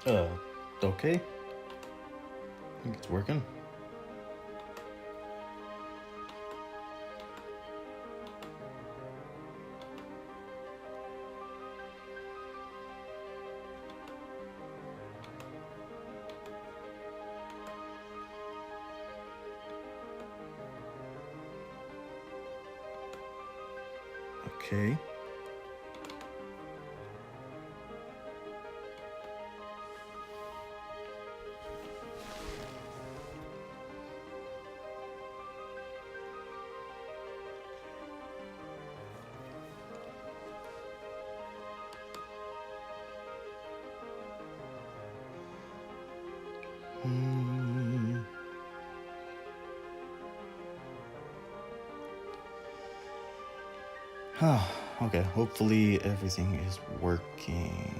Uh, okay. I think it's working. Okay. Hmm. Okay, hopefully everything is working.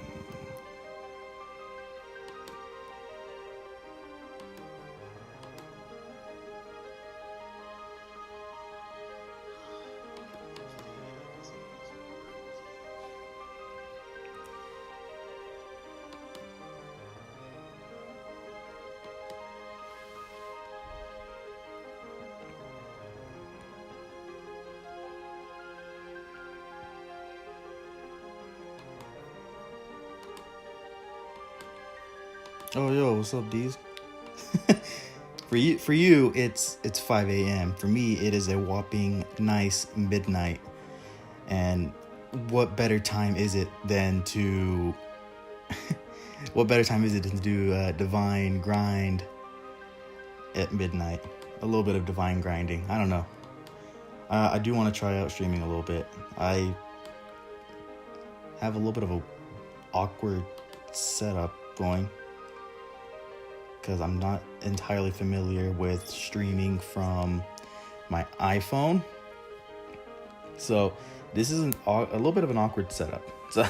Oh yo, what's up, D's? For you, it's 5 a.m. For me, it is a whopping nice midnight. And what better time is it than to what better time is it than to do divine grind at midnight? A little bit of divine grinding. I don't know. I do want to try out streaming a little bit. I have a little bit of a awkward setup going because I'm not entirely familiar with streaming from my iPhone. So this is a little bit of an awkward setup. So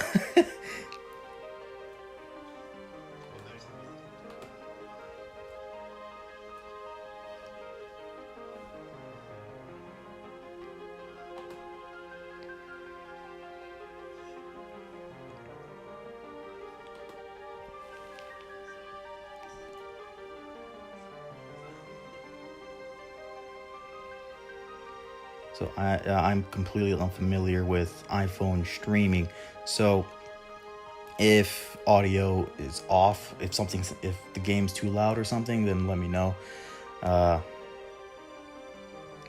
So I'm completely unfamiliar with iPhone streaming. So if audio is off, if the game's too loud or something, then let me know.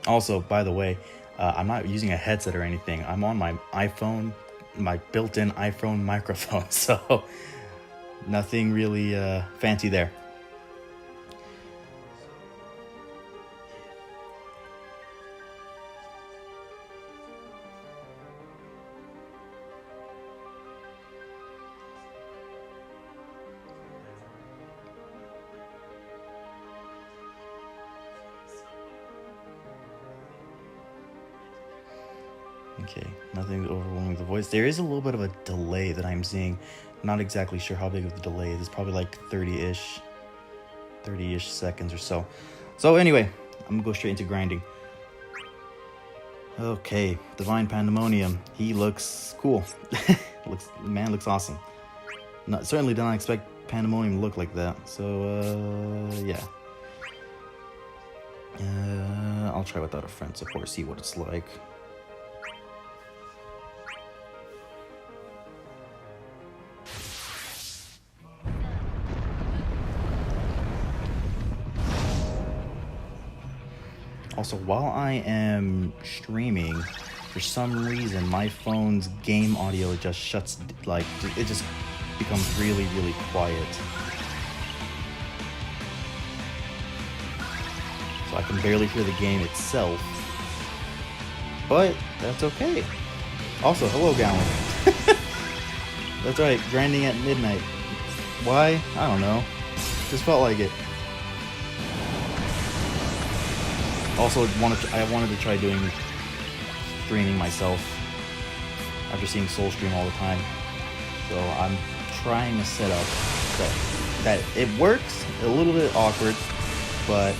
Also, by the way, I'm not using a headset or anything. I'm on my iPhone, my built-in iPhone microphone. So nothing really fancy there. Okay, nothing overwhelming the voice. There is a little bit of a delay that I'm seeing. Not exactly sure how big of the delay is. It's probably like 30-ish seconds or so. So anyway, I'm gonna go straight into grinding. Okay, Divine Pandemonium. He looks cool. Man looks awesome. Certainly did not expect Pandemonium to look like that. So yeah. I'll try without a friend support, see what it's like. Also, while I am streaming, for some reason my phone's game audio just shuts, like, it just becomes really, really quiet. So I can barely hear the game itself. But that's okay. Also, hello, Gowan. That's right, grinding at midnight. Why? I don't know. Just felt like it. Also, I wanted to try doing streaming myself after seeing Soul stream all the time. So I'm trying a setup that it works. A little bit awkward, but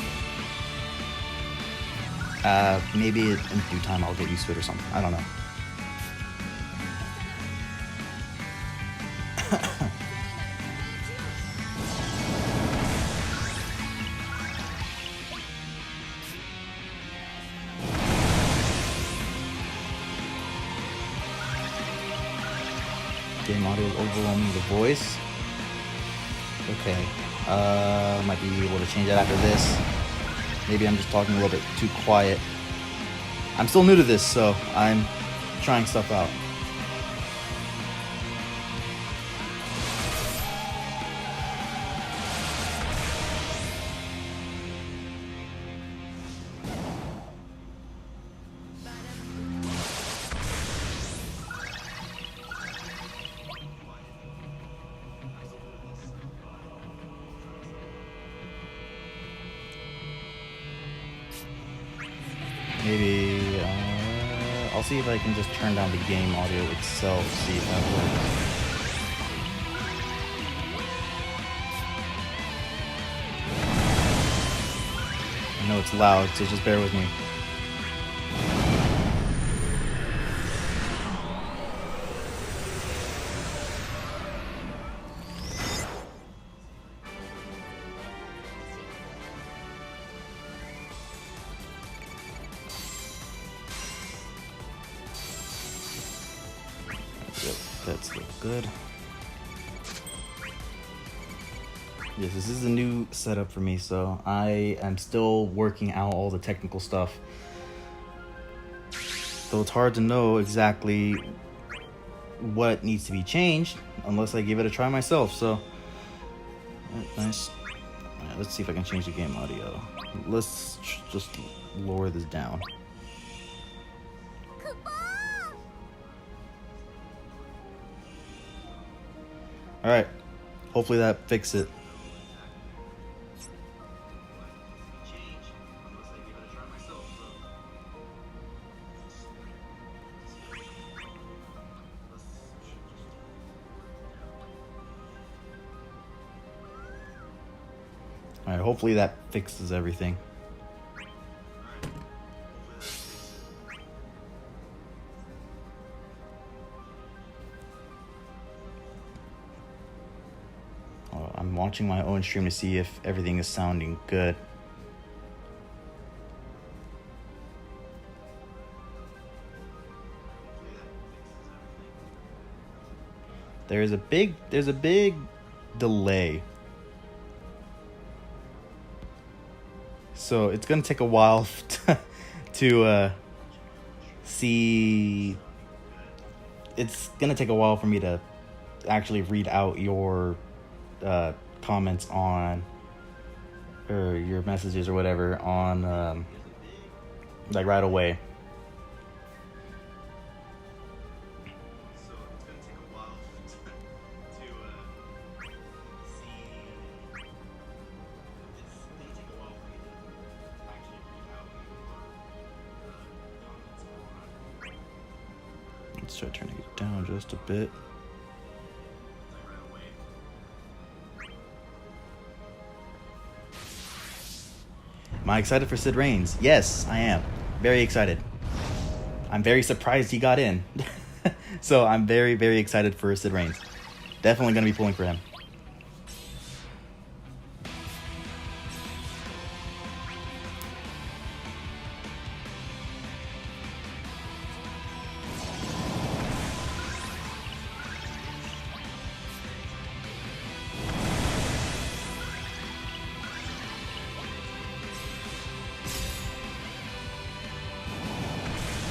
maybe in due time I'll get used to it or something. I don't know. game audio is overwhelming the voice. Okay. Might be able to change that after this. Maybe I'm just talking a little bit too quiet. I'm still new to this, so I'm trying stuff out. Maybe I'll see if I can just turn down the game audio itself, see if that works. I know it's loud, so just bear with me. Yep, that's good. Yes, this is a new setup for me, so I am still working out all the technical stuff. So it's hard to know exactly what needs to be changed unless I give it a try myself. So, nice. Right, let's see if I can change the game audio. Let's just lower this down. All right, hopefully that fixes it. All right, hopefully that fixes everything. I'm watching my own stream to see if everything is sounding good. There's a big delay. So it's gonna take a while to see. It's gonna take a while for me to actually read out your comments on, or your messages or whatever on, like right away. Let's try turning it down just a bit. Am I excited for Sid Reigns? Yes, I am. Very excited. I'm very surprised he got in. So I'm very, very excited for Sid Reigns. Definitely going to be pulling for him.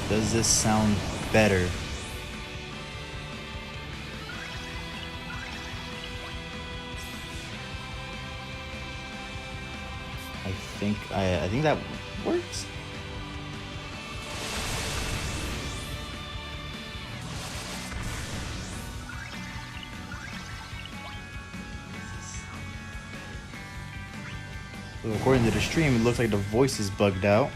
Does this sound better? I think that works. So according to the stream, it looks like the voice is bugged out.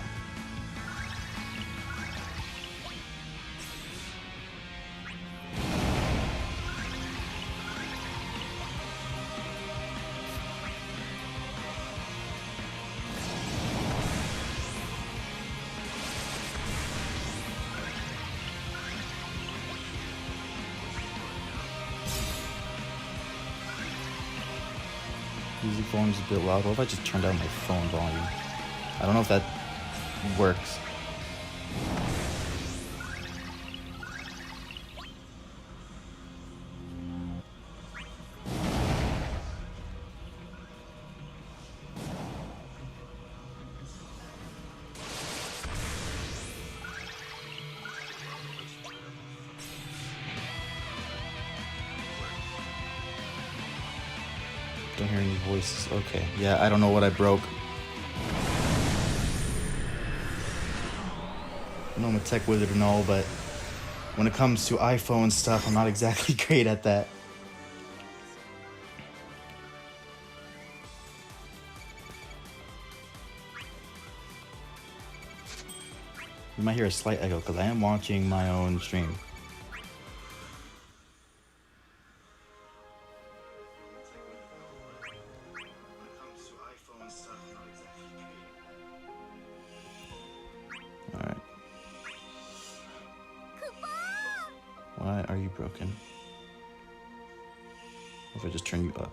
Music volume is a bit loud. What if I just turn down my phone volume? I don't know if that works. Don't hear any voices. Okay, yeah, I don't know what I broke. I know I'm a tech wizard and all, but when it comes to iPhone stuff, I'm not exactly great at that. You might hear a slight echo because I am watching my own stream. Alright. Why are you broken? If I just turn you up.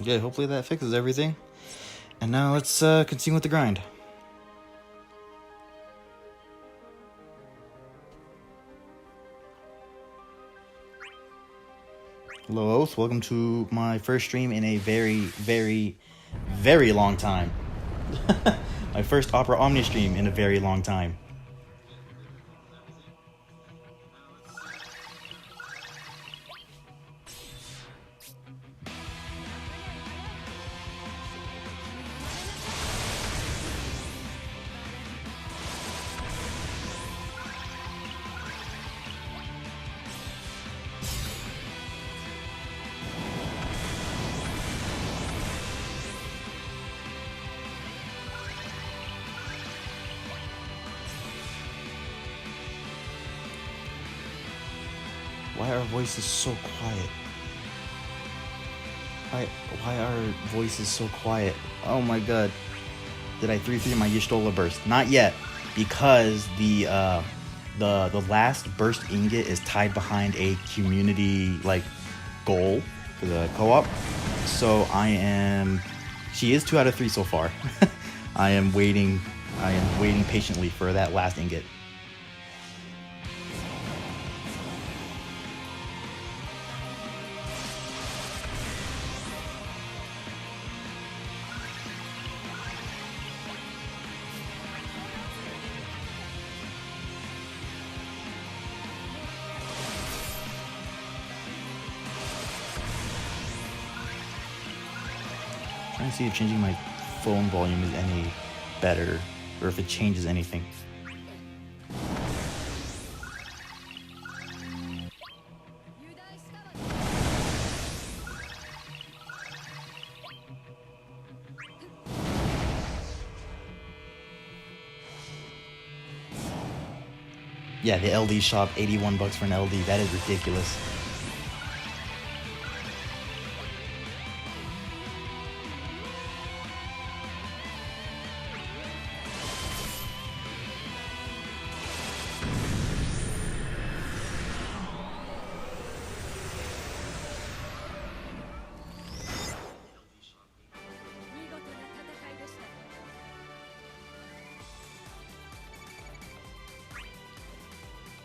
Okay, hopefully that fixes everything. And now let's continue with the grind. Hello, Oath. Welcome to my first stream in a very, very, very long time. My first Opera Omnia stream in a very long time. Why are voices so quiet? Why are voices so quiet? Oh my god. Did I 3-3 my Y'shtola burst? Not yet, because the last burst ingot is tied behind a community goal for the co-op. So she is 2 out of 3 so far. I am waiting patiently for that last ingot. Trying to see if changing my phone volume is any better, or if it changes anything. Yeah, the LD shop, $81 for an LD. That is ridiculous.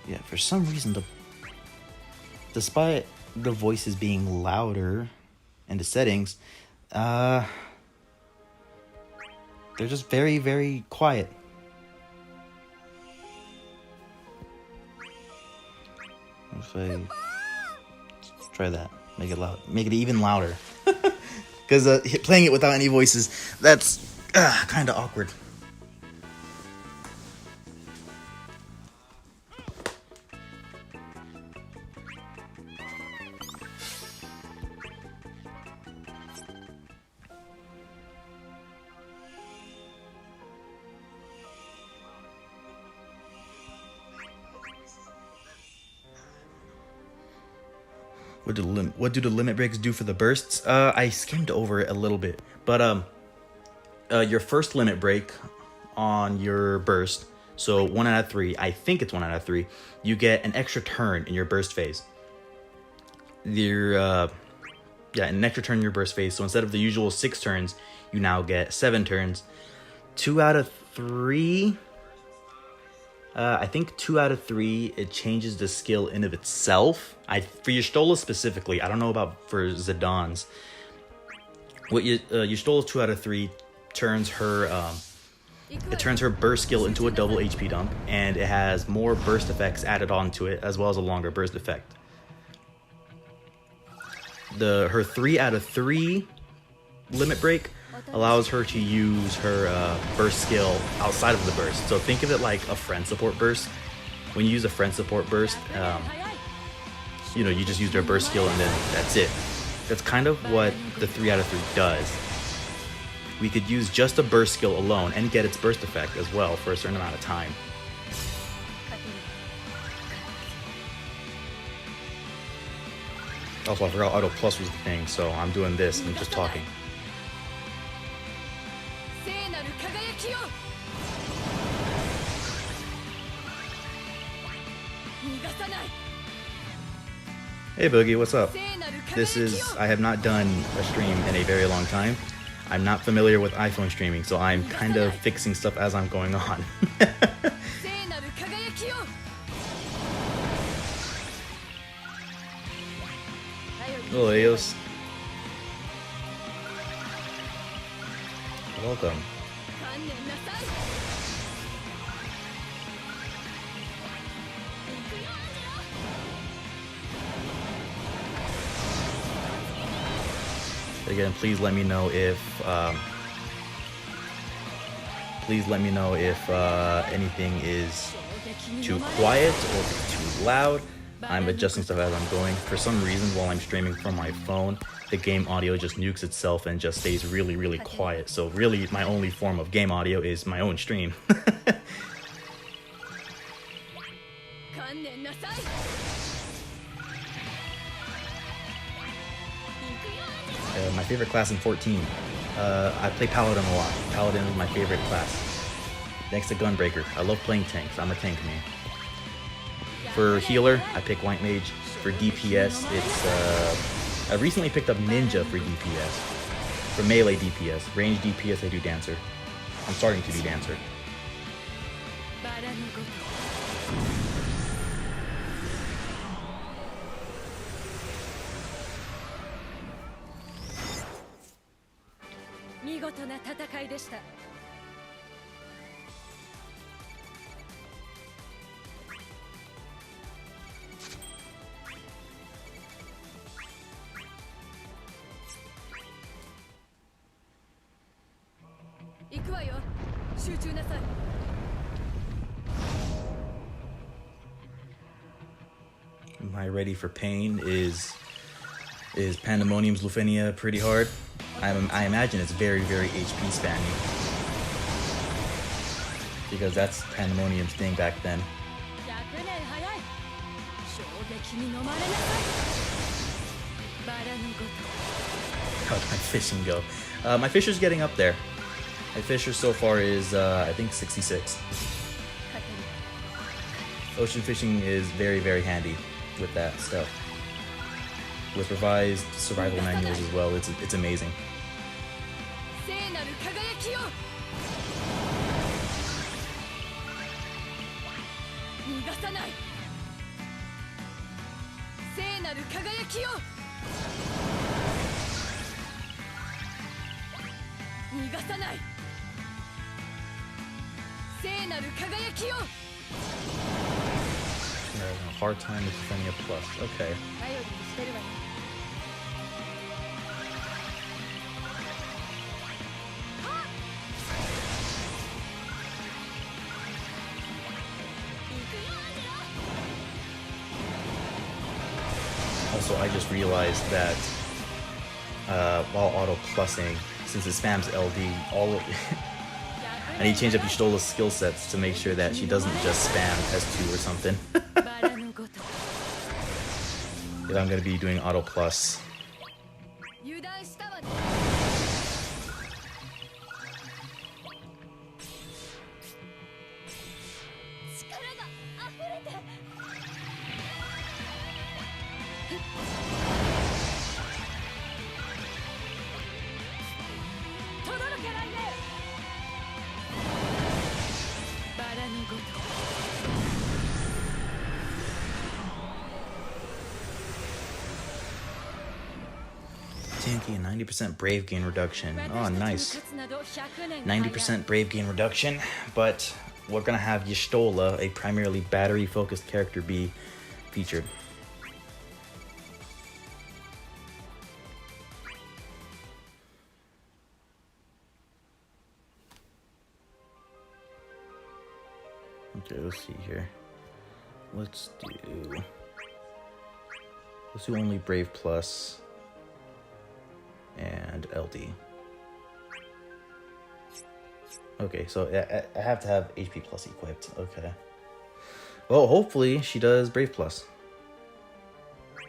Yeah, for some reason, despite the voices being louder in the settings, they're just very, very quiet. Let's try that. Make it loud. Make it even louder. Because playing it without any voices, that's kind of awkward. What do the limit breaks do for the bursts? I skimmed over it a little bit, but your first limit break on your burst, so 1 out of 3, I think it's 1 out of 3, you get an extra turn in your burst phase. An extra turn in your burst phase. So instead of the usual 6 turns, you now get 7 turns. 2 out of 3. I think 2 out of 3, it changes the skill in of itself. For Y'shtola specifically, I don't know about for Zidana's. What Y'shtola's 2 out of 3 turns her it turns her burst skill into a double HP dump, and it has more burst effects added onto it, as well as a longer burst effect. Her 3 out of 3 limit break allows her to use her burst skill outside of the burst. So think of it like a friend support burst. When you use a friend support burst, you know, you just use their burst skill and then that's it. That's kind of what the 3 out of 3 does. We could use just a burst skill alone and get its burst effect as well for a certain amount of time. Also, I forgot Auto Plus was the thing, so I'm doing this and just talking. Hey Boogie, what's up? I have not done a stream in a very long time. I'm not familiar with iPhone streaming, so I'm kind of fixing stuff as I'm going on. Hello, Eos. Welcome. Again, please let me know if anything is too quiet or too loud. I'm adjusting stuff as I'm going. For some reason, while I'm streaming from my phone, the game audio just nukes itself and just stays really, really quiet. So really, my only form of game audio is my own stream. My favorite class in 14. I play Paladin a lot. Paladin is my favorite class. Next to Gunbreaker. I love playing tanks. I'm a tank main. For healer, I pick White Mage. For DPS, it's I recently picked up Ninja for DPS. For melee DPS. Range DPS, I do Dancer. I'm starting to do Dancer. Am I ready for pain? Is Pandemonium's Lufenia pretty hard? I imagine it's very, very HP spammy. Because that's Pandemonium's thing back then. How'd my fishing go? My fisher's getting up there. My fisher so far is, I think, 66. Ocean fishing is very, very handy with that stuff. With revised survival manuals as well, it's amazing. I'm having a hard time with Lufenia Plus. Okay. Also, I just realized that while auto-plussing, since it spams LD, I need to change up Y'shtola's skill sets to make sure that she doesn't just spam S2 or something. If I'm going to be doing auto-plus. Anti and 90% brave gain reduction. Oh, nice. 90% brave gain reduction, but we're gonna have Y'shtola, a primarily battery-focused character, be featured. Okay, let's see here. Let's do only Brave Plus and LD. Okay, so I have to have HP Plus equipped. Okay. Well, hopefully she does Brave Plus. I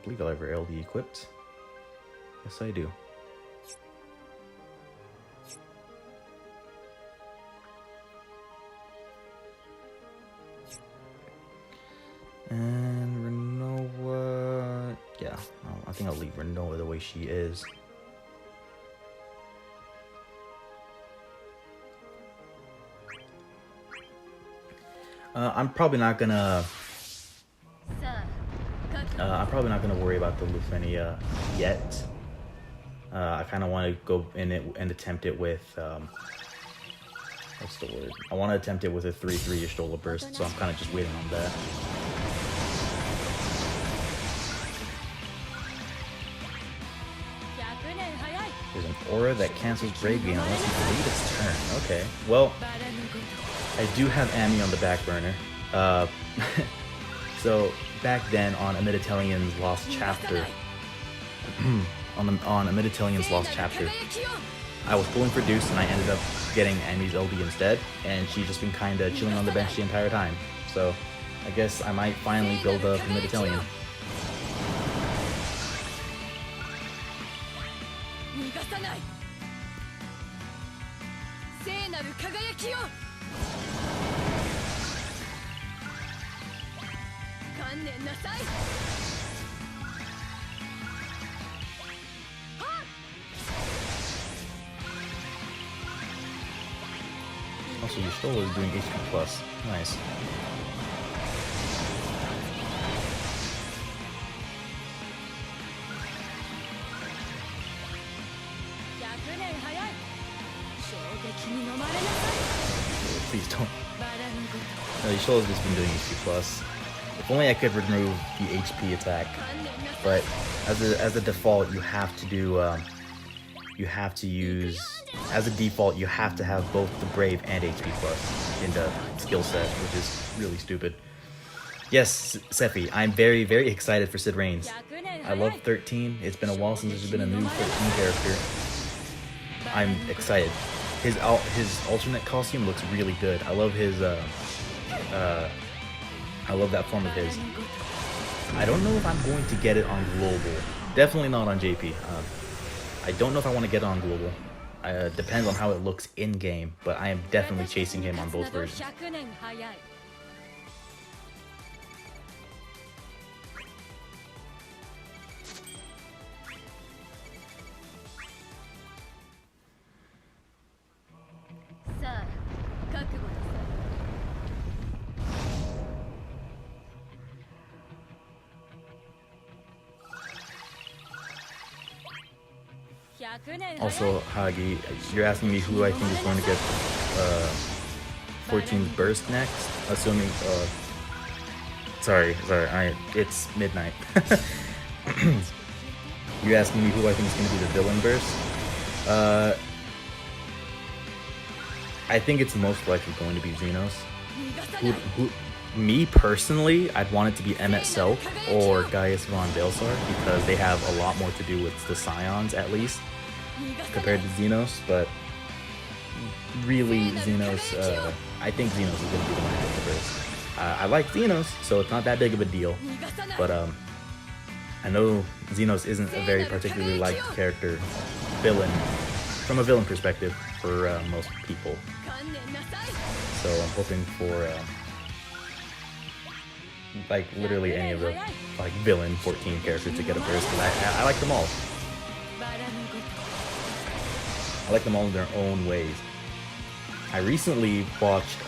believe I'll have her LD equipped. Yes, I do. And Renoa, yeah, I think I'll leave Renoa the way she is. I'm probably not gonna worry about the Lufenia yet. I kind of want to go in it and attempt it with what's the word? I want to attempt it with a 3/3 Y'shtola burst, so I'm kind of just waiting on that. There's an aura that cancels Brave Gain unless you complete its turn. Okay, well, I do have Ami on the back burner. So back then on a Meditalian's Lost Chapter, on a Meditalian's Lost Chapter, I was pulling for Deuce and I ended up getting Ami's LD instead, and she's just been kind of chilling on the bench the entire time. So I guess I might finally build up a Meditalian. Also, Y'shtola is doing HP plus. Nice. Please don't. No, Y'shtola's just been doing HP plus. If only I could remove the HP attack, but as a default, you have to do. You have to use, as a default, you have to have both the Brave and HP plus in the skill set, which is really stupid. Yes, Sephi, I'm very, very excited for Sid Reigns. I love 13. It's been a while since there's been a new 13 character. I'm excited. His alternate costume looks really good. I love his, I love that form of his. I don't know if I'm going to get it on global. Definitely not on JP. I don't know if I want to get it on global. Depends on how it looks in game, but I am definitely chasing him on both versions. Also, Hagi, you're asking me who I think is going to get 14's burst next, assuming, sorry, it's midnight. You're asking me who I think is going to be the villain burst? I think it's most likely going to be Xenos. Me personally, I'd want it to be Emmet Selk or Gaius von Baelsar because they have a lot more to do with the Scions, at least, compared to Xenos, but really Xenos, I think Xenos is going to be the one to get the burst. I like Xenos, so it's not that big of a deal, but I know Xenos isn't a very particularly liked character, villain, from a villain perspective for most people, so I'm hoping for like literally any of the like villain 14 characters to get a burst, because I like them all. I like them all in their own ways. I recently watched,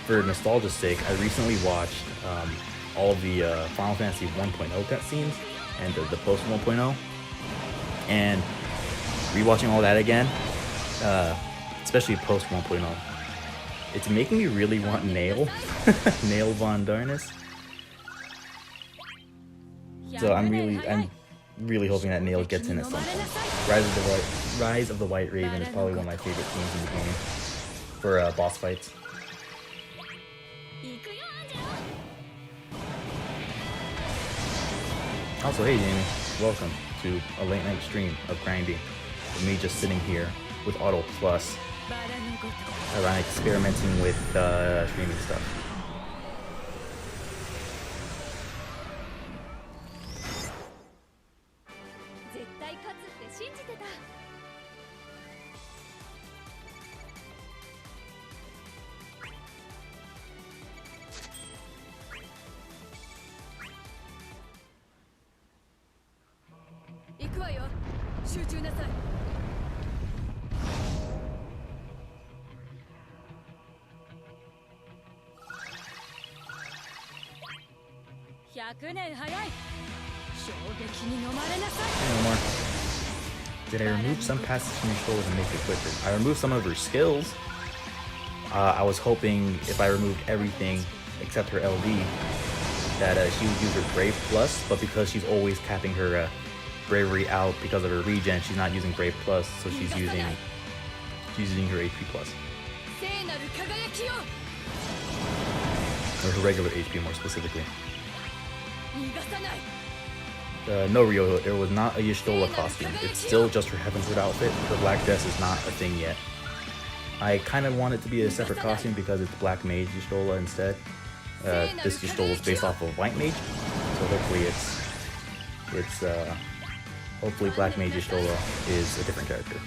for nostalgia's sake, I recently watched all of the Final Fantasy 1.0 cutscenes and the post 1.0. And rewatching all that again, especially post 1.0, it's making me really want Nail, Nail Von Darkness. So I'm really hoping that Nail gets in at some point. Rise of the White Raven is probably one of my favorite themes in the game for boss fights. Also, hey Jamie, welcome to a late night stream of grinding with me just sitting here with Auto Plus, around experimenting with streaming stuff. Did I remove some passes from Y'shtola to make it quicker? I removed some of her skills. I was hoping if I removed everything except her LD, that she would use her Brave Plus, but because she's always capping her Bravery out because of her regen, she's not using Brave Plus, so she's using her HP Plus. Or her regular HP more specifically. No, Ryo, it was not a Y'shtola costume. It's still just her Heavenward outfit. Her black dress is not a thing yet. I kind of want it to be a separate costume because it's Black Mage Y'shtola instead. This Y'shtola is based off of White Mage, so hopefully hopefully Black Mage Y'shtola is a different character.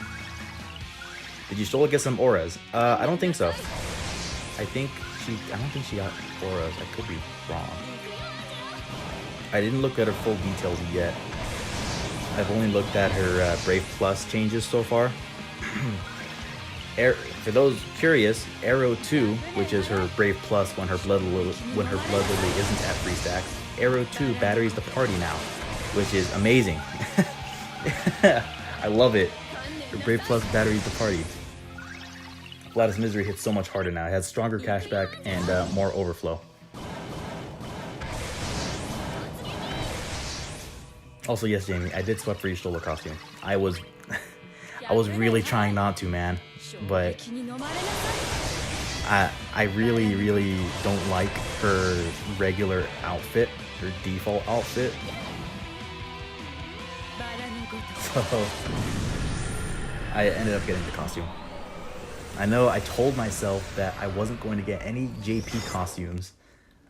Did Y'shtola get some auras? I don't think so. I don't think she got auras. I could be wrong. I didn't look at her full details yet. I've only looked at her Brave Plus changes so far. For those curious, Arrow 2, which is her Brave Plus when her Blood Lily isn't at 3 stacks, Arrow 2 batteries the party now, which is amazing. I love it. Her Brave Plus batteries the party. Gladys Misery hits so much harder now. It has stronger cashback and more overflow. Also, yes, Jamie, I did sweat for Y'shtola costume. I was really trying not to, man, but I really don't like her regular outfit, her default outfit. So I ended up getting the costume. I know I told myself that I wasn't going to get any JP costumes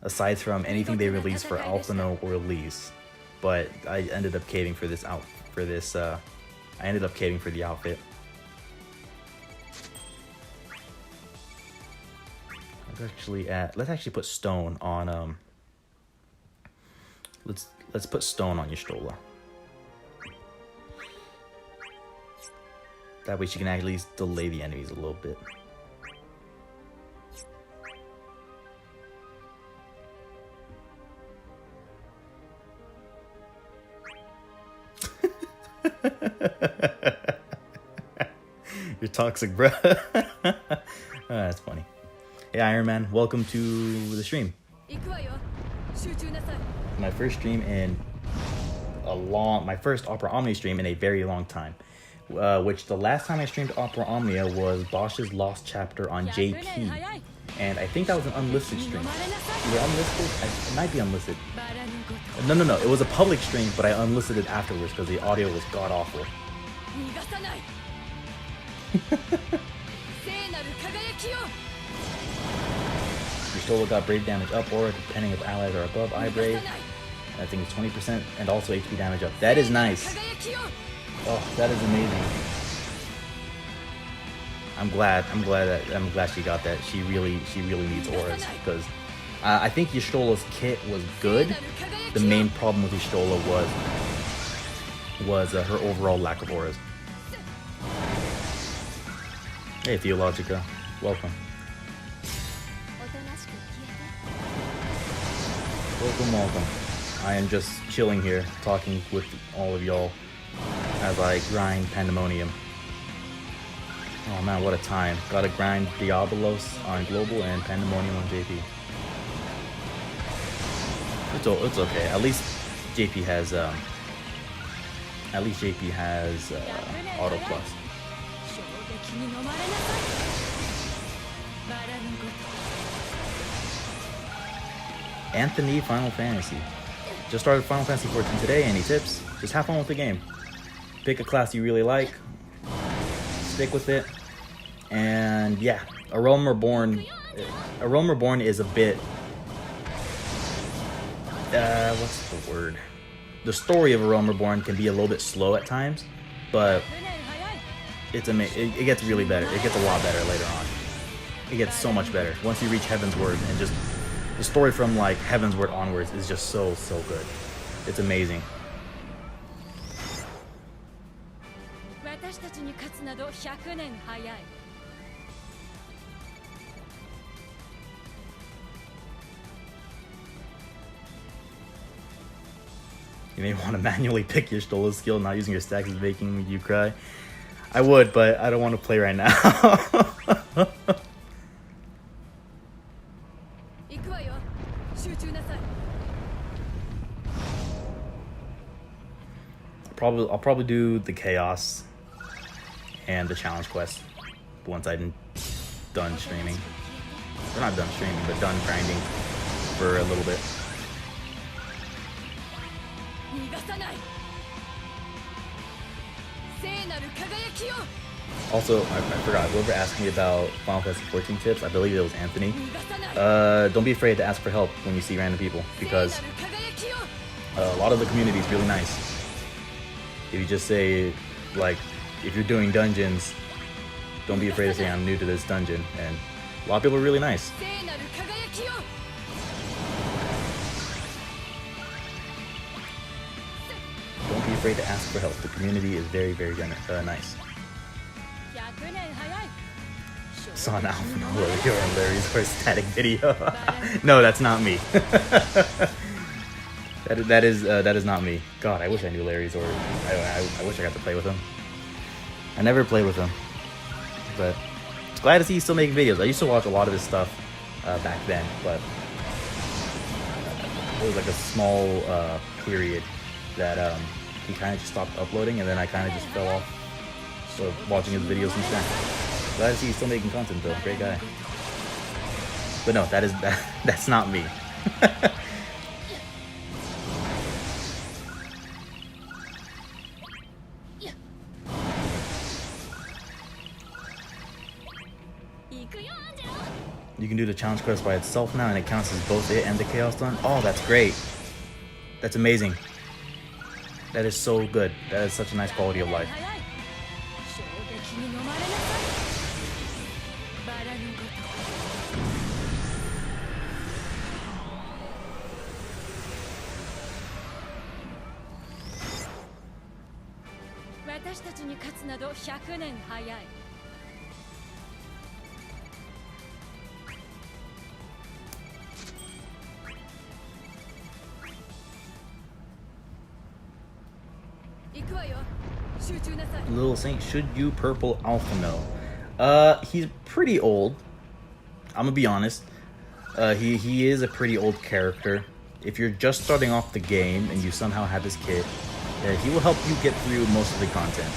aside from anything they released for Alphino or Elise. But I ended up caving for this I ended up caving for the outfit. Let's actually put Stone on let's put Stone on Y'shtola. That way she can at least delay the enemies a little bit. You're toxic, bro. That's funny. Hey, Iron Man, welcome to the stream. My first stream in my first Opera Omnia stream in a very long time. Which the last time I streamed Opera Omnia was Bosch's Lost Chapter on JP. And I think that was an unlisted stream. Was it unlisted? It might be unlisted. No. It was a public stream, but I unlisted it afterwards because the audio was god-awful. Y'shtola got Brave damage up, or depending if allies are above I Brave. I think it's 20%, and also HP damage up. That is nice. Oh, that is amazing. I'm glad she got that. She really needs auras because I think Y'shtola's kit was good. The main problem with Y'shtola was her overall lack of auras. Hey Theologica, welcome. Welcome. I am just chilling here, talking with all of y'all. as I grind Pandemonium. Oh man, what a time. Gotta grind Diabolos on Global and Pandemonium on JP. It's okay. At least JP has Auto Plus. Anthony Final Fantasy. Just started Final Fantasy 14 today. Any tips? Just have fun with the game. Pick a class you really like. Stick with it. And yeah, A Realm Reborn is a bit... what's the word? The story of A Realm Reborn can be a little bit slow at times, but it gets really better. It gets a lot better later on. It gets so much better once you reach Heaven's Word, and just the story from like Heaven's Word onwards is just so good. It's amazing. You may want to manually pick your Stola skill. Not using your stacks is making you cry. I would, but I don't want to play right now. I'll probably do the Chaos and the challenge quest once I'm done streaming. We're not done streaming, but done grinding for a little bit. Also, I forgot, whoever asked me about Final Fantasy 14 tips, I believe it was Anthony. Don't be afraid to ask for help when you see random people, because a lot of the community is really nice. If you just say, like, if you're doing dungeons, don't be afraid to say I'm new to this dungeon, and a lot of people are really nice. Don't be afraid to ask for help. The community is very nice. Saw an Alpha Lily or Larry's first static video. No, that's not me. that is not me. God, I wish I knew Larry's, or I wish I got to play with him. I never played with him, but it's glad to see he's still making videos. I used to watch a lot of his stuff back then, but it was like a small period that he kind of just stopped uploading, and then I kind of just fell off of watching his videos since then. Glad to see he's still making content though. Great guy. But no, that's not me. You can do the challenge quest by itself now, and it counts as both it and the Chaos done. Oh, that's great. That's amazing. That is so good. That is such a nice quality of life. Little Saint, should you purple Alphino? He's pretty old. I'm gonna be honest. He is a pretty old character. If you're just starting off the game and you somehow have this kit, he will help you get through most of the content.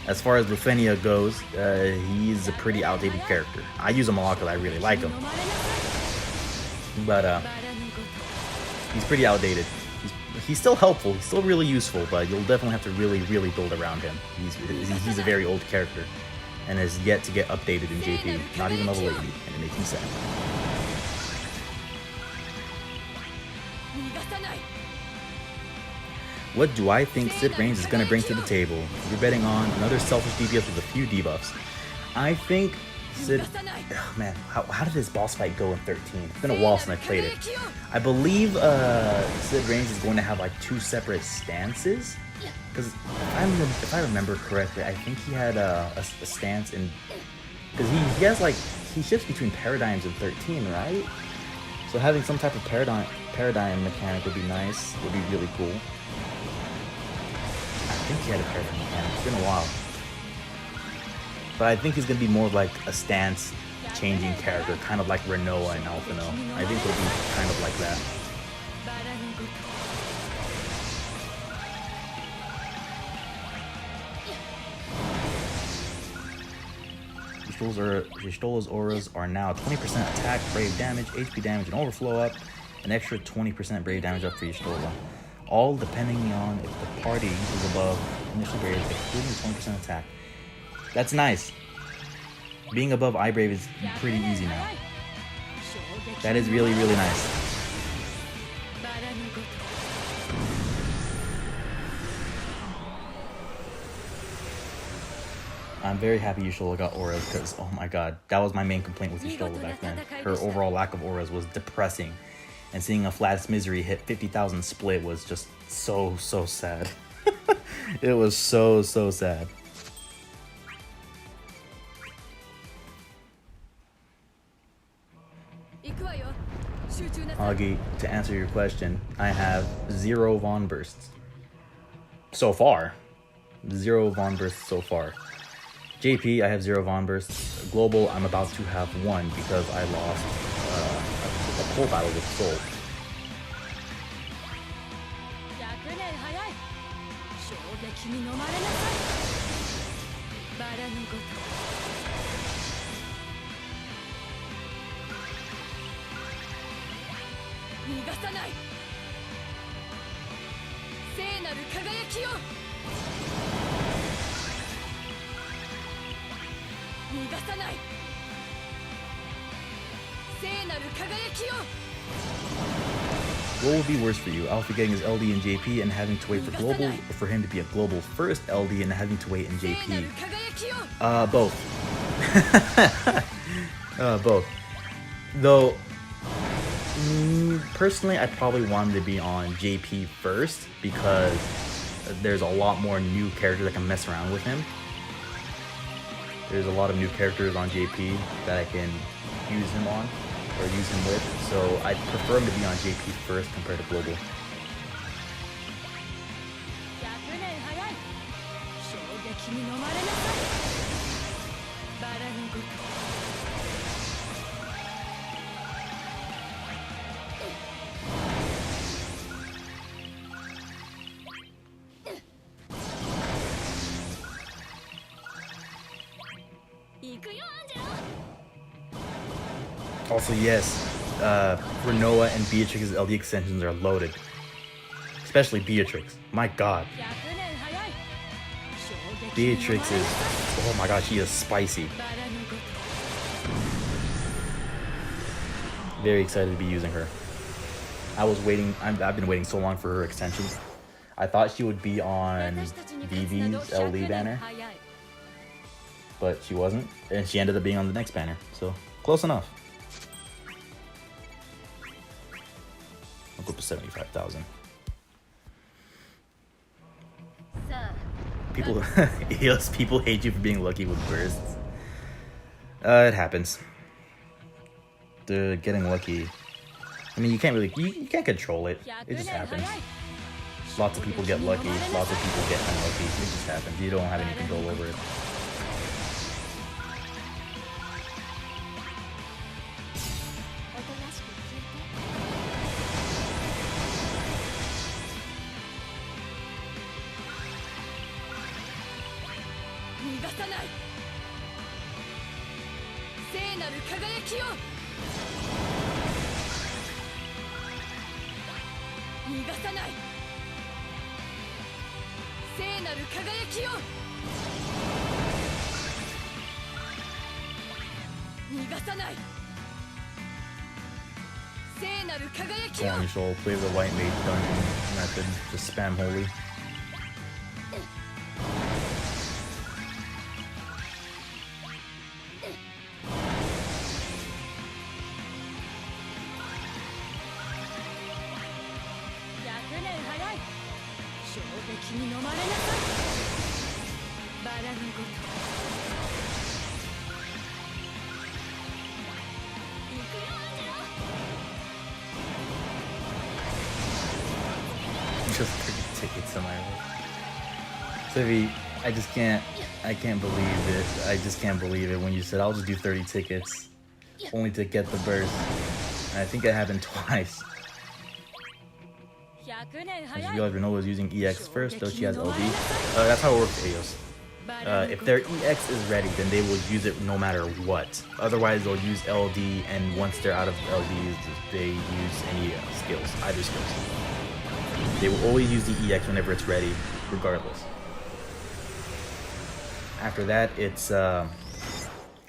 As far as Lufenia goes, he's a pretty outdated character. I use him a lot because I really like him. But he's pretty outdated. He's still helpful, he's still really useful, but you'll definitely have to really build around him. He's a very old character and has yet to get updated in JP, not even level 80, and it makes me sad. What do I think Sid Range is going to bring to the table? You're betting on another selfish DPS with a few debuffs. I think Sid... Oh man, how did this boss fight go in 13? It's been a while since I played it. I believe Sid Range is going to have like 2 separate stances. Because if I remember correctly, I think he had a stance in... Because he has like... He shifts between paradigms in 13, right? So having some type of paradigm mechanic would be nice. Would be really cool. think he had a character mechanic. It's been a while. But I think he's going to be more of like a stance changing character, kind of like Renoa and Alphino. I think he'll be kind of like that. Y'shtola's auras are now 20% attack, brave damage, HP damage, and overflow up. An extra 20% brave damage up for Y'shtola. All depending on if the party is above initial brave, including 20% attack. That's nice. Being above iBrave is pretty easy now. That is really, really nice. I'm very happy Y'shtola got auras because, oh my god, that was my main complaint with Y'shtola back then. Her overall lack of auras was depressing. And seeing a Flat's Misery hit 50,000 split was just so sad. It was so sad. Augie, to answer your question, I have 0 Von Bursts. So far. 0 Von Bursts so far. JP, I have 0 Von Bursts. Global, I'm about to have 1 because I lost a full battle with Soul. What would be worse for you? Alpha getting his LD in JP and having to wait for global, or for him to be a global first LD and having to wait in JP? Both. Both. Though, personally, I probably want him to be on JP first because there's a lot more new characters that can mess around with him. There's a lot of new characters on JP that I can use him on, or use him with, so I'd prefer him to be on JP first compared to Global. Also, yes, Renoa and Beatrix's LD extensions are loaded. Especially Beatrix. My god. Beatrix is... oh my god, she is spicy. Very excited to be using her. I was waiting... I've been waiting so long for her extensions. I thought she would be on Vivi's LD banner. But she wasn't. And she ended up being on the next banner. So, close enough. I'll go up to 75,000. People hate you for being lucky with bursts. It happens. Getting lucky. I mean, you can't really, you can't control it. It just happens. Lots of people get lucky. Lots of people get unlucky. It just happens. You don't have any control over it. Going Soul, play the White Mage Dungeon method, just spam Holy. Just tickets to my life. Vivi, I can't believe it. I just can't believe it when you said I'll just do 30 tickets only to get the burst. And I think it happened twice. As you guys know, was using EX first, though she has LD. That's how it works, Aos. If their EX is ready, then they will use it no matter what. Otherwise, they'll use LD, and once they're out of LD, they use any skills, either skills. They will always use the EX whenever it's ready, regardless. After that, it's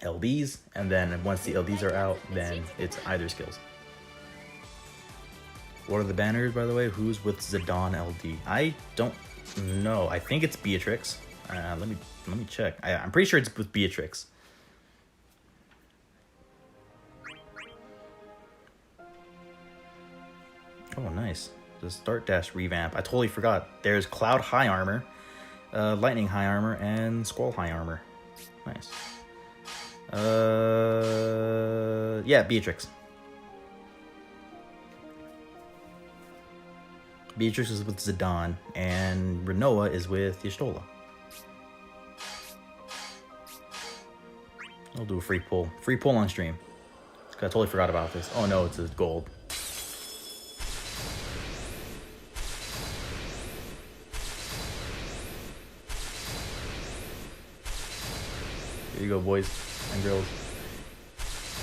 LDs, and then once the LDs are out, then it's either skills. What are the banners, by the way? Who's with Zidane LD? I don't know. I think it's Beatrix. Let me check. I'm pretty sure it's with Beatrix. Oh, nice. The Start Dash revamp. I totally forgot. There's Cloud High Armor, Lightning High Armor, and Squall High Armor. Nice. Yeah, Beatrix. Beatrix is with Zidane, and Renoa is with Y'shtola. I'll do a free pull. Free pull on stream. I totally forgot about this. Oh no, it's a gold. Here you go, boys and girls.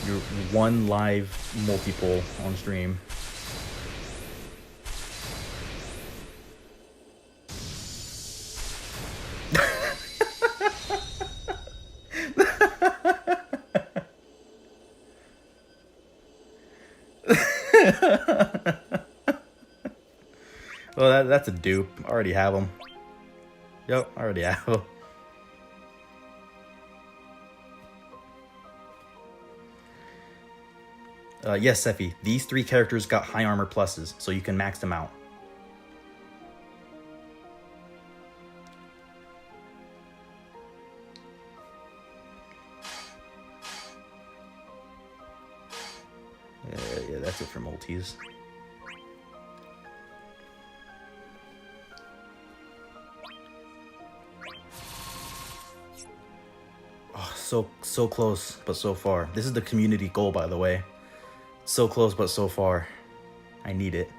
Your one live multi-pull on stream. Well, that's a dupe. I already have them. Yep, I already have them. Yes, Sephi. These three characters got high armor pluses, so you can max them out. Yeah, that's it for multis. Oh, so close, but so far. This is the community goal, by the way. So close, but so far. I need it.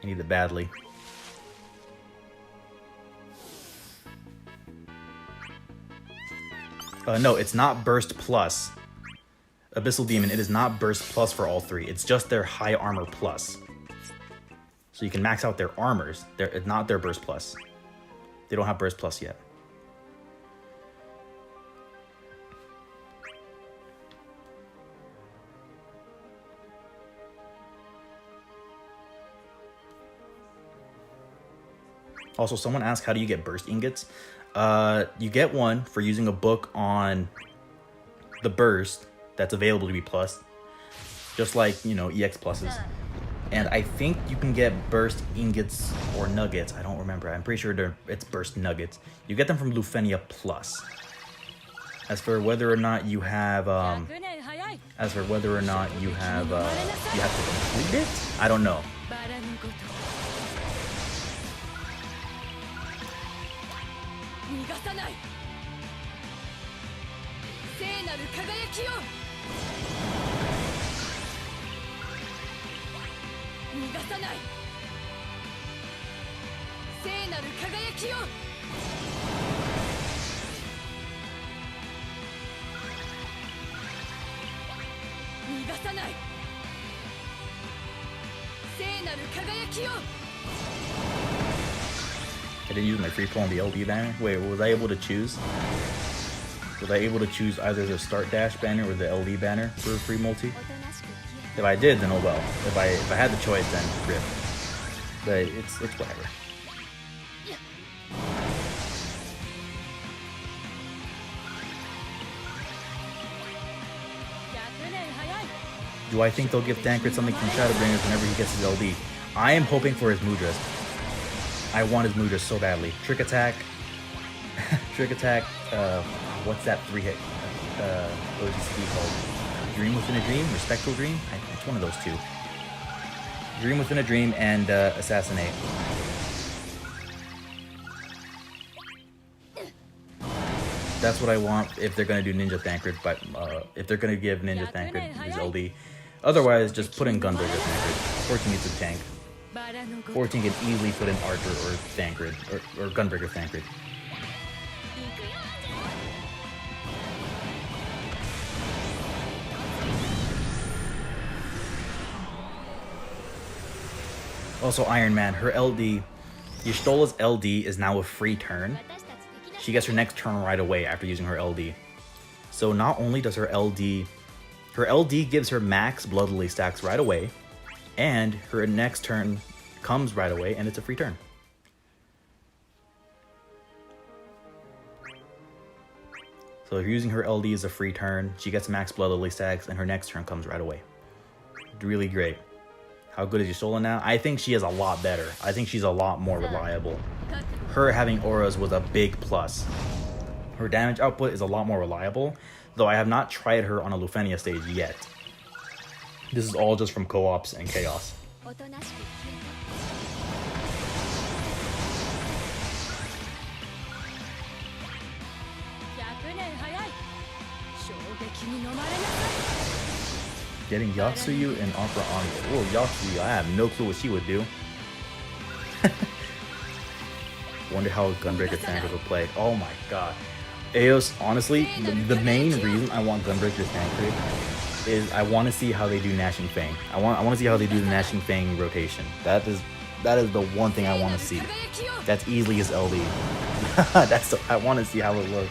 I need it badly. No, it's not Burst Plus. Abyssal Demon, it is not Burst Plus for all three. It's just their High Armor Plus. So you can max out their armors. It's not their Burst Plus. They don't have Burst Plus yet. Also, someone asked, how do you get burst ingots? You get one for using a book on the burst that's available to be plus, just like, you know, EX pluses. And I think you can get burst ingots or nuggets. I don't remember. I'm pretty sure it's burst nuggets. You get them from Lufenia Plus. As for whether or not you have, you have to complete it, I don't know. I didn't use my free pull on the LD banner. Wait, was I able to choose? Was I able to choose either the Start Dash banner or the LD banner for a free multi? If I did, then oh well. If I had the choice, then rip. But it's whatever. Do I think they'll give Tancred something from Shadowbringers whenever he gets his LD? I am hoping for his Mudras. I want his Mudras so badly. Trick Attack. Trick Attack. What's that 3-hit OGC called? Dream Within a Dream? Or Spectral Dream? It's one of those two. Dream Within a Dream and Assassinate. That's what I want if they're gonna do Ninja Thancred, but if they're gonna give Ninja Thancred his LD. Otherwise, just put in Gunbreaker Thancred. 14 needs a tank. 14 can easily put in Archer or Thancred, or Gunbreaker Thancred. Also, Iron Man, her LD, Y'shtola's LD is now a free turn. She gets her next turn right away after using her LD. So not only does her LD gives her max Blood stacks right away, and her next turn comes right away, and it's a free turn. So if you're using her LD as a free turn, she gets max Blood stacks, and her next turn comes right away. Really great. How good is Y'shtola now? I think she is a lot better. I think she's a lot more reliable. Her having auras was a big plus. Her damage output is a lot more reliable, though I have not tried her on a Lufenia stage yet. This is all just from co-ops and chaos. Getting Yatsuyu and Opera Anya. Oh, Yatsuyu, I have no clue what she would do. Wonder how Gunbreaker Thancred would play. Oh my god. Eos, honestly, the main reason I want Gunbreaker Thancred is I want to see how they do Gnashing Fang. I want to see how they do the Gnashing Fang rotation. That is the one thing I want to see. That's easily his LD. I want to see how it looks.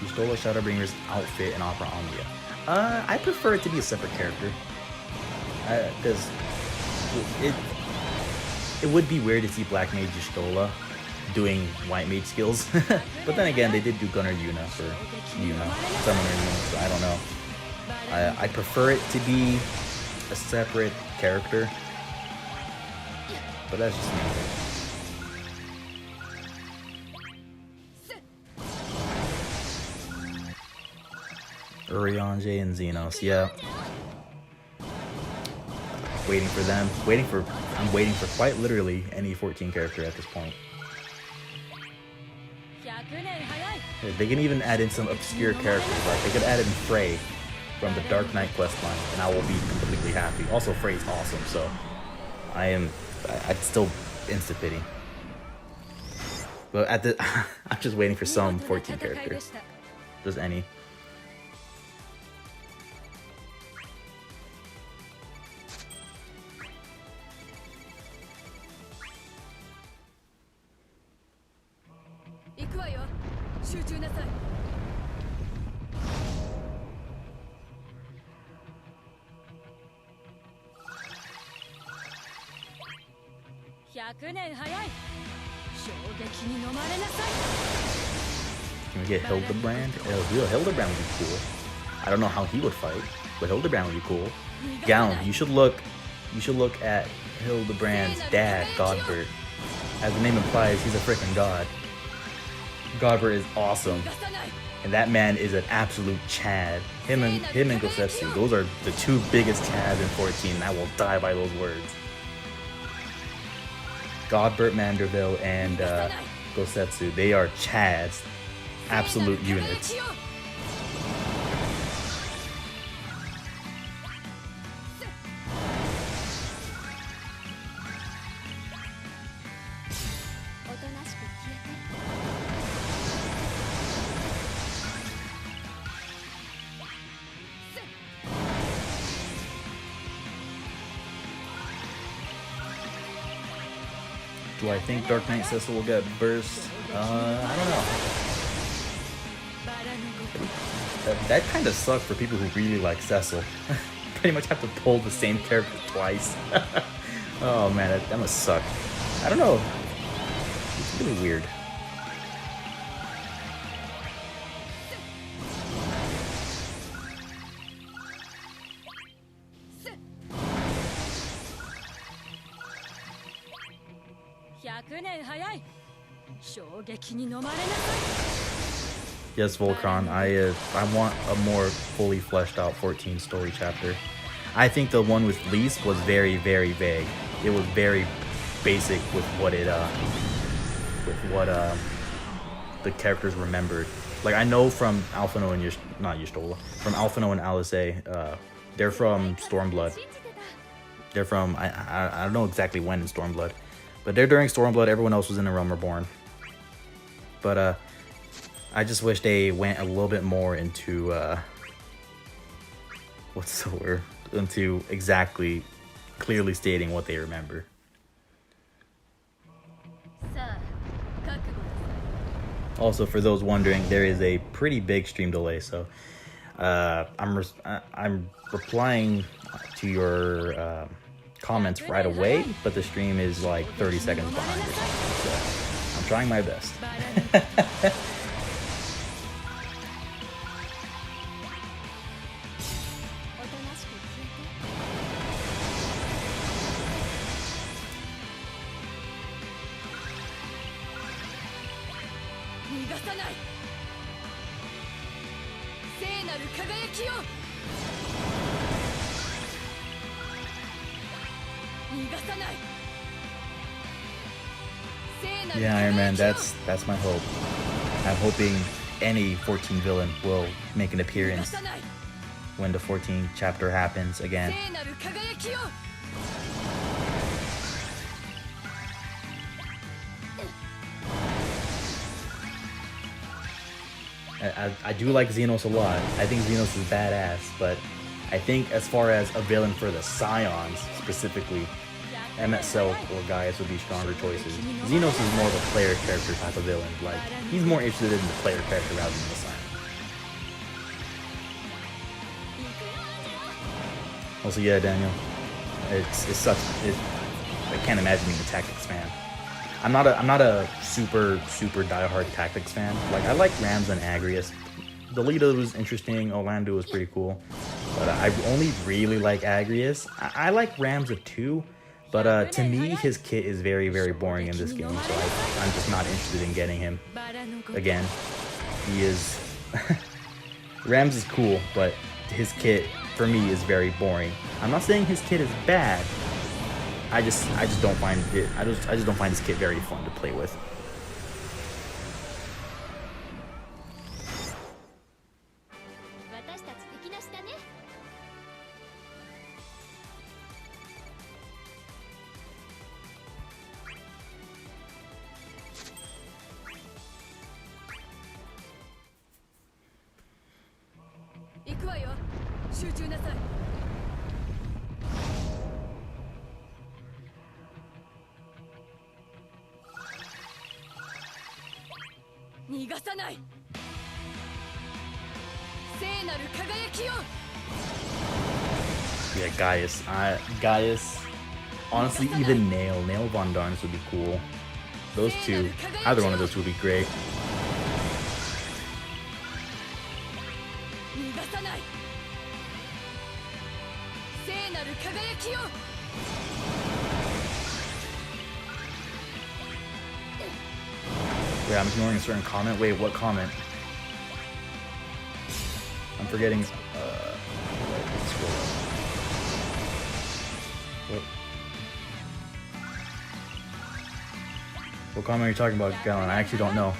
Y'shtola Shadowbringer's outfit in Opera Omnia. I prefer it to be a separate character. Because it would be weird to see Black Mage Y'shtola doing White Mage skills. But then again, they did do Gunner Yuna for Yuna, Summoner Yuna, so I don't know. I prefer it to be a separate character. But that's just me. Urianger and Xenos, yeah. Waiting for them. I'm waiting for quite literally any 14 character at this point. They can even add in some obscure characters, like they could add in Frey from the Dark Knight questline, and I will be completely happy. Also, Frey's awesome, so I'd still insta-pity. But I'm just waiting for some 14 characters. Just any. Can we get Hildebrand? Hildebrand would be cool. I don't know how he would fight, but Hildebrand would be cool. Gown, you should look at Hildebrand's dad, Godbert. As the name implies, he's a freaking god. Godbert is awesome. And that man is an absolute Chad. Him and Gosetsu, those are the two biggest Chads in 14, and I will die by those words. Godbert Manderville and Gosetsu, they are Chads. Absolute units. Do I think Dark Knight Cecil will get burst? I don't know. That kind of sucked for people who really like Cecil. Pretty much have to pull the same character twice. Oh man, that must suck. I don't know. It's really weird. Yes, Voltron, I want a more fully fleshed out 14 story chapter. I think the one with Lise was very, very vague. It was very basic with what the characters remembered. Like, I know from Alphino and from Alphino and Alice, they're from Stormblood. They're from I don't know exactly when in Stormblood, but they're during Stormblood. Everyone else was in the Realm Reborn. But I just wish they went a little bit more into what's the word? Into exactly clearly stating what they remember. Also, for those wondering, there is a pretty big stream delay, so I'm replying to your comments right away, but the stream is like 30 seconds behind or something, so I'm trying my best. Yeah, Iron Man, that's my hope. I'm hoping any 14 villain will make an appearance when the 14th chapter happens again. I do like Xenos a lot. I think Xenos is badass, but I think as far as a villain for the Scions specifically, Emmett Self or Gaius would be stronger choices. Xenos is more of a player character type of villain. Like, he's more interested in the player character rather than the Scion. Also, yeah, Daniel, it sucks. I can't imagine being a Tactics fan. I'm not a super diehard Tactics fan. Like, I like Rams and Agrius. Delita was interesting. Orlando was pretty cool, but I only really like Agrius. I like Rams too, but to me his kit is very, very boring in this game, so I'm just not interested in getting him. Again, he is Rams is cool, but his kit for me is very boring. I'm not saying his kit is bad. I just don't find it. I just don't find this kit very fun to play with. Yeah, Gaius. Honestly, even Nail Von Darns would be cool. Those two, either one of those would be great. Wait, I'm ignoring a certain comment. Wait, what comment? I'm forgetting. What comment are you talking about, Gallon? I actually don't know.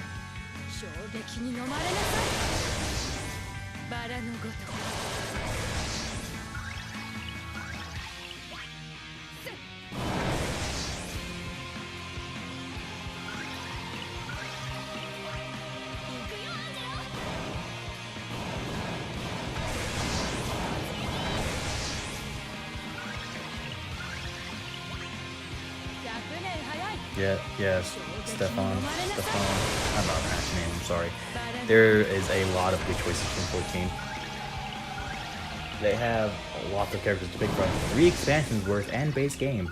Yes, Stefan. I'm not gonna actually name him, sorry. There is a lot of good choices from 14. They have lots of characters to pick from. 3 expansions worth and base game.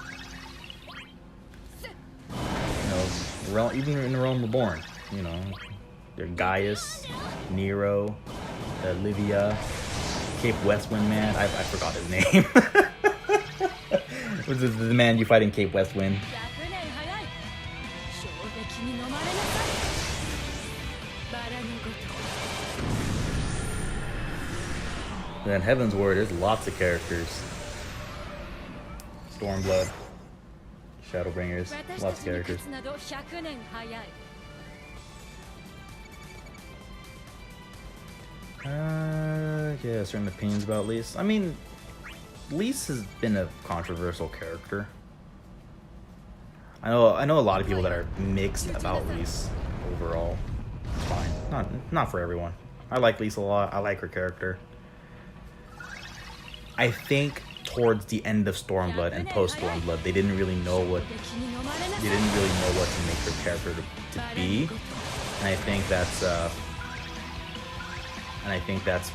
You know, even in the Realm Reborn, you know, they're Gaius, Nero, Livia, Cape Westwind man. I forgot his name. Was the man you fight in Cape Westwind? Then Heaven's Word, there's lots of characters. Stormblood, Shadowbringers, lots of characters. Yeah, certain opinions about Lise. I mean, Lise has been a controversial character. I know a lot of people that are mixed about Lise overall. It's fine. Not for everyone. I like Lise a lot. I like her character. I think towards the end of Stormblood and post Stormblood, they didn't really know what to make her character to be. And I think that's what I think that's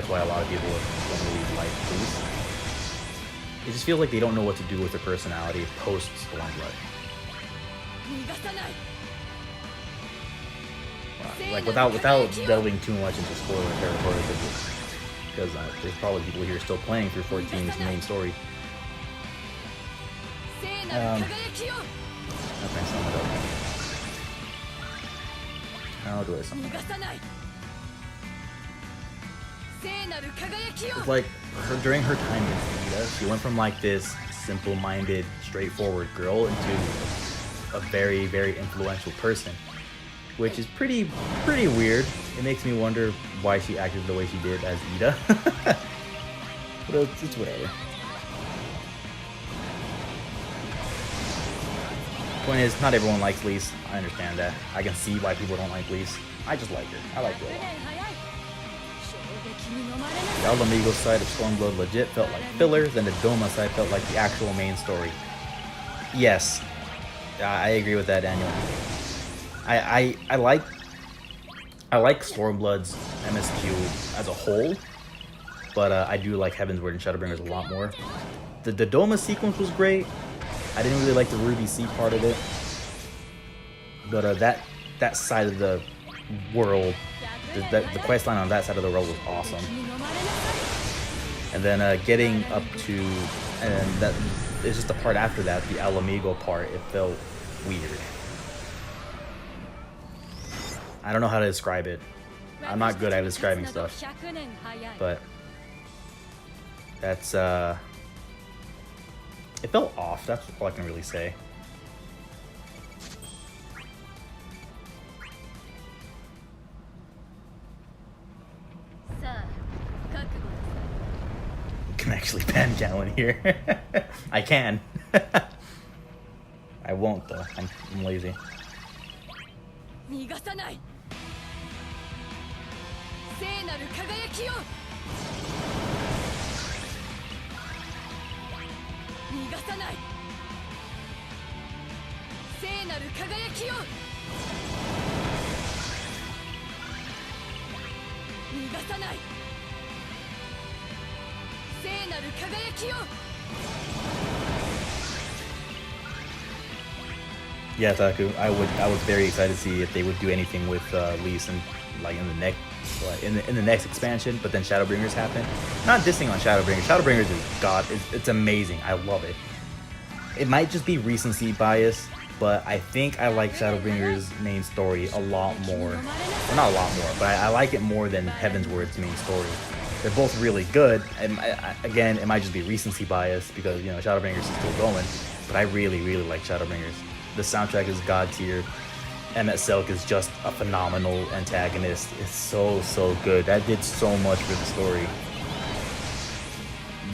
why a lot of people don't really like Lise. It just feels like they don't know what to do with her personality post Stormblood. Like without delving too much into spoiler territory, because there's probably people here still playing through 14's main story. How do I sum it up? It's like during her time in Ida, she went from like this simple-minded, straightforward girl into a very, very influential person, which is pretty weird. It makes me wonder why she acted the way she did as Ida. But it's whatever. Point is, not everyone likes Lise. I understand that. I can see why people don't like Lise. I just like her. I like her a lot. The Alamigo side of Stormblood legit felt like filler, then the Doma side felt like the actual main story. Yes, I agree with that, Daniel. I like Stormblood's MSQ as a whole, but I do like Heaven's Word and Shadowbringers a lot more. The Doma sequence was great. I didn't really like the Ruby Sea part of it, but that side of the world, the quest line on that side of the world was awesome. And then getting up to, and that it's just the part after that, the Alamigo part, it felt weird. I don't know how to describe it. I'm not good at describing stuff, but that's it felt off. That's all I can really say. Can actually ban Gallon here. I can. I won't though. I'm lazy. Yeah, Taku. I was very excited to see if they would do anything with Lise and like in the next expansion. But then Shadowbringers happened. Not dissing on Shadowbringers. Shadowbringers is god. It's amazing. I love it. It might just be recency bias, but I think I like Shadowbringers' main story a lot more. Well, not a lot more, but I like it more than Heaven's Word's main story. They're both really good. And again, it might just be recency bias because Shadowbringers is still going. But I really like Shadowbringers. The soundtrack is god tier. Emmett Selk is just a phenomenal antagonist. It's so good. That did so much for the story.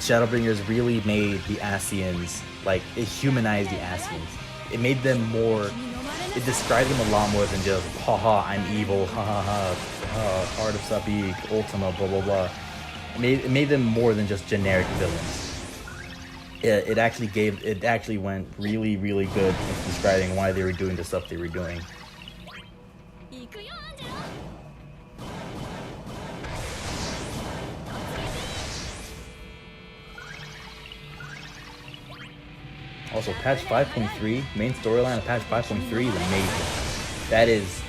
Shadowbringers really made the Asians, like, it humanized the Asians. It made them more, it described them a lot more than just, haha, I'm evil, ha ha ha, Heart of Sabik, Ultima, blah blah blah. It made them more than just generic villains. It actually went really good with describing why they were doing the stuff they were doing. Also, patch 5.3, main storyline of patch 5.3 is amazing. That is,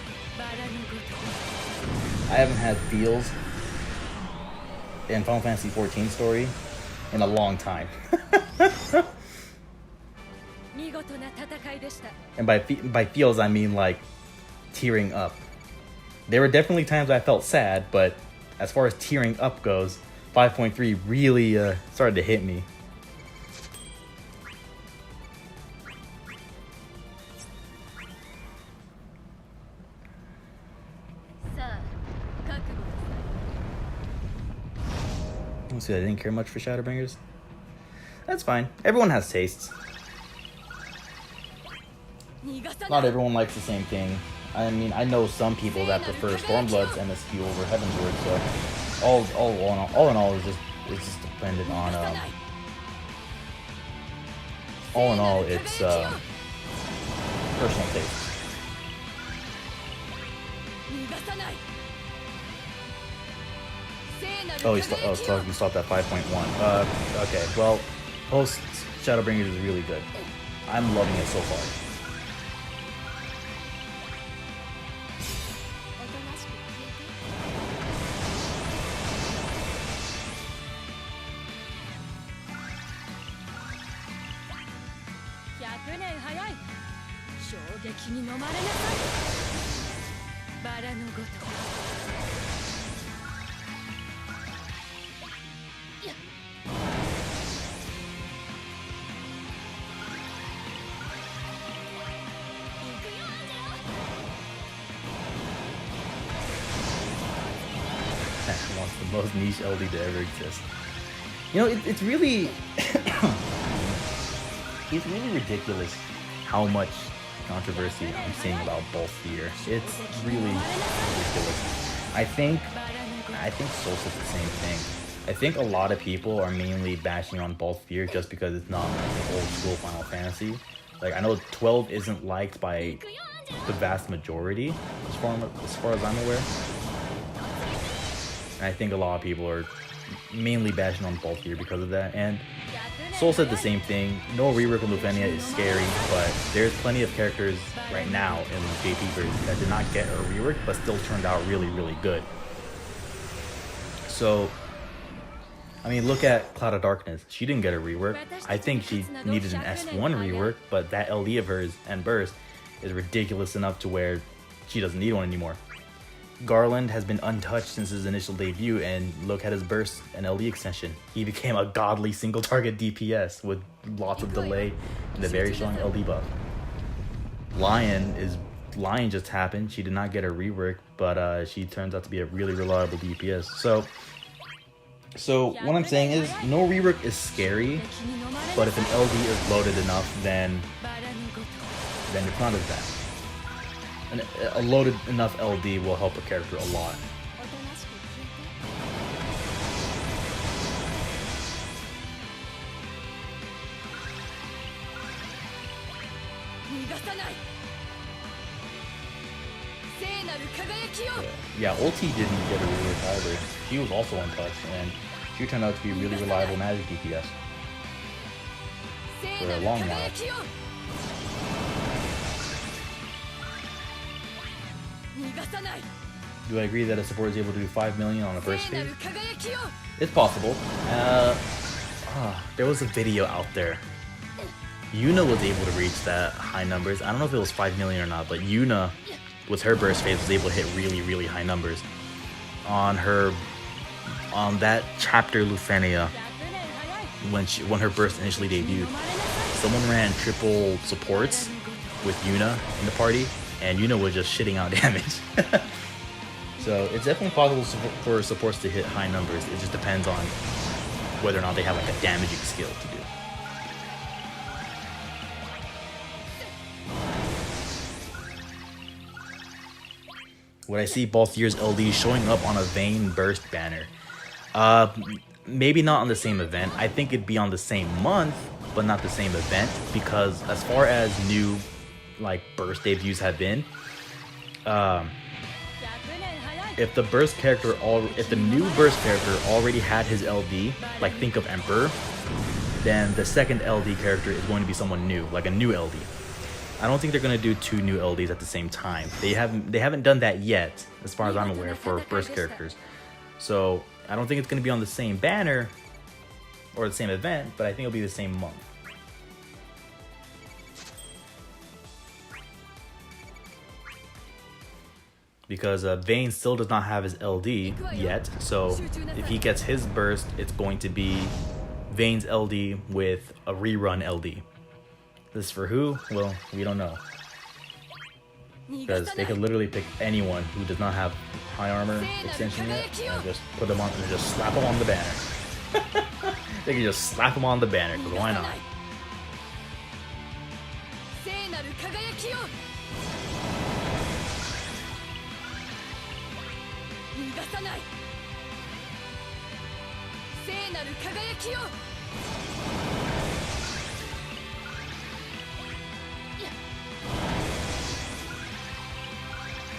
I haven't had feels in Final Fantasy XIV story in a long time. And by feels I mean like tearing up. There were definitely times I felt sad, but as far as tearing up goes, 5.3 really started to hit me. See, I didn't care much for Shadowbringers. That's fine. Everyone has tastes. Not everyone likes the same thing. I mean, I know some people that prefer Stormblood's MSQ over Heavensward, so all in all, it's just dependent on all in all, it's personal taste. Oh, you stopped at 5.1. Okay, well, post Shadowbringers is really good. I'm loving it so far. Wants the most niche LD to ever exist. You know, it's really it's really ridiculous how much controversy I'm seeing about Balthier. It's really ridiculous. I think Soul says the same thing. I think a lot of people are mainly bashing on Balthier just because it's not like old school Final Fantasy. Like, I know 12 isn't liked by the vast majority, as far as I'm aware. And I think a lot of people are mainly bashing on Balthier because of that. And Soul said the same thing. No rework of Lufenia is scary, but there's plenty of characters right now in JP version that did not get a rework, but still turned out really, really good. So, I mean, look at Cloud of Darkness. She didn't get a rework. I think she needed an S1 rework, but that LD of hers and burst is ridiculous enough to where she doesn't need one anymore. Garland has been untouched since his initial debut, and look at his burst and LD extension. He became a godly single target DPS with lots of delay and a very strong LD buff. Lion just happened. She did not get a rework, but she turns out to be a really reliable DPS. So what I'm saying is, no rework is scary, but if an LD is loaded enough, then it's not as bad. And a loaded enough LD will help a character a lot. Yeah, Ulti didn't get a rework either. She was also untouched, and she turned out to be a really reliable magic DPS for a long while. Do I agree that a support is able to do 5 million on a burst phase? It's possible. There was a video out there. Yuna was able to reach that high numbers. I don't know if it was 5 million or not, but Yuna, with her burst phase, was able to hit really, really high numbers. On that chapter Lufenia, when her burst initially debuted, someone ran triple supports with Yuna in the party, and Yuna was just shitting out damage. So it's definitely possible for supports to hit high numbers. It just depends on whether or not they have like a damaging skill to do. Would I see Balthier's LD showing up on a Vayne burst banner? Maybe not on the same event. I think it'd be on the same month, but not the same event, because as far as new like burst debuts have been, if the new burst character already had his LD, like think of Emperor, then the second LD character is going to be someone new, like a new LD. I don't think they're gonna do 2 new LDs at the same time. They haven't done that yet, as far as I'm aware, for burst characters. So I don't think it's gonna be on the same banner or the same event, but I think it'll be the same month. because Vayne still does not have his LD yet. So if he gets his burst, it's going to be Vayne's LD with a rerun LD. This is for who? Well, we don't know. Because they could literally pick anyone who does not have high armor extension yet and just put them on and just slap them on the banner. They can just slap them on the banner, because why not?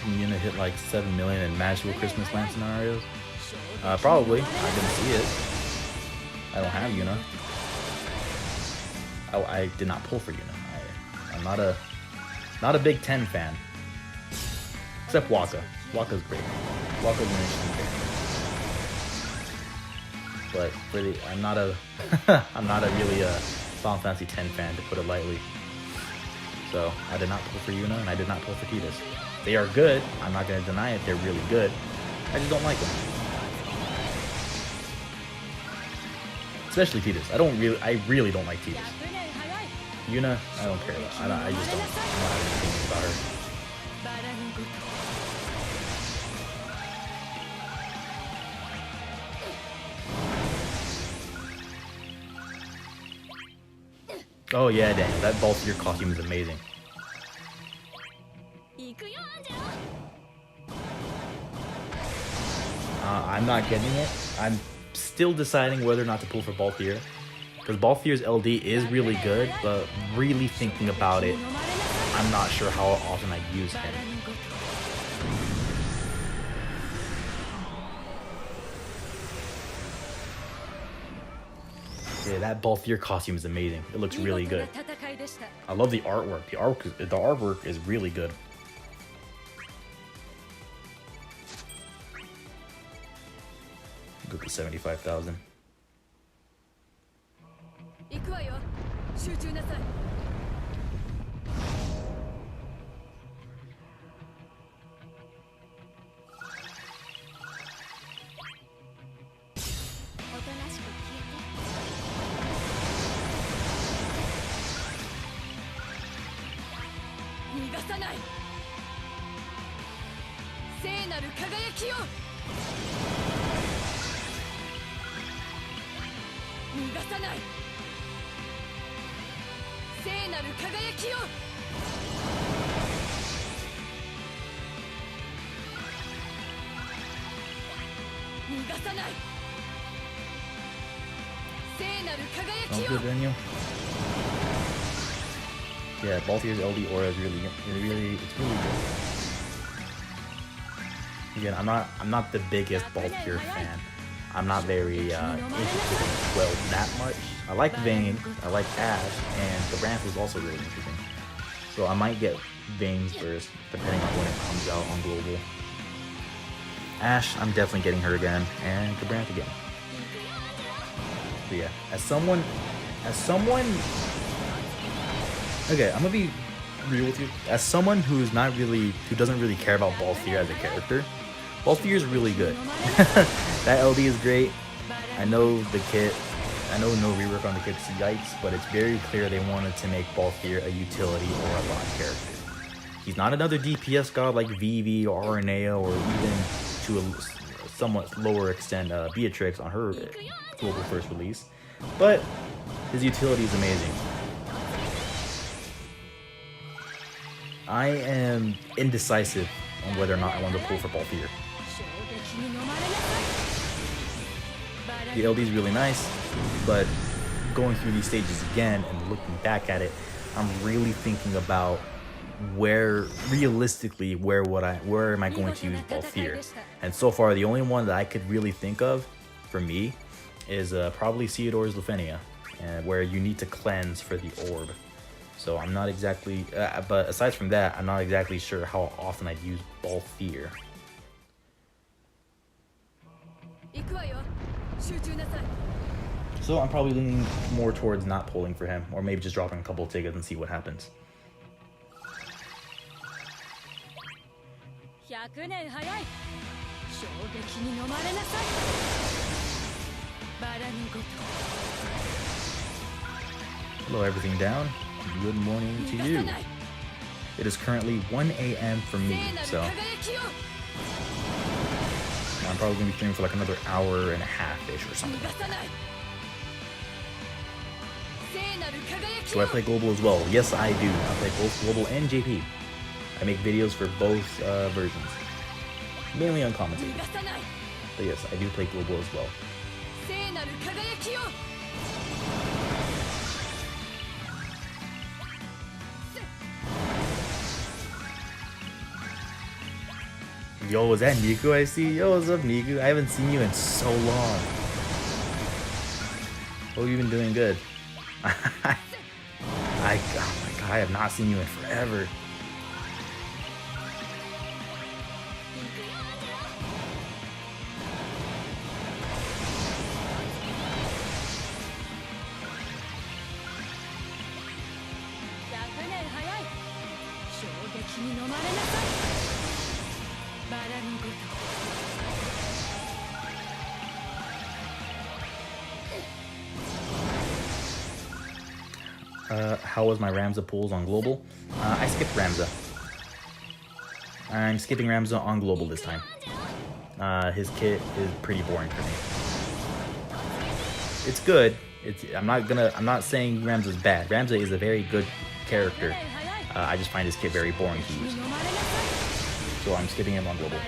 You gonna hit like 7 million in magical Christmas lamp scenarios? Probably. I didn't see it. I don't have Yuna. Oh, I did not pull for Yuna. I'm not a Big 10 fan. Except Waka. Waka's great. Waka's an interesting character. But really, I'm not a really Final Fantasy X fan, to put it lightly. So I did not pull for Yuna, and I did not pull for Tidus. They are good. I'm not gonna deny it. They're really good. I just don't like them. Especially Tidus. I really don't like Tidus. Yuna, I don't care about. I just don't have anything about her. Oh yeah, Daniel, that Balthier costume is amazing. I'm not getting it. I'm still deciding whether or not to pull for Balthier, because Balthier's LD is really good, but really thinking about it, I'm not sure how often I use him. Yeah, that Balthier costume is amazing. It looks really good. I love the artwork. The artwork is really good. Go to 75,000. Sounds good, Daniel. Yeah, Balthier's LD aura is it's really good. Again, I'm not the biggest Balthier fan. I'm not very interested in 12 that much. I like Vayne, I like Ash, and the Ramp is also really interesting. So I might get Vayne's burst depending on when it comes out on global. Ash, I'm definitely getting her again, and the Ramp again. But yeah, as someone, okay, I'm gonna be real with you. As someone who doesn't really care about Balthier as a character, Balthier is really good. That LD is great. I know the kit. I know no rework on the kit's yikes, but it's very clear they wanted to make Balthier a utility or a bot character. He's not another DPS god like Vivi or Aranea, or even to a somewhat lower extent Beatrix on her global first release, but his utility is amazing. I am indecisive on whether or not I want to pull for Balthier. The LD is really nice, but going through these stages again and looking back at it, I'm really thinking about where realistically where am I going to use Balthier? And so far the only one that I could really think of for me is probably Theodore's Lufenia, where you need to cleanse for the orb. So I'm not exactly, but aside from that, I'm not exactly sure how often I'd use Balthier. So I'm probably leaning more towards not pulling for him, or maybe just dropping a couple of tickets and see what happens. Hello everything down. Good morning to you. It is currently 1 a.m. for me, so I'm probably going to be streaming for like another hour and a half-ish or something like that. So I play Global as well. Yes, I do. I play both Global and JP. I make videos for both versions. Mainly uncommented. But yes, I do play Global as well. Yo, was that Niku I see? Yo, what's up, Niku? I haven't seen you in so long. Oh, you've been doing good. Oh my god, I have not seen you in forever. How was my Ramza pulls on Global? I skipped Ramza. I'm skipping Ramza on Global this time. His kit is pretty boring for me. It's good. I'm not saying Ramza's bad. Ramza is a very good character. I just find his kit very boring to use. So I'm skipping him on Global.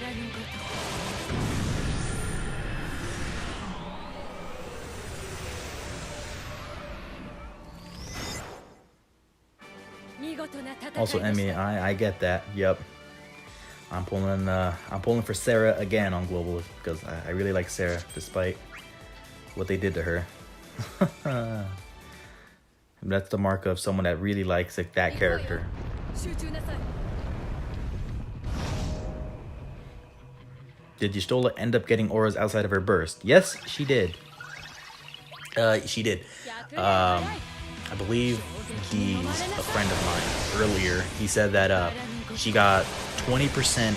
Also, Emmy, I get that. Yep. I'm pulling for Sarah again on Global because I really like Sarah despite what they did to her. That's the mark of someone that really likes that character. Did Y'shtola end up getting auras outside of her burst? Yes, she did. She did. I believe he's a friend of mine earlier. He said that she got 20%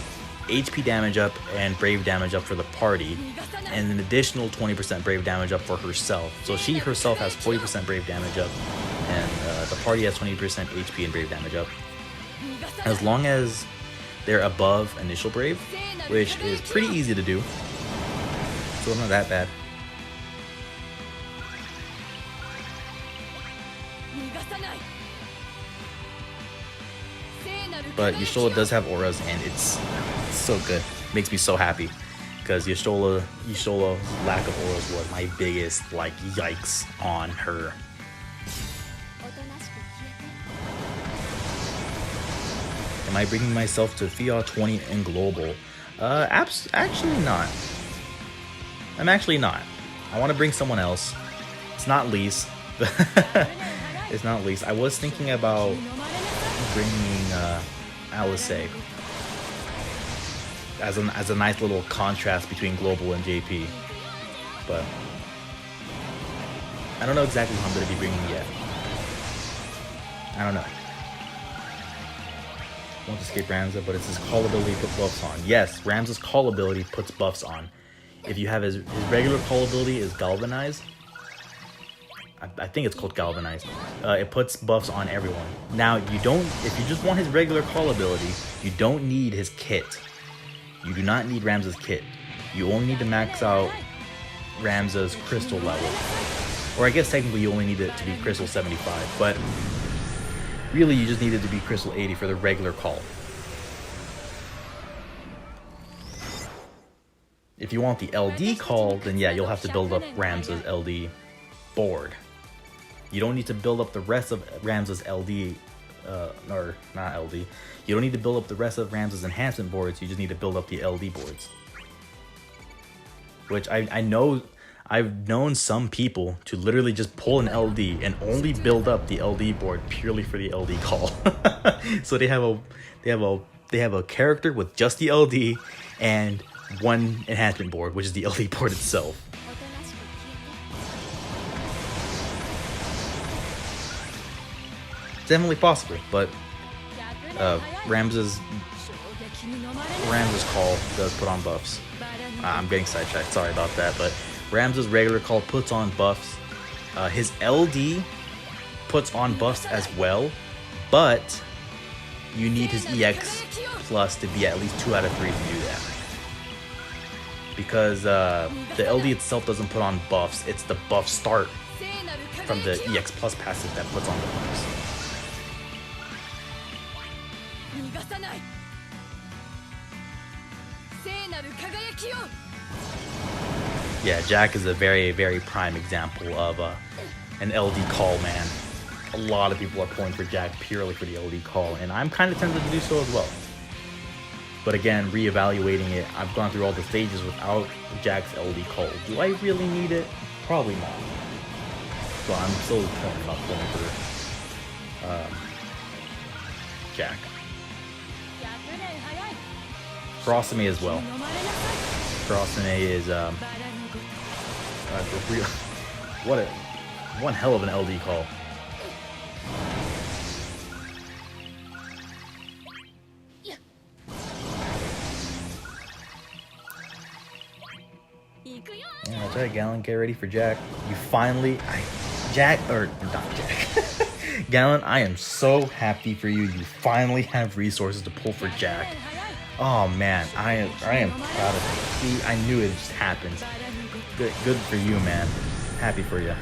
HP damage up and brave damage up for the party, and an additional 20% brave damage up for herself. So she herself has 40% brave damage up, and the party has 20% HP and brave damage up. As long as they're above initial brave, which is pretty easy to do, so it's not that bad. But Y'shtola does have auras, and it's so good. Makes me so happy because Y'shtola's lack of auras was my biggest yikes on her. Am I bringing myself to FIA 20 in Global? Actually not. I'm actually not. I want to bring someone else. It's not Lise. It's not Lise. I was thinking about bringing Alice as a nice little contrast between Global and JP, but I don't know exactly who I'm going to be bringing yet. I don't know. I want to skip Ramza, but it's his call ability put buffs on. Yes, Ramza's call ability puts buffs on. If you have his regular call ability is Galvanize. I think it's called Galvanize. It puts buffs on everyone. Now, if you just want his regular call ability, you don't need his kit. You do not need Ramza's kit. You only need to max out Ramza's crystal level. Or I guess technically you only need it to be crystal 75, but really you just need it to be crystal 80 for the regular call. If you want the LD call, then yeah, you'll have to build up Ramza's LD board. You don't need to build up the rest of Ramza's LD, or not LD. You don't need to build up the rest of Ramza's enhancement boards. You just need to build up the LD boards. Which I know, I've known some people to literally just pull an LD and only build up the LD board purely for the LD call. So they have a character with just the LD and one enhancement board, which is the LD board itself. Definitely possible, but Ramza's Ram's call does put on buffs. I'm getting sidetracked, sorry about that, but Ram's regular call puts on buffs. His LD puts on buffs as well, but you need his EX plus to be at least 2 out of 3 to do that. Because the LD itself doesn't put on buffs, it's the buff start from the EX plus passive that puts on the buffs. Yeah, Jack is a very, very prime example of an LD call, man. A lot of people are pulling for Jack purely for the LD call, and I'm kind of tempted to do so as well. But again, reevaluating it, I've gone through all the stages without Jack's LD call. Do I really need it? Probably not. So I'm still torn about pulling for Jack. Crossame as well. Crossame is one hell of an LD call. Yeah, that's right, Gallon, get ready for Jack. You finally, Gallon, I am so happy for you. You finally have resources to pull for Jack. Oh man, I am proud of you. See, I knew it just happened. Good for you, man. Happy for you.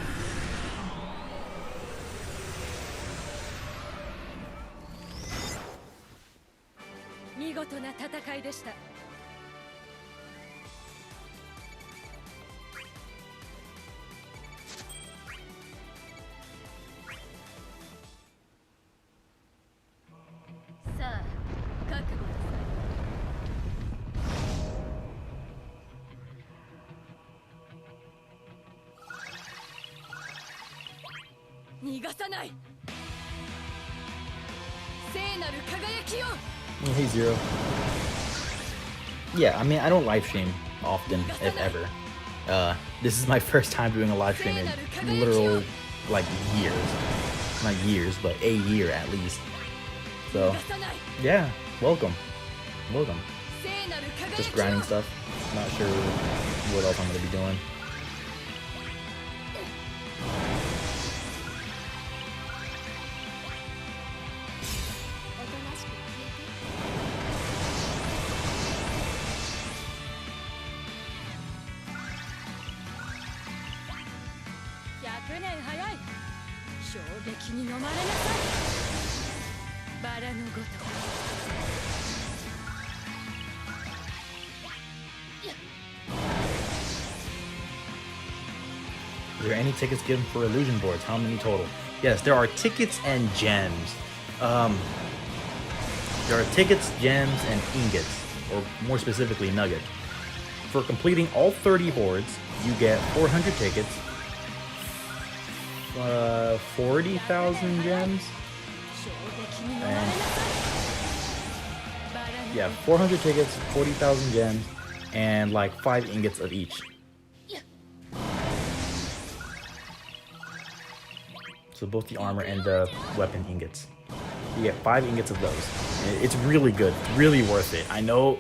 Oh, hey, Zero. Yeah, I mean, I don't live stream often, if ever. This is my first time doing a live stream in literal, like, years. Not years, but a year at least. So, yeah, welcome. Welcome. Just grinding stuff. Not sure what else I'm going to be doing. Are there any tickets given for illusion boards? How many total? Yes, there are tickets and gems. There are tickets, gems, and ingots, or more specifically, nuggets. For completing all 30 hordes, you get 400 tickets, 40,000 gems, and yeah, 400 tickets, 40,000 gems, and like 5 ingots of each. So both the armor and the weapon ingots. You get 5 ingots of those. It's really good, really worth it. I know,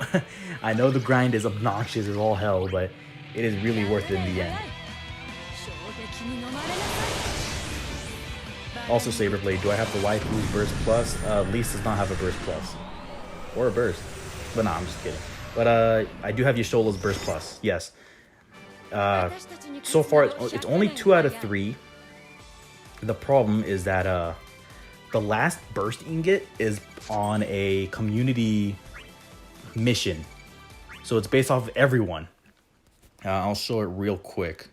I know the grind is obnoxious as all hell, but it is really worth it in the end. Also, Saberblade, do I have the waifu's burst plus? Lise does not have a burst plus. Or a burst. But nah, I'm just kidding. But I do have Yasholah's burst plus, yes. So far, it's only 2 out of 3. The problem is that the last burst ingot is on a community mission. So it's based off of everyone. I'll show it real quick.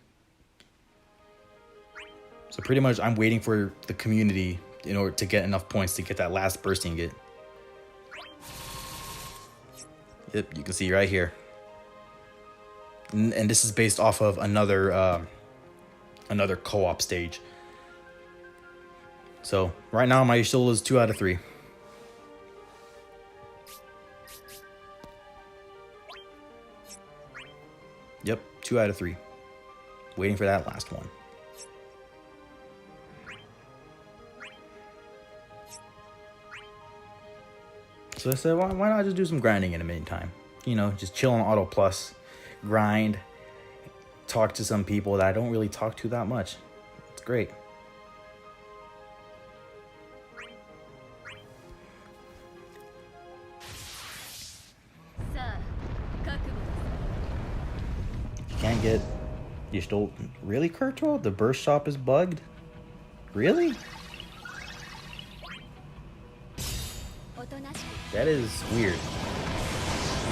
So pretty much I'm waiting for the community in order to get enough points to get that last burst ingot. Yep, you can see right here. And this is based off of another co-op stage. So right now my Yasholah is 2 out of 3. Yep, 2 out of 3. Waiting for that last one. So I said, why not just do some grinding in the meantime? You know, just chill on Auto Plus, grind, talk to some people that I don't really talk to that much. It's great. You can't get... You still... Really, Kurto? The burst shop is bugged? Really? That is weird.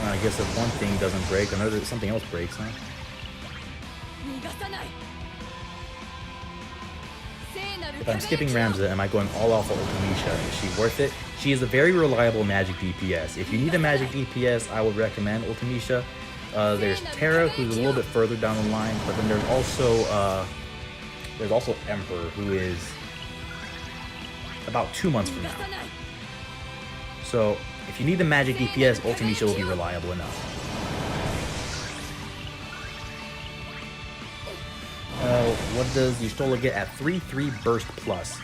I guess if one thing doesn't break, something else breaks, huh? If I'm skipping Ramza, am I going all out for Ultimisha? Is she worth it? She is a very reliable magic DPS. If you need a magic DPS, I would recommend Ultimisha. There's Terra, who's a little bit further down the line, but then there's also Emperor, who is about 2 months from now. So if you need a magic DPS, Ultimisha will be reliable enough. What does Y'shtola get at 3-3 Burst Plus?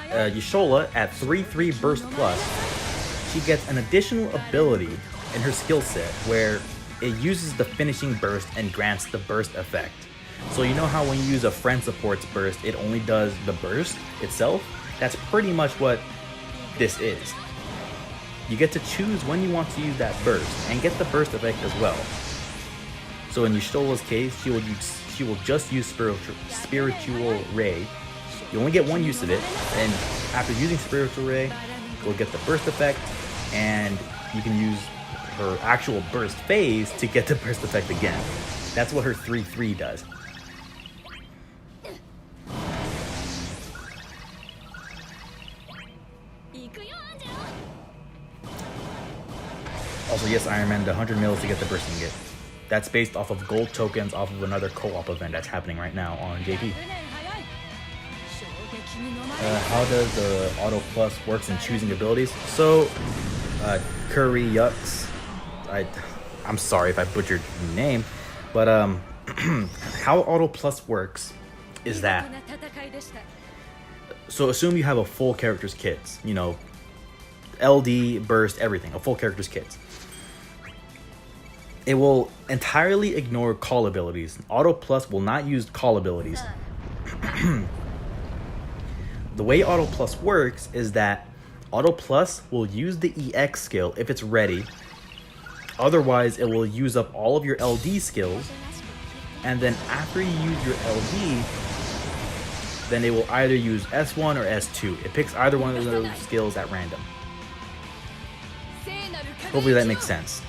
Y'shtola at 3-3 Burst Plus, she gets an additional ability in her skill set where it uses the finishing burst and grants the burst effect. So you know how when you use a friend support's burst, it only does the burst itself? That's pretty much what this is. You get to choose when you want to use that burst and get the burst effect as well. So in Y'shtola's case, she will just use Spiritual Ray. You only get one use of it, and after using Spiritual Ray, you'll get the burst effect, and you can use her actual burst phase to get the burst effect again. That's what her 3-3 does. Also, yes, Iron Man, the 100 mils to get the bursting gift. That's based off of gold tokens off of another co-op event that's happening right now on JP. How does the Auto Plus works in choosing abilities? So, Curry Yucks, I'm sorry if I butchered your name, but how Auto Plus works is that, so assume you have a full character's kit, you know, LD, burst, everything, a full character's kit. It will entirely ignore call abilities. Auto Plus will not use call abilities. The way Auto Plus works is that Auto Plus will use the EX skill if it's ready. Otherwise, it will use up all of your LD skills. And then after you use your LD, then it will either use S1 or S2. It picks either one of those skills at random. Hopefully that makes sense.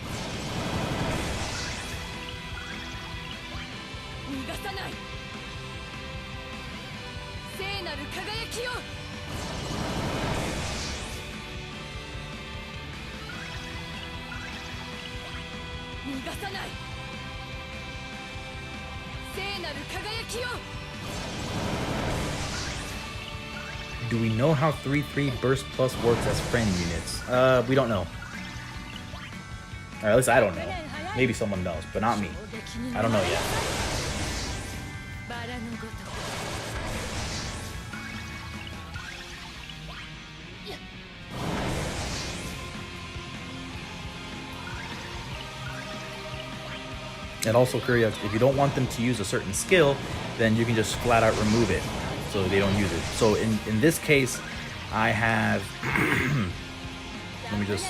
Do we know how 3-3 Burst Plus works as friend units? We don't know. Or at least I don't know. Maybe someone knows, but not me. I don't know yet. And also, curious, if you don't want them to use a certain skill, then you can just flat out remove it so they don't use it. So in this case, I have... let me just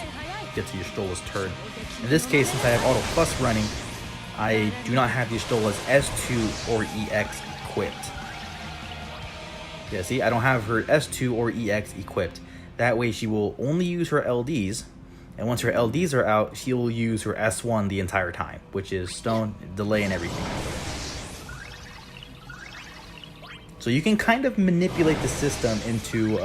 get to Y'shtola's turn. In this case, since I have Auto Plus running, I do not have Y'shtola's S2 or EX equipped. Yeah, see, I don't have her S2 or EX equipped. That way she will only use her LDs, and once her LDs are out, she will use her S1 the entire time, which is stone, delay, and everything. So you can kind of manipulate the system into...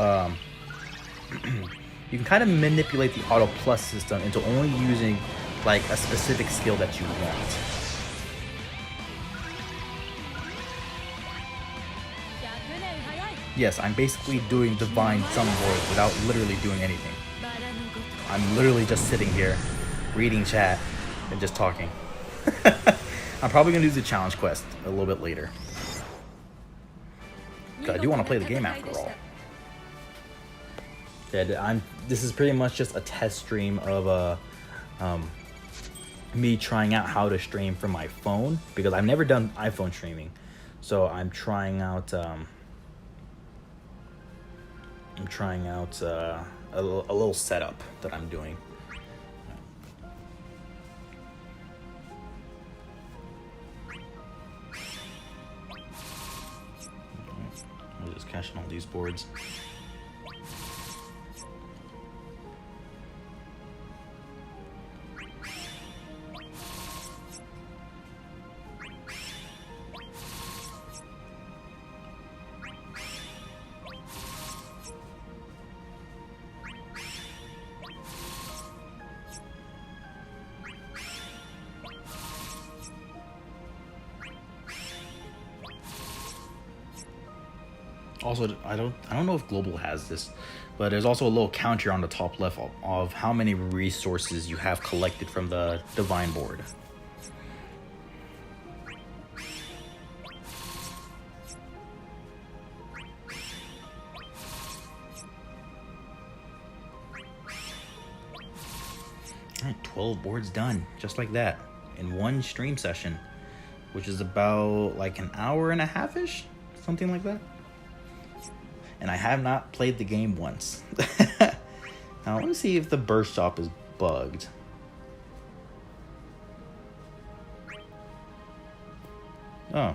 you can kind of manipulate the Auto Plus system into only using like a specific skill that you want. Yes, I'm basically doing Divine Summon Words without literally doing anything. I'm literally just sitting here, reading chat, and just talking. I'm probably going to do the challenge quest a little bit later. Because I do want to play the game after all. Yeah, this is pretty much just a test stream of me trying out how to stream from my phone, because I've never done iPhone streaming. So I'm trying out a little setup that I'm doing. I'm just caching all these boards. Also, I don't know if Global has this, but there's also a little counter on the top left of how many resources you have collected from the Divine board. Alright, 12 boards done, just like that, in one stream session, which is about like an hour and a half-ish, something like that. And I have not played the game once. Now, let me see if the burst shop is bugged. Oh.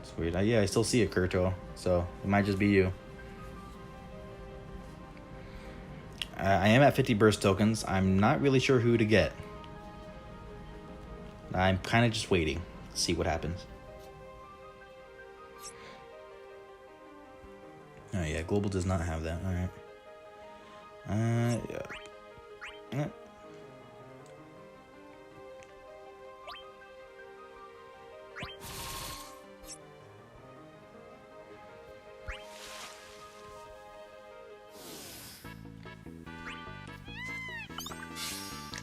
It's weird. Yeah, I still see it, Kurto. So, it might just be you. I am at 50 burst tokens. I'm not really sure who to get. I'm kind of just waiting to see what happens. Oh yeah, Global does not have that. All right. Yeah.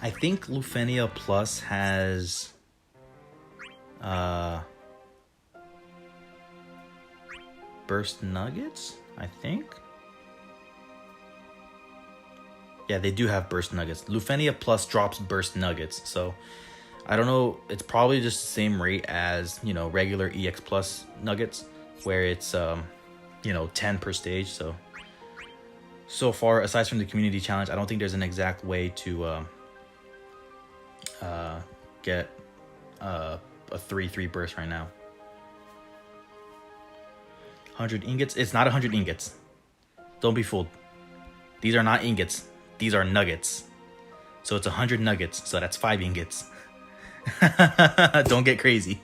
I think Lufenia Plus has burst nuggets, I think. Yeah, they do have burst nuggets. Lufenia Plus drops burst nuggets, so I don't know. It's probably just the same rate as, you know, regular EX Plus nuggets, where it's 10 per stage. So far, aside from the community challenge, I don't think there's an exact way to get a 3/3 burst right now. 100 ingots? It's not 100 ingots. Don't be fooled. These are not ingots. These are nuggets. So it's 100 nuggets. So that's 5 ingots. Don't get crazy.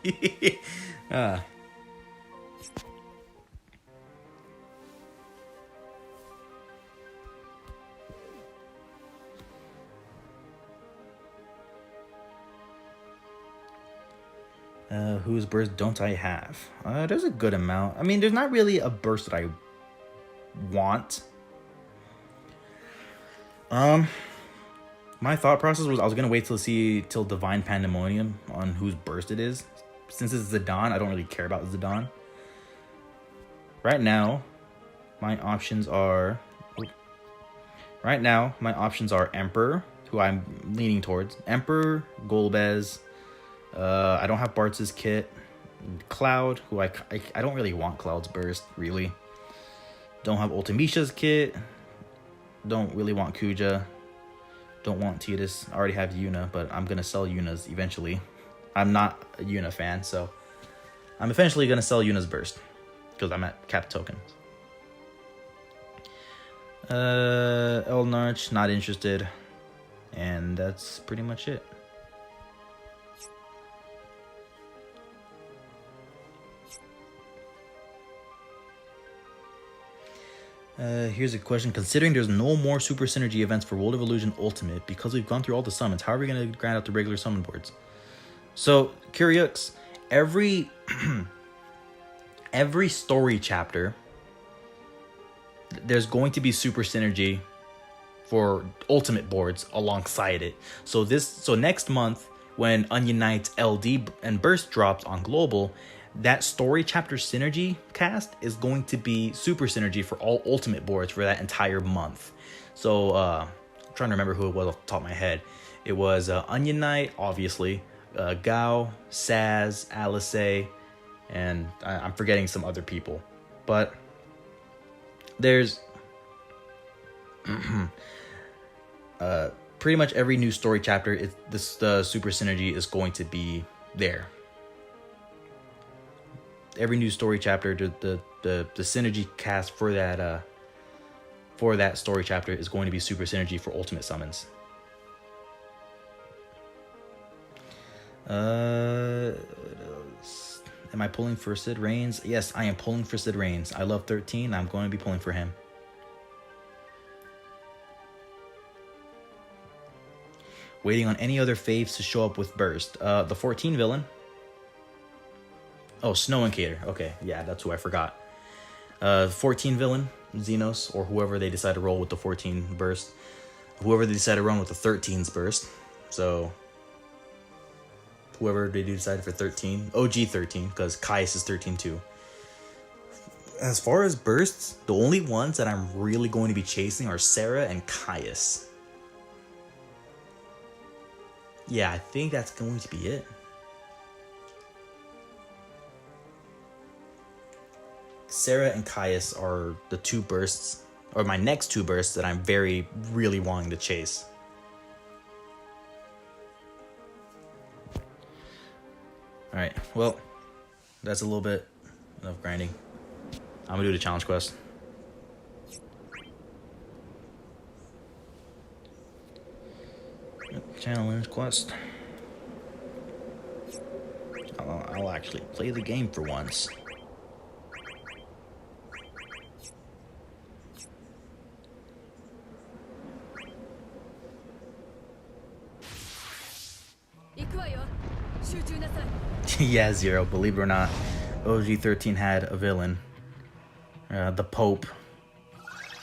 Whose burst don't I have? There's a good amount. I mean, there's not really a burst that I want. My thought process was I was gonna wait till Divine Pandemonium on whose burst it is. Since it's Zidane, I don't really care about Zidane. Right now, my options are Emperor, who I'm leaning towards. Emperor, Golbez. I don't have Bartz's kit. Cloud, who I don't really want Cloud's burst, really. Don't have Ultimisha's kit. Don't really want Kuja. Don't want Tidus. I already have Yuna, but I'm going to sell Yuna's eventually. I'm not a Yuna fan, so I'm eventually going to sell Yuna's burst because I'm at cap tokens. Elnarch, not interested. And that's pretty much it. Here's a question. Considering there's no more Super Synergy events for World of Illusion Ultimate, because we've gone through all the summons, how are we going to grind out the regular summon boards? So, Curieux, every story chapter, there's going to be Super Synergy for Ultimate boards alongside it. So next month, when Onion Knight's LD and Burst drops on Global, that story chapter synergy cast is going to be Super Synergy for all Ultimate boards for that entire month. So I'm trying to remember who it was off the top of my head. It was Onion Knight, obviously, Gao, Saz, Alice, and I'm forgetting some other people. But there's pretty much every new story chapter, the super synergy is going to be there. Every new story chapter, the synergy cast for that story chapter is going to be super synergy for ultimate summons. Am I pulling for Sid Reigns? Yes, I am pulling for Sid Reigns. I love 13. I'm going to be pulling for him. Waiting on any other faves to show up with burst. The 14 villain. Oh, Snow and Cater. Okay, yeah, that's who I forgot. 14 villain, Xenos, or whoever they decide to roll with the 14 burst. Whoever they decide to run with the 13's burst. So, whoever they decide for 13. OG 13, because Caius is 13 too. As far as bursts, the only ones that I'm really going to be chasing are Sarah and Caius. Yeah, I think that's going to be it. Sarah and Caius are the two bursts, or my next two bursts that I'm really wanting to chase. Alright, well, that's a little bit of grinding. I'm gonna do the challenge quest. Challenge quest. I'll actually play the game for once. Yeah, Zero, believe it or not, OG13 had a villain. The Pope.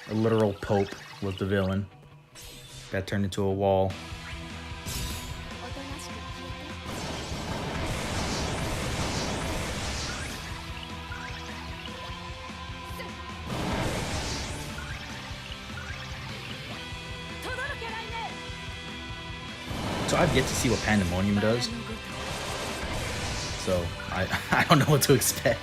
A literal Pope was the villain. Got turned into a wall. So I've yet to see what Pandemonium does. So I don't know what to expect.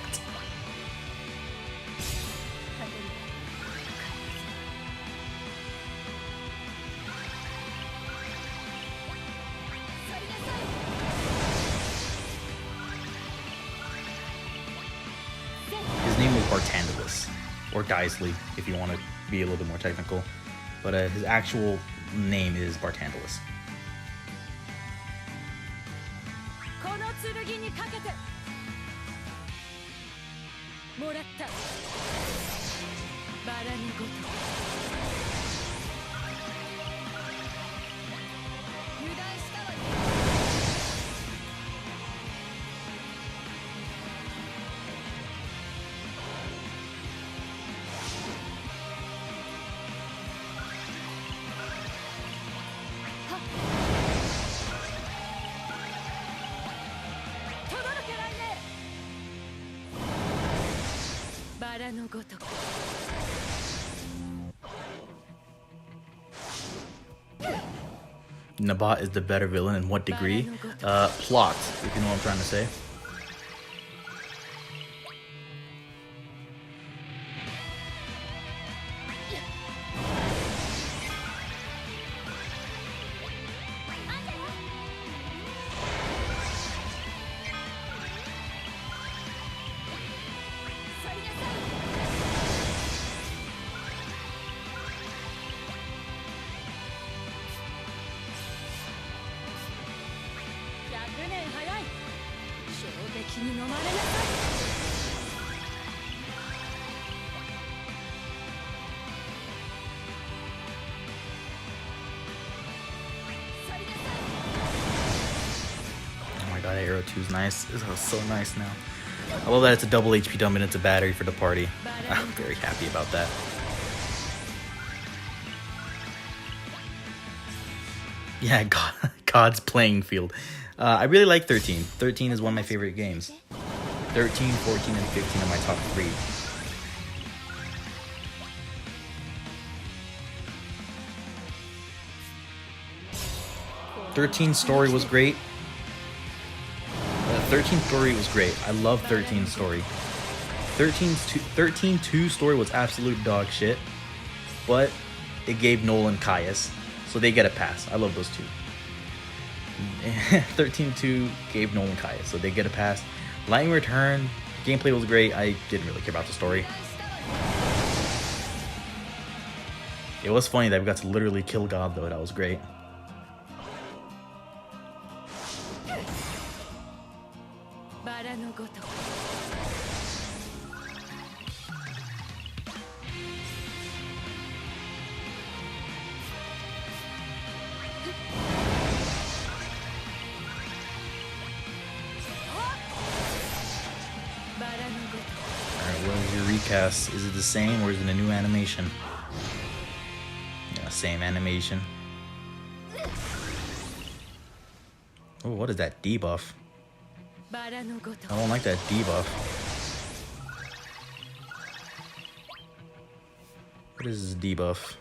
His name was Bartandalus, or Daisley, if you want to be a little bit more technical. But his actual name is Bartandalus. Nabat is the better villain in what degree? Plot, if you know what I'm trying to say. Arrow 2 is nice. This is so nice now. I love that it's a double HP dump and it's a battery for the party. I'm very happy about that. Yeah, God's playing field. I really like 13. 13 is one of my favorite games. 13, 14, and 15 are my top 3. 13 story was great. 13 story was great. I love 13 story. 13-2 story was absolute dog shit, but it gave Nolan Caius, so they get a pass. I love those two. 13-2 gave Nolan Caius, so they get a pass. Lightning Return, gameplay was great. I didn't really care about the story. It was funny that we got to literally kill God, though. That was great. Alright, what is your recast? Is it the same or is it a new animation? Yeah, same animation. Oh, what is that debuff? I don't like that debuff. What is this debuff?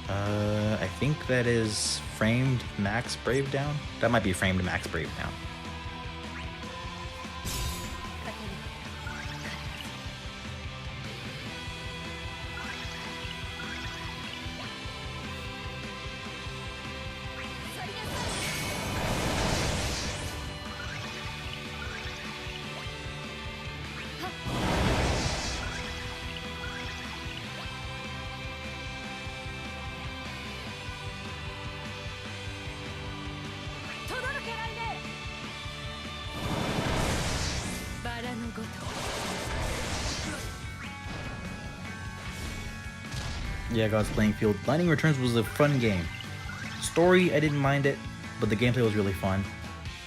I think that is framed max brave down. That might be framed max brave down. Yeah, God's Playing Field. Lightning Returns was a fun game. Story, I didn't mind it, but the gameplay was really fun.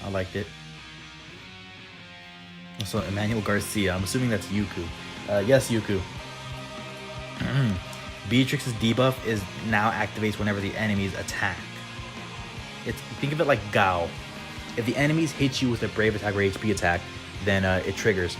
I liked it. Also, Emmanuel Garcia. I'm assuming that's Yuku. Yes, Yuku. Beatrix's debuff is now activates whenever the enemies attack. Think of it like Gao. If the enemies hit you with a Brave attack or HP attack, then it triggers.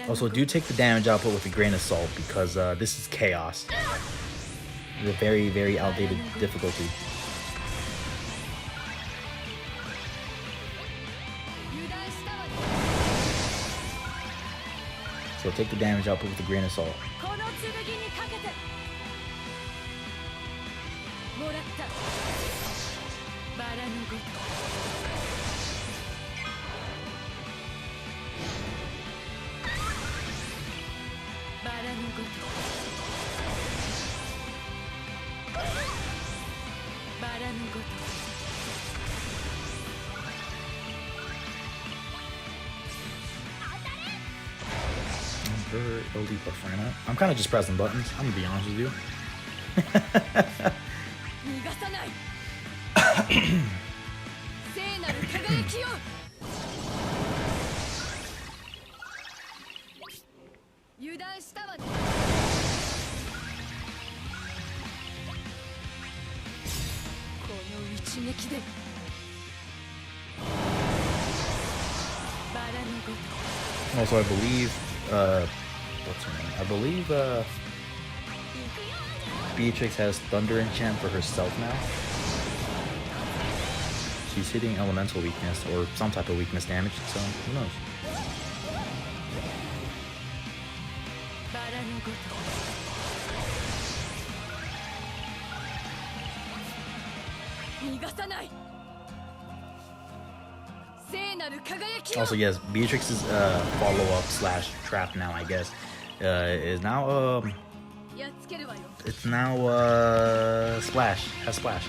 Also, do take the damage output with a grain of salt because this is chaos. It's a very, very outdated difficulty. So take the damage output with a grain of salt. LD plus Fana. I'm kind of just pressing buttons. I'm gonna be honest with you. Also, I believe, what's her name? I believe, Beatrix has Thunder Enchant for herself now. She's hitting elemental weakness or some type of weakness damage, so who knows? Also, yes, Beatrix's follow-up slash trap now, I guess, is now it's now splash, has splash.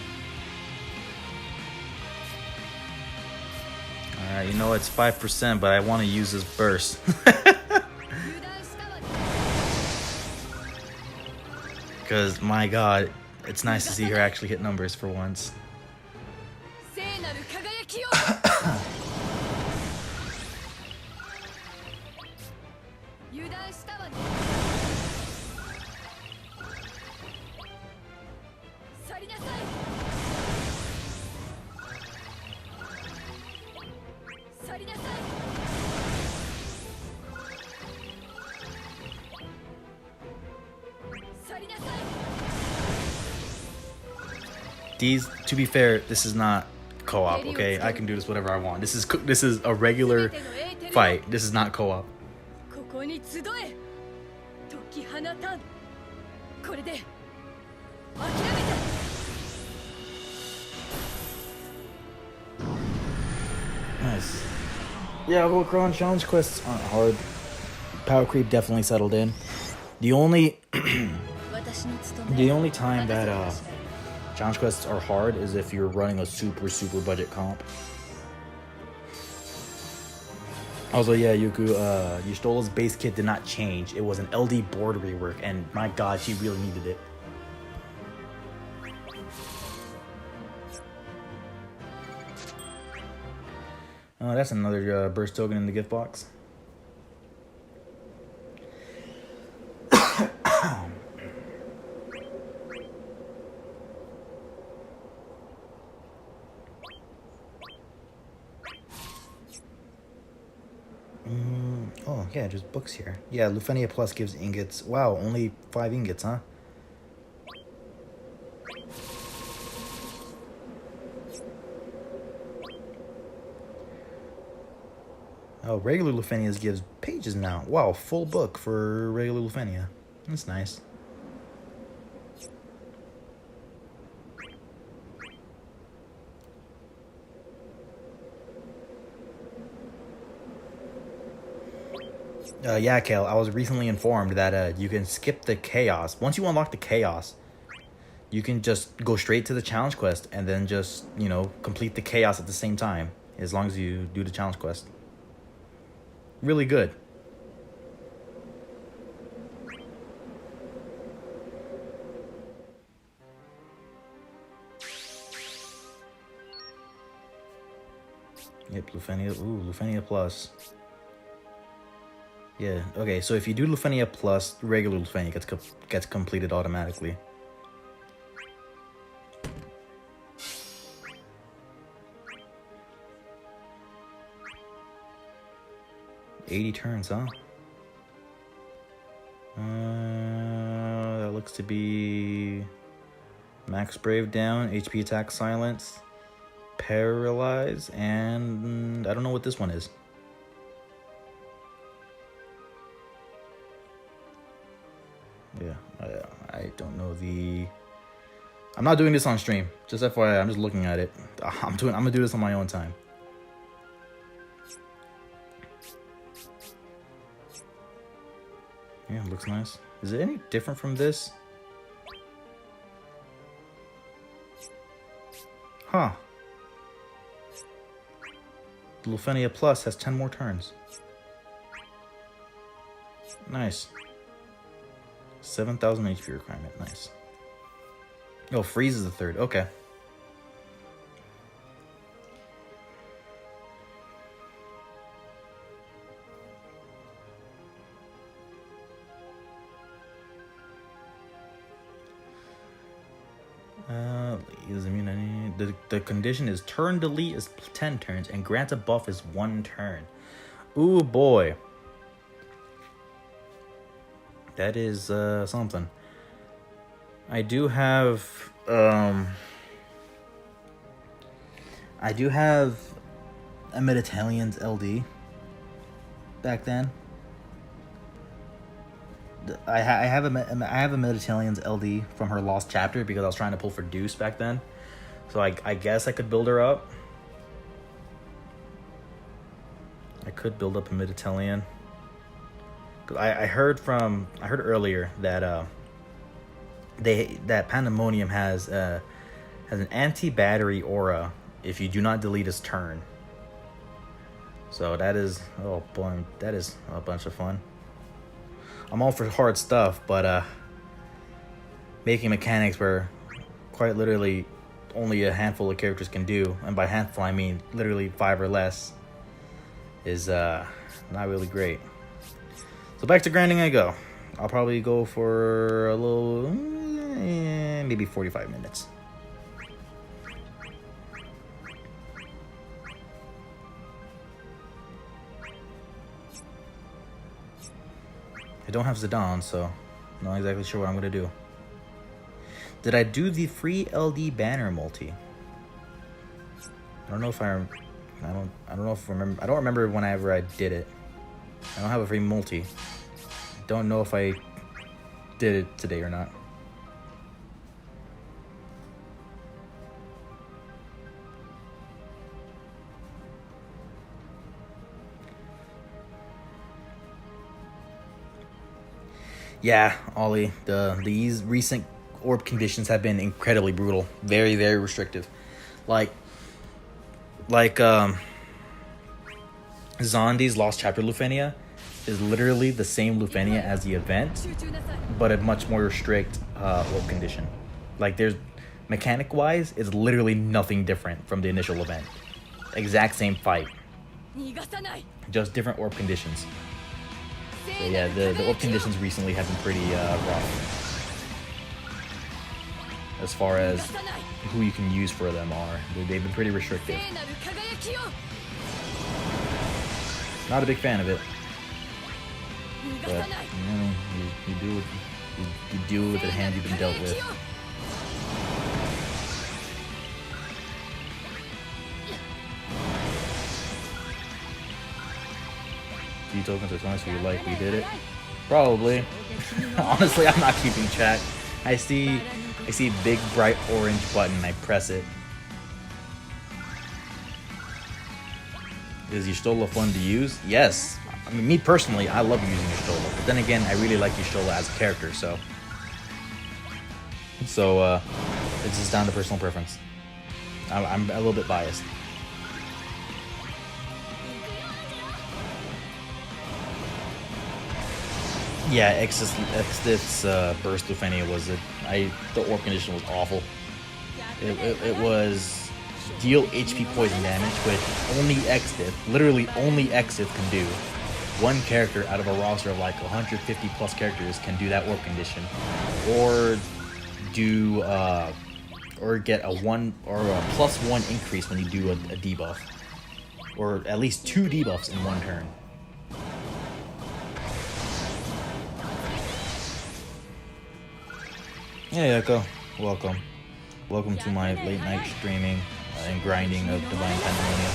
You know it's 5%, but I want to use this burst. Because my God, it's nice to see her actually hit numbers for once. These, to be fair, this is not co-op, okay? I can do this whatever I want. This is a regular fight. This is not co-op. Nice. Yeah, I'll go Cron challenge quests aren't hard. Power creep definitely settled in. The only time that challenge quests are hard is if you're running a super budget comp. Also, yeah, Yuku, Yustola's base kit did not change. It was an LD board rework, and my god, she really needed it. Oh, that's another burst token in the gift box. Oh, yeah, just books here. Yeah, Lufenia Plus gives ingots. Wow, only 5 ingots, huh? Oh, regular Lufenias gives pages now. Wow, full book for regular Lufenia. That's nice. Yeah, Kale, I was recently informed that you can skip the chaos. Once you unlock the chaos, you can just go straight to the challenge quest and then just, you know, complete the chaos at the same time, as long as you do the challenge quest. Really good. Yep, Lufenia. Ooh, Lufenia Plus. Yeah, okay, so if you do Lufenia Plus, regular Lufenia gets completed automatically. $80 turns, huh? That looks to be Max Brave down, HP attack silence, paralyze, and I don't know what this one is. Yeah, I don't know the... I'm not doing this on stream. Just FYI, I'm just looking at it. I'm gonna do this on my own time. Yeah, looks nice. Is it any different from this? Huh. The Lufenia Plus has 10 more turns. Nice. 7,000 HP requirement. Nice. Oh, freeze is the third. Okay. Is immunity. The condition is turn delete is 10 turns and grant a buff is 1 turn. Ooh boy. That is something. I do have a Mid-Italian's LD back then. I have a Mid-Italian's LD from her Lost Chapter because I was trying to pull for Deuce back then. So I guess I could build her up. I could build up a Mid-Italian. I heard earlier that that Pandemonium has an anti-battery aura if you do not delete his turn. So that is a bunch of fun. I'm all for hard stuff, but making mechanics where quite literally only a handful of characters can do, and by handful I mean literally 5 or less, is not really great. So back to grinding I go. I'll probably go for a little, maybe 45 minutes. I don't have Zidane, so I'm not exactly sure what I'm going to do. Did I do the free LD banner multi? I don't know if I don't remember whenever I did it. I don't have a free multi. Don't know if I did it today or not. Yeah, Ollie, these recent orb conditions have been incredibly brutal. Very, very restrictive. Like Zondi's Lost Chapter Lufenia is literally the same Lufenia as the event, but a much more strict orb condition. Like, there's mechanic wise, it's literally nothing different from the initial event. Exact same fight, just different orb conditions. So yeah, the orb conditions recently have been pretty rough as far as who you can use for them are. They've been pretty restrictive. Not a big fan of it, but you deal with the hand you've been dealt with. Few tokens or something, so you like we did it? Probably. Honestly, I'm not keeping track. I see a big bright orange button, I press it. Is Y'shtola fun to use? Yes. I mean, me personally, I love using Y'shtola, but then again, I really like Y'shtola as a character, so it's just down to personal preference. I'm a little bit biased. Yeah, Exith's burst Lufenia the orb condition was awful. It was deal HP poison damage, which only Exith, literally only Exith can do. One character out of a roster of like 150 plus characters can do that orb condition, or do or get a +1 increase when you do a debuff, or at least 2 debuffs in one turn. Hey Echo, welcome. Welcome to my late night streaming and grinding of Divine Pandemonium.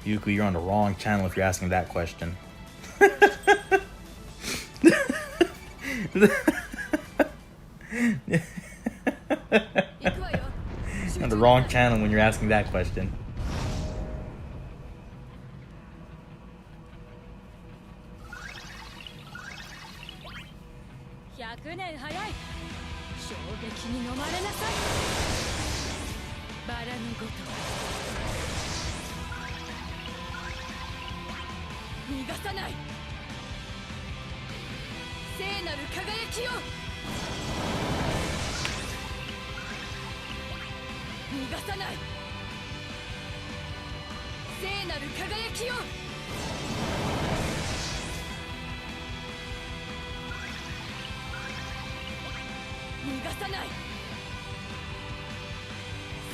Yuku, you're on the wrong channel if you're asking that question. You're on the wrong channel when you're asking that question.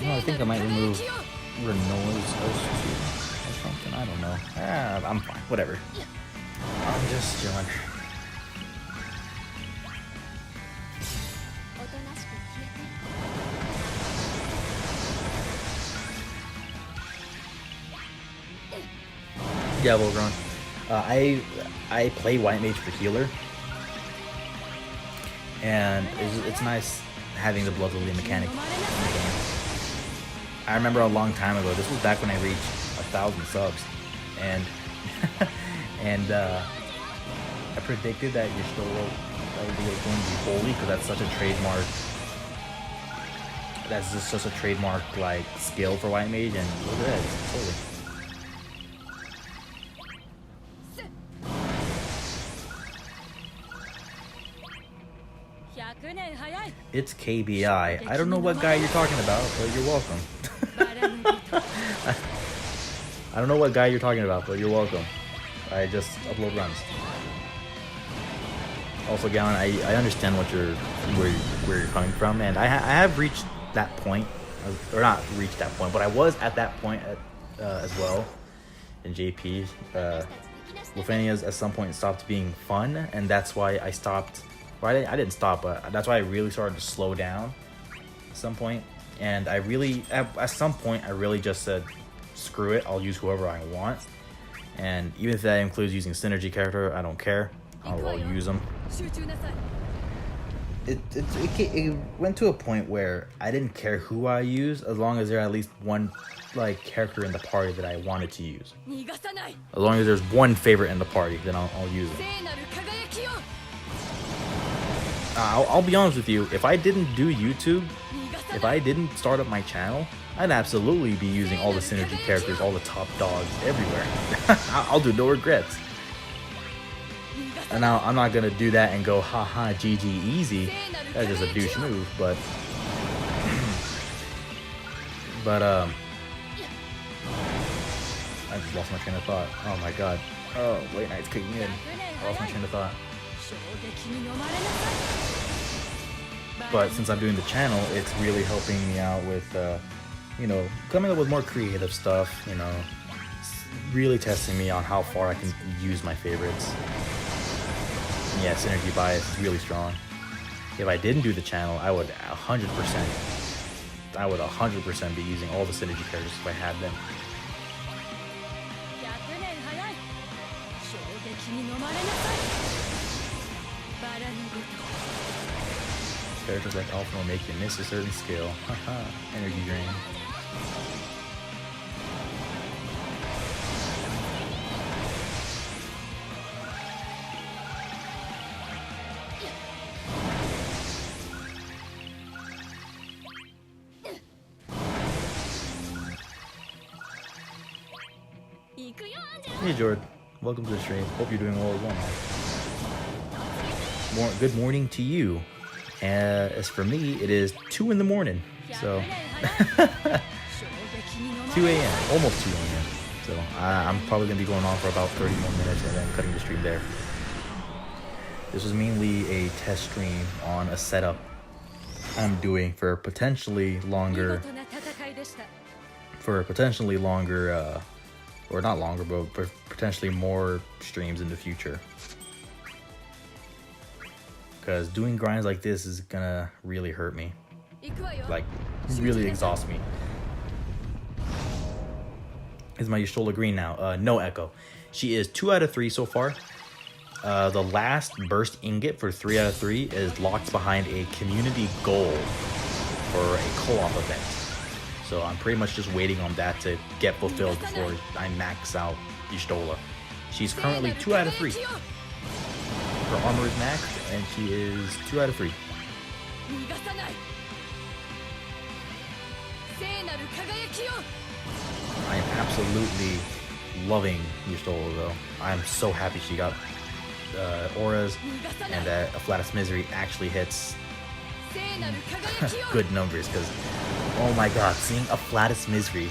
I think I might remove Renoa's host or something. I don't know. I'm fine. Whatever. I'm just chilling. Yeah, Volgron. I play White Mage for healer, and it's nice having the Blood Lily mechanic in the game. I remember a long time ago. This was back when I reached 1,000 subs, and I predicted that Y'shtola was going to be holy because that's such a trademark. That's just such a trademark like skill for White Mage, and look at that, it's holy. It's KBI. I don't know what guy you're talking about, but you're welcome. I don't know what guy you're talking about, but you're welcome. I just upload runs. Also, Gallon, I understand where you're coming from, and I have reached that point, or not reached that point, but I was at that point as well in JP. Lufenia's at some point stopped being fun, and that's why I stopped. Well, I didn't stop, but that's why I really started to slow down at some point. And I really, at some point, I really just said, screw it, I'll use whoever I want. And even if that includes using synergy character, I don't care. I'll use them. It went to a point where I didn't care who I use as long as there's at least one like character in the party that I wanted to use. As long as there's one favorite in the party, then I'll use it. I'll be honest with you, if I didn't do YouTube, if I didn't start up my channel, I'd absolutely be using all the synergy characters, all the top dogs everywhere. I'll do no regrets. And now I'm not gonna do that and go haha GG easy. That's just a douche move, but I just lost my train of thought. Oh my god. Oh, late night's kicking in. I lost my train of thought. But since I'm doing the channel, it's really helping me out with, you know, coming up with more creative stuff, you know, really testing me on how far I can use my favorites. And yeah, synergy bias is really strong. If I didn't do the channel, I would 100% be using all the synergy characters if I had them. Characters like Alpha will make you miss a certain skill. Haha, energy drain. Hey Jordan, welcome to the stream. Hope you're doing well as well. Good morning to you. As for me, it is 2 in the morning, so 2 a.m., almost 2 a.m. So I'm probably going to be going on for about 30 more minutes and then cutting the stream there. This was mainly a test stream on a setup I'm doing for potentially longer, or not longer, but potentially more streams in the future. Because doing grinds like this is gonna really hurt me. Like, really exhaust me. Is my Y'shtola green now? No, Echo. She is 2 out of 3 so far. The last burst ingot for 3 out of 3 is locked behind a community goal for a co-op event. So I'm pretty much just waiting on that to get fulfilled before I max out Y'shtola. She's currently 2 out of 3. Her armor is maxed, and she is 2 out of 3. I am absolutely loving Y'shtola though. I'm so happy she got auras, and that Afflatus Misery actually hits good numbers, because oh my god, seeing Afflatus Misery,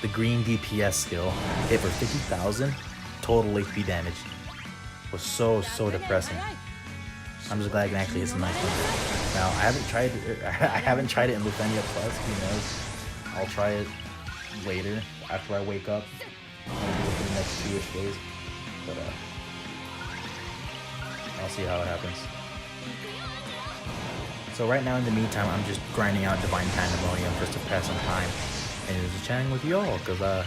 the green DPS skill, hit for 50,000 total HP damage was so depressing. I'm just glad I can actually hit some nice numbers. Now I haven't tried it in Lufenia Plus. Who knows? I'll try it later after I wake up, maybe within the next 2-ish days. But I'll see how it happens. So right now, in the meantime, I'm just grinding out Divine Pandemonium just to pass some time and just chatting with y'all, because I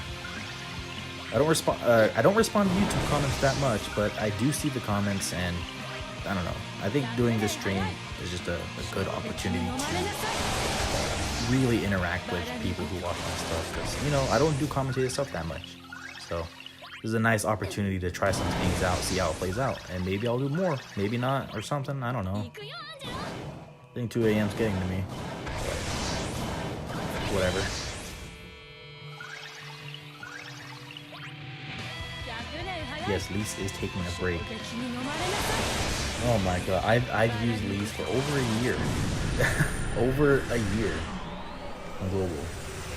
don't respond to YouTube comments that much, but I do see the comments, and I don't know. I think doing this stream is just a good opportunity to really interact with people who watch my stuff, because, you know, I don't do commentator stuff that much. So this is a nice opportunity to try some things out, see how it plays out, and maybe I'll do more, maybe not, or something. I don't know. I think 2 a.m.'s getting to me. But whatever. Yes, Lise is taking a break. Oh my god, I've used Lise for over a year. Over a year on Global.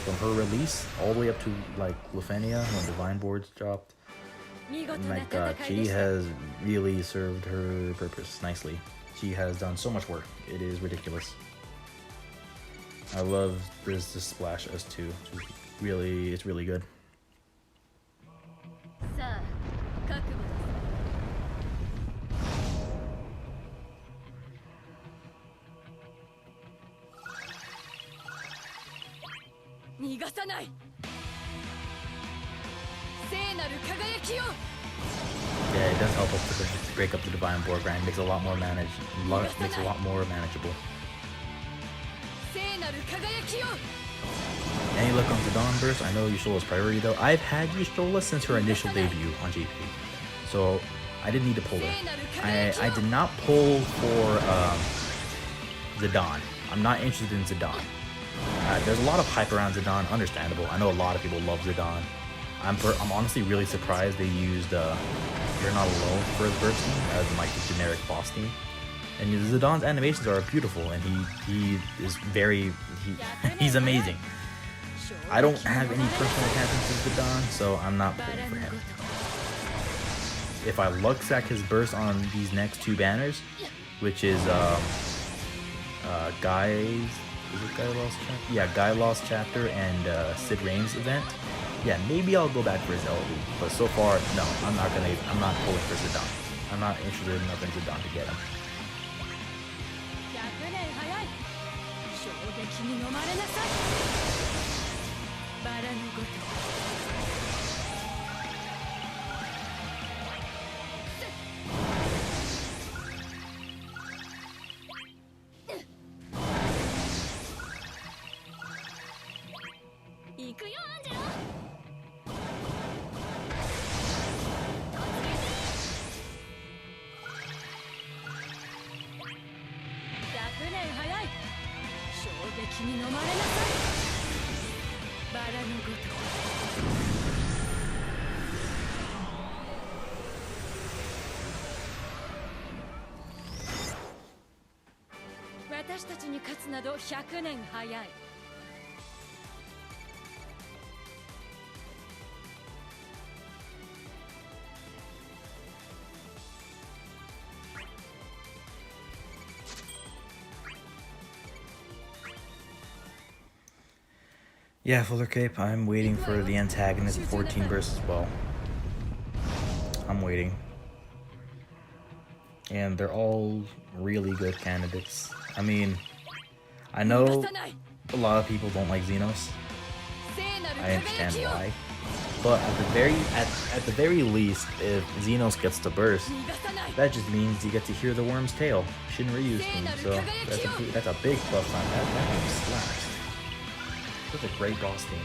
From her release all the way up to like Lufenia when Divine Boards dropped. My god, she has really served her purpose nicely. She has done so much work. It is ridiculous. I love this splash S2. It's really good. Yeah, it does help us to break up the divine board grind. Makes it a lot more manageable. Any luck on Zidane burst? I know Yusola's priority though. I've had Yusola since her initial debut on JP, so I didn't need to pull her. I did not pull for Zidane. I'm not interested in Zidane. There's a lot of hype around Zidane, understandable. I know a lot of people love Zidane. I'm honestly really surprised they used You're Not Alone for his burst team as like the generic boss team. And Zidane's animations are beautiful, and he's amazing. I don't have any personal attachment to Zidane, so I'm not pulling for him. If I luck sack his burst on these next two banners, which is Guy Lost Chapter and Sid Rain's event, yeah, maybe I'll go back for his LD. But so far, no, I'm not pulling for Zidane. I'm not interested in nothing Zidane to get him. Yeah, Fuller Cape, I'm waiting for the antagonist 14 burst as well. I'm waiting. And they're all really good candidates. I mean, I know a lot of people don't like Xenos. I understand why. But at the very least, if Xenos gets to burst, that just means you get to hear the Worm's Tail, Shinryu's theme. So that's a big plus on that. That game slaps. Such a great boss team.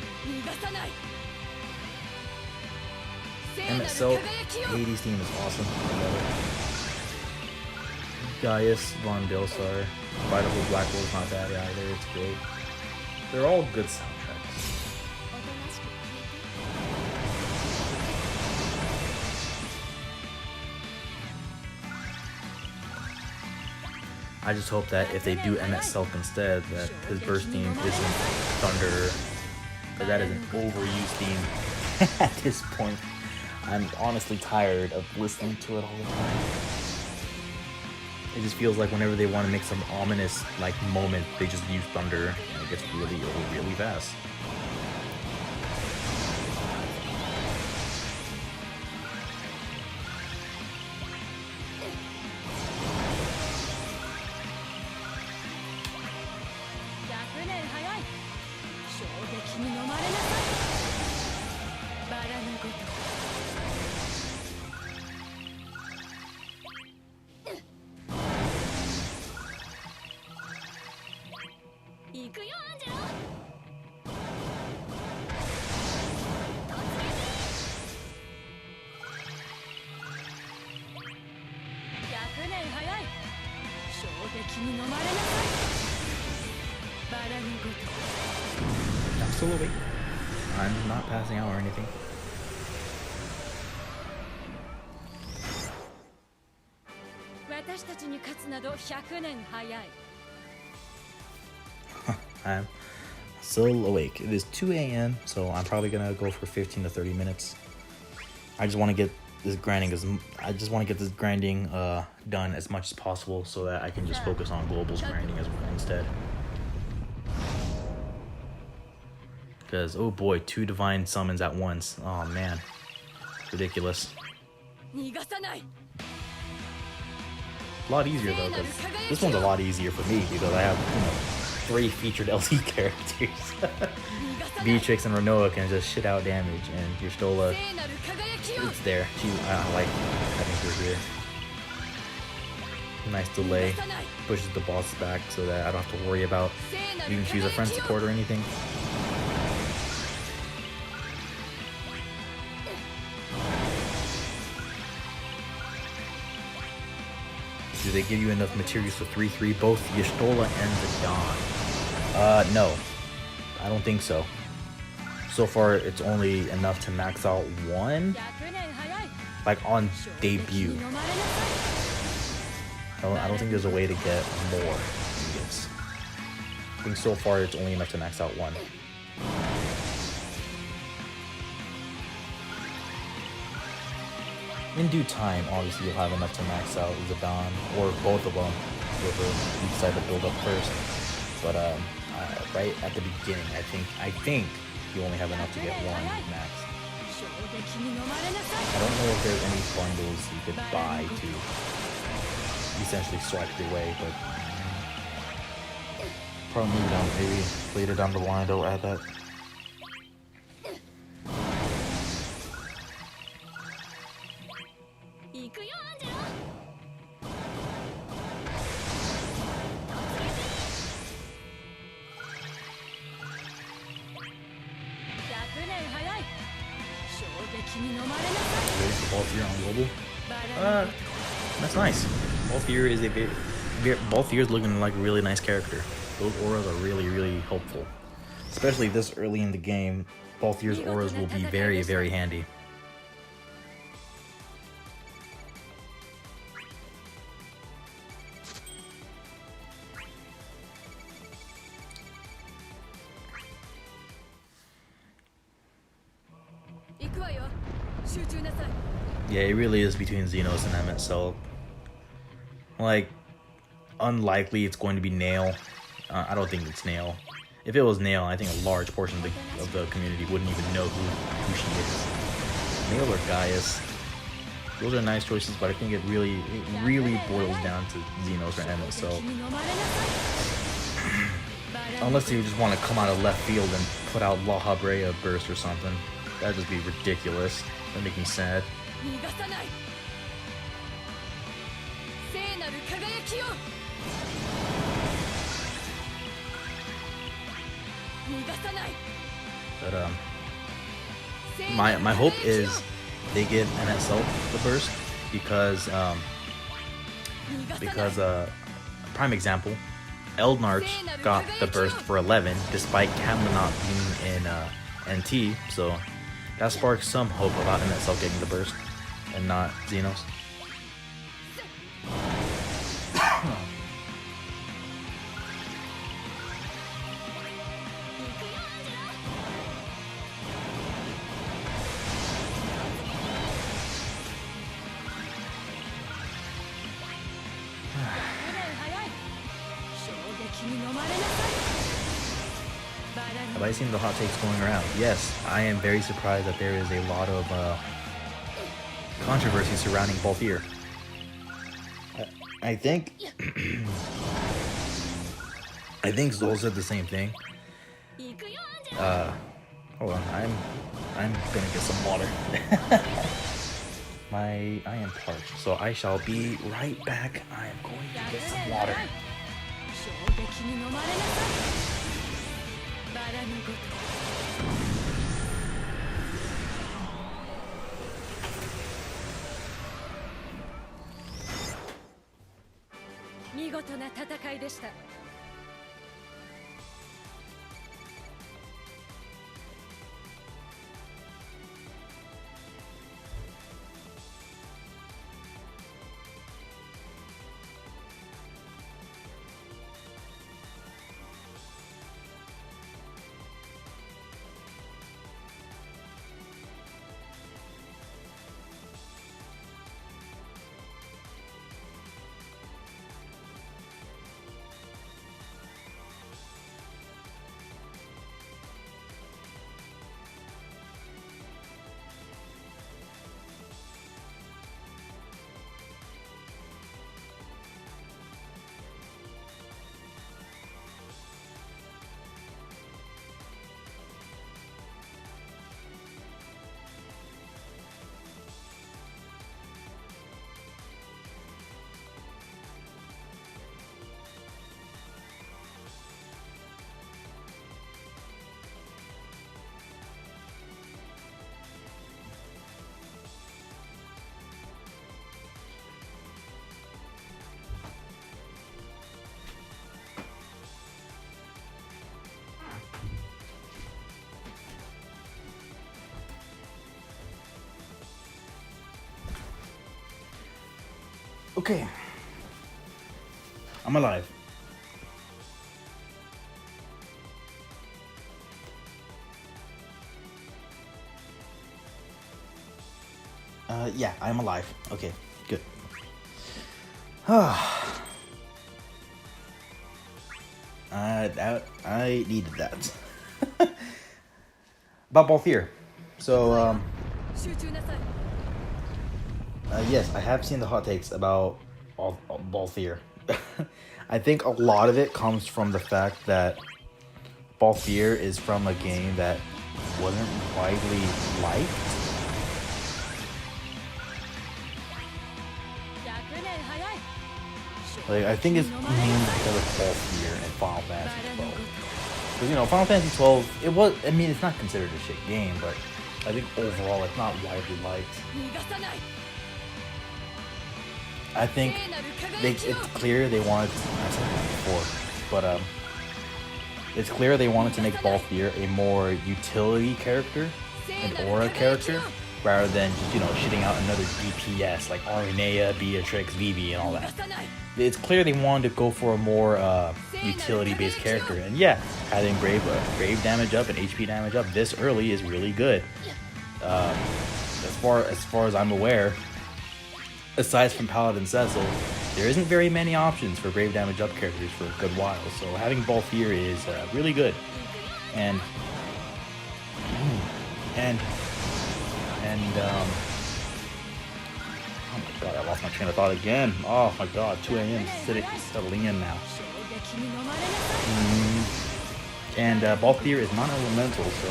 And itself, Hades' team is awesome. I love it. Gaius, Von Bilsar, Vitable Black Hole not bad either, it's great. They're all good soundtracks. I just hope that if they do Emmet Selk instead, that his burst theme isn't Thunder, because that is an overused theme at this point. I'm honestly tired of listening to it all the time. It just feels like whenever they want to make some ominous like moment, they just use Thunder, and it gets really old really fast. I'm still awake. I'm not passing out or anything. I'm still awake. It is 2 a.m., so I'm probably gonna go for 15 to 30 minutes. I just want to get this grinding is. I just want to get this grinding done as much as possible so that I can just focus on globals grinding instead. Because oh boy, 2 divine summons at once. Oh man, ridiculous. A lot easier though, because this one's a lot easier for me because I have 3 featured LT characters. Beatrix and Renoa can just shit out damage, and your Stola, it's there. I like having her here. Nice delay, pushes the boss back so that I don't have to worry about needing to use a friend support or anything. Do they give you enough materials for 3-3, both Y'shtola and the Dawn? No. I don't think so. So far, it's only enough to max out 1? Like, on debut. I don't think there's a way to get more. I think so far, it's only enough to max out 1. In due time, obviously, you'll have enough to max out Zidane, or both of them, whoever you decide to build up first. But right at the beginning, I think you only have enough to get 1 max. I don't know if there's any bundles you could buy to essentially swipe your way, but probably maybe later down the line they'll add that. Balthier on global. That's nice. Balthier is Balthier's looking like a really nice character. Those auras are really, really helpful. Especially this early in the game, Balthier's auras will be very, very handy. Yeah, it really is between Xenos and Emmett, so like unlikely it's going to be Nail. I don't think it's Nail. If it was Nail, I think a large portion of the community wouldn't even know who she is. Nail or Gaius, those are nice choices, but I think it really boils down to Xenos or Emmett. So unless you just want to come out of left field and put out La Habrea burst or something, that'd just be ridiculous. That'd make me sad. But my hope is they give NSL the burst because prime example, Eldnarch got the burst for 11 despite Camla not being in NT, so that sparks some hope about NSL getting the burst and not Xenos. Have I seen the hot takes going around? Yes, I am very surprised that there is a lot of controversy surrounding Balthier. I think I think Zol said the same thing. Hold on, I'm gonna get some water. I am parched, so I shall be right back. I am going to get some water. Okay. I'm alive. Yeah, I'm alive. Okay, good. I needed that. About Balthier. So, yes, I have seen the hot takes about Balthier. I think a lot of it comes from the fact that Balthier is from a game that wasn't widely liked. Like, I think it's mainly because of Balthier and Final Fantasy 12. Because, you know, Final Fantasy 12, it was, I mean, it's not considered a shit game, but I think overall it's not widely liked. I think it's clear they wanted to, I said that before, but it's clear they wanted to make Balthier a more utility character, an aura character, rather than just, you know, shitting out another DPS like Arinea, Beatrix, Vivi, and all that. It's clear they wanted to go for a more utility-based character, and yeah, having brave damage up and HP damage up this early is really good. As far as I'm aware, aside from Paladin Cecil, there isn't very many options for brave damage up characters for a good while. So having Balthier is really good, and oh my god, I lost my train of thought again. Oh my god, 2 a.m. settling in now. And Balthier is non-elemental, so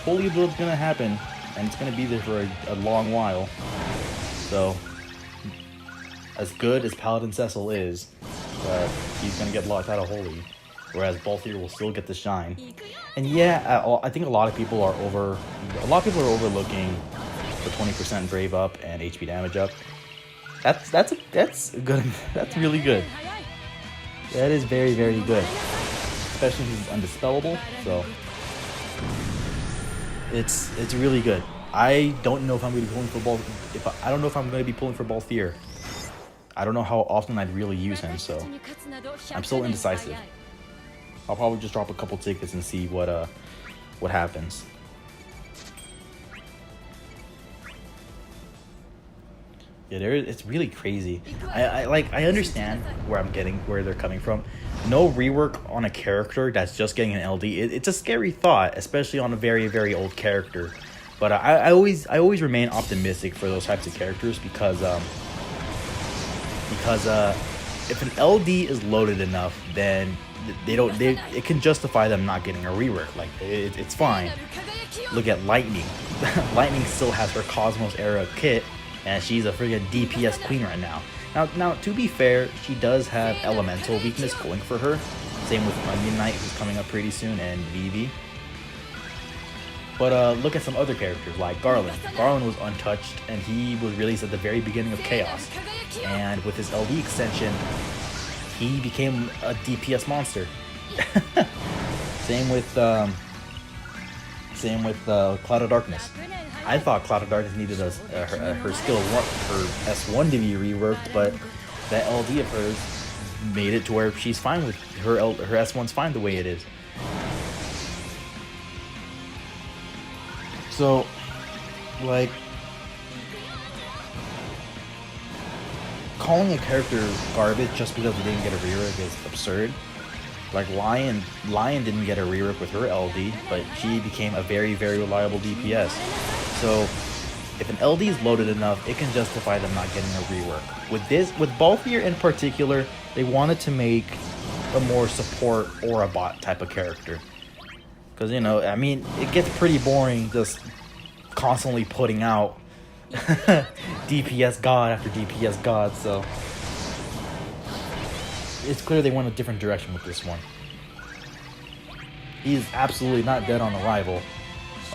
Holy Blood's gonna happen, and it's gonna be there for a long while. So, as good as Paladin Cecil is, he's gonna get locked out of Holy, whereas Balthier will still get the shine. And yeah, I think a lot of people are overlooking the 20% brave up and HP damage up. That's good. That's really good. That is very, very good, especially since it's undispellable. So it's really good. I don't know if I'm going to be pulling for I don't know if I'm going to be pulling for Balthier. I don't know how often I'd really use him, so I'm still indecisive. I'll probably just drop a couple tickets and see what happens. Yeah, it's really crazy. I understand where they're coming from. No rework on a character that's just getting an LD. It's a scary thought, especially on a very, very old character. But I always remain optimistic for those types of characters because if an LD is loaded enough, then it can justify them not getting a rework. Like it's fine. Look at Lightning. Lightning still has her Cosmos era kit, and she's a friggin' DPS queen right now. Now, to be fair, she does have elemental weakness going for her. Same with Onion Knight, who's coming up pretty soon, and Vivi. But look at some other characters like Garland. Garland was untouched, and he was released at the very beginning of Chaos. And with his LD extension, he became a DPS monster. Same with Cloud of Darkness. I thought Cloud of Darkness needed her skill, her S1 to be reworked, but that LD of hers made it to where she's fine with her S1's fine the way it is. So, like, calling a character garbage just because they didn't get a rework is absurd. Like Lion didn't get a rework with her LD, but she became a very, very reliable DPS. So if an LD is loaded enough, it can justify them not getting a rework. With Balthier in particular, they wanted to make a more support or a bot type of character. Because, you know, I mean, it gets pretty boring just constantly putting out DPS god after DPS god, so it's clear they went a different direction with this one. He is absolutely not dead on arrival.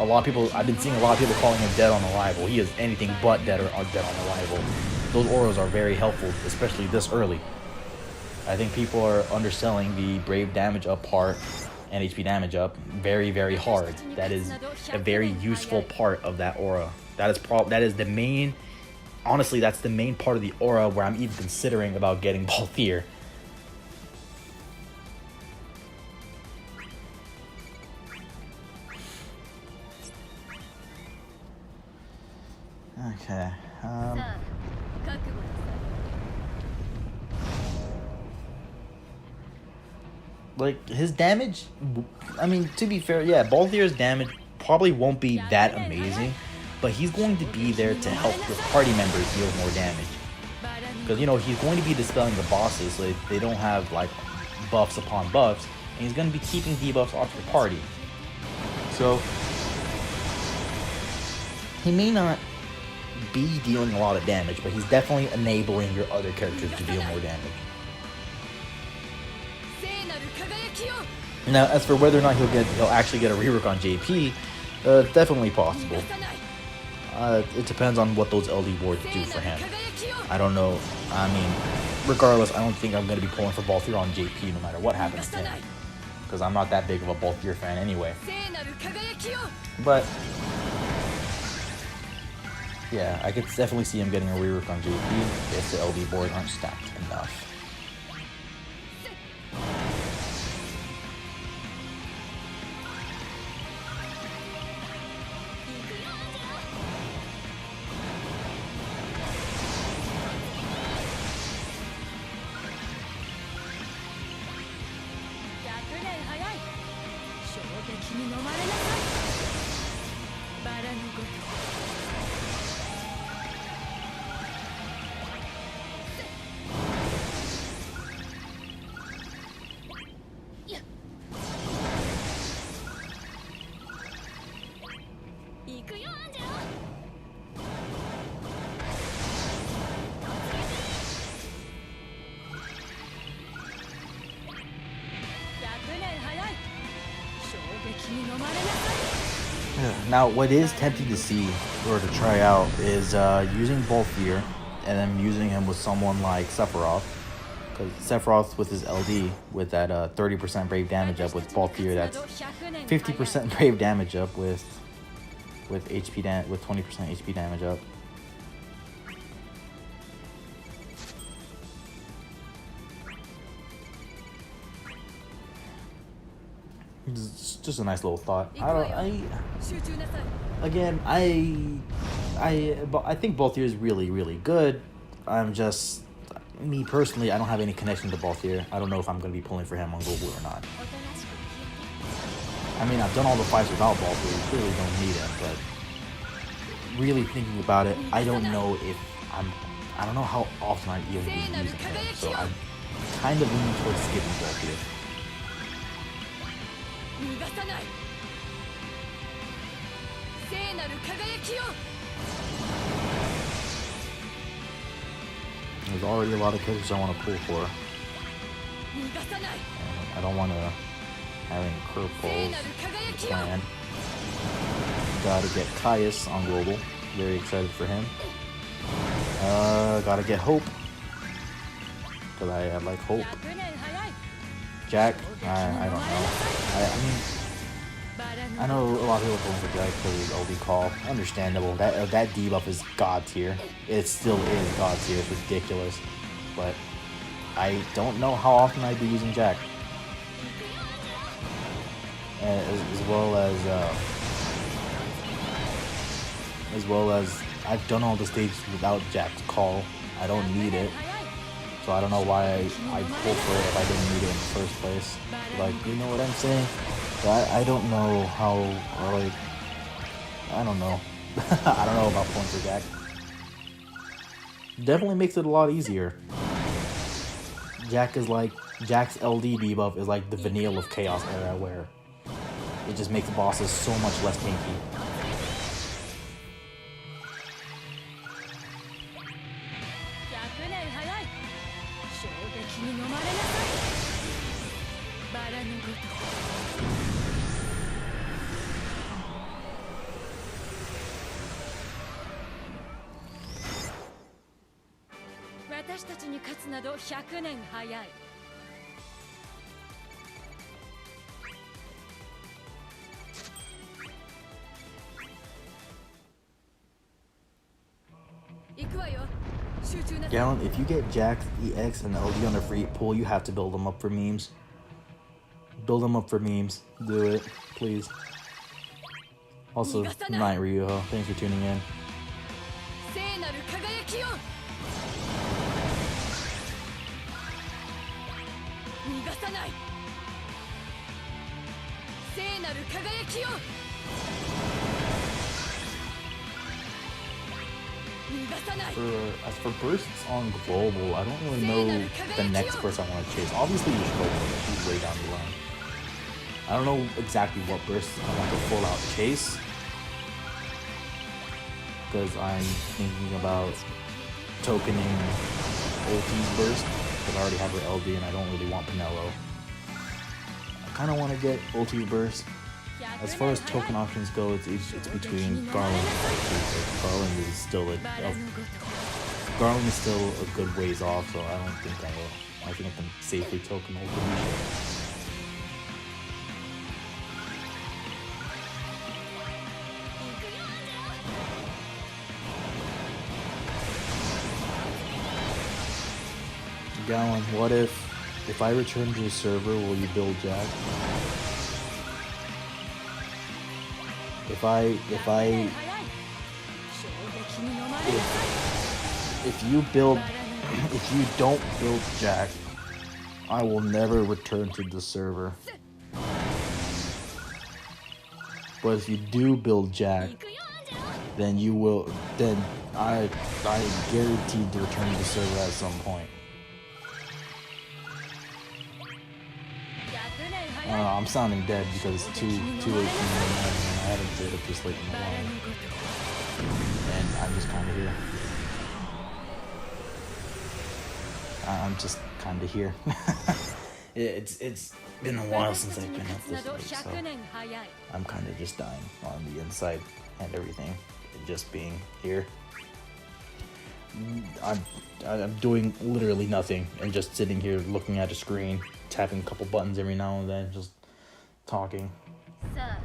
I've been seeing a lot of people calling him dead on arrival. He is anything but dead on arrival. Those auras are very helpful, especially this early. I think people are underselling the brave damage up part and HP damage up very, very hard. That is a very useful part of that aura. That is the main honestly, that's the main part of the aura where I'm even considering about getting Balthier. Okay. Like, his damage, I mean, to be fair, yeah, Balthier's damage probably won't be that amazing, but he's going to be there to help your party members deal more damage. Because, you know, he's going to be dispelling the bosses, so they don't have, like, buffs upon buffs, and he's going to be keeping debuffs off your party. So, he may not be dealing a lot of damage, but he's definitely enabling your other characters to deal more damage. Now, as for whether or not he'll actually get a rework on JP, definitely possible. It depends on what those LD boards do for him. I don't know. I mean, regardless, I don't think I'm going to be pulling for Balthier on JP no matter what happens to him, because I'm not that big of a Balthier fan anyway. But yeah, I could definitely see him getting a rework on JP if the LD boards aren't stacked enough. Now, what is tempting to see or to try out is using Balthier and then using him with someone like Sephiroth. Because Sephiroth with his LD, with that 30% brave damage up, with Balthier that's 50% brave damage up with HP with 20% HP damage up. It's just a nice little thought. I think Balthier is really, really good. I'm just, me personally, I don't have any connection to Balthier. I don't know if I'm going to be pulling for him on global or not. I mean, I've done all the fights without Balthier. You clearly don't need him, but really thinking about it, I don't know how often I'm even be using him. So I'm kind of leaning towards skipping Balthier. There's already a lot of characters I want to pull for. I don't want to have any curveballs plan. Gotta get Caius on global. Very excited for him. Gotta get Hope, because I like Hope. Jack, I don't know. I mean, I know a lot of people are going for Jack because his LD call. Understandable. That debuff is god tier. It still is god tier. It's ridiculous. But I don't know how often I'd be using Jack. As well as I've done all the stages without Jack's call. I don't need it. So I don't know why I pulled for it if I didn't need it in the first place. Like, you know what I'm saying? I don't know how, like, I don't know. I don't know about pulling for Jack. Definitely makes it a lot easier. Jack's LD debuff is like the vanilla of Chaos era, where it just makes bosses so much less tanky. Gallon, if you get Jack, EX, and LD on a free pull, you have to build them up for memes. Build them up for memes. Do it, please. Also, Night Ryuho, thanks for tuning in. As for bursts on global, I don't really know the next burst I want to chase. Obviously, you should go for it. She's way down the line. I don't know exactly what bursts I want to full out chase, because I'm thinking about tokening ulti burst, but I already have her LD and I don't really want Pinello. I kind of want to get ulti burst. As far as token options go, it's between Garland and Ulti. Garland is still a good ways off, so I don't think I will. I think I can safely token Ulti. Gallon, what if I return to the server, will you build Jack? If you don't build Jack, I will never return to the server. But if you do build Jack, then you will. Then I guaranteed to return to the server at some point. I'm sounding dead because it's 2:18 in the morning and I haven't stayed up this late in the morning. And I'm just kind of here. I'm just kind of here. It's been a while since I've been up this late, so I'm kind of just dying on the inside and everything. And just being here. I'm doing literally nothing and just sitting here looking at a screen, tapping a couple buttons every now and then, just talking. That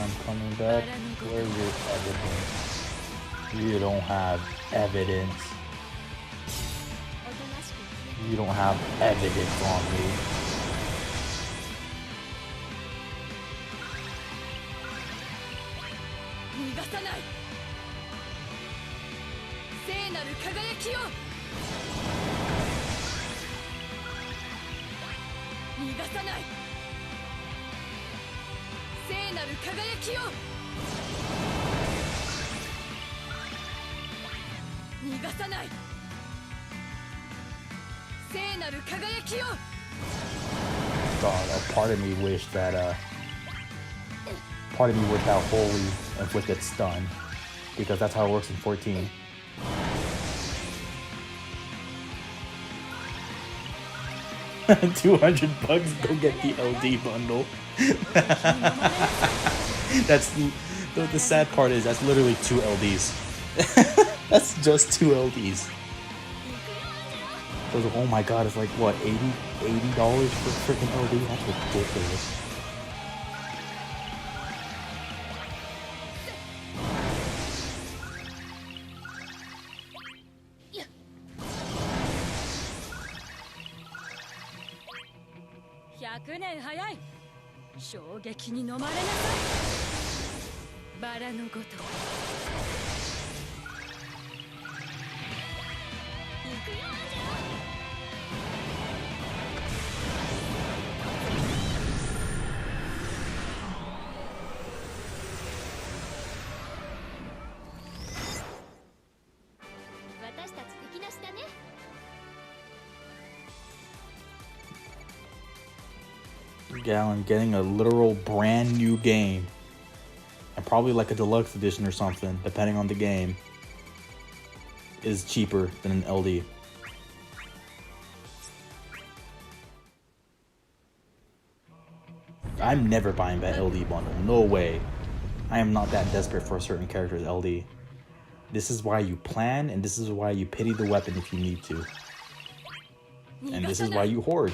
I'm coming back. Where's your evidence? You don't have evidence. You don't have evidence on me. God, a part of me wished that Holy inflicted stun, because that's how it works in 14. $200, go get the LD bundle. That's the sad part is that's literally 2 LDs. That's just 2 LDs. So, oh my god, it's like what, $80 for freaking LD? That's ridiculous. Gallon getting a literal brand new game, and probably like a deluxe edition or something, depending on the game, is cheaper than an LD. I'm never buying that LD bundle. No way. I am not that desperate for a certain character's LD. This is why you plan, and this is why you pity the weapon if you need to. And this is why you hoard.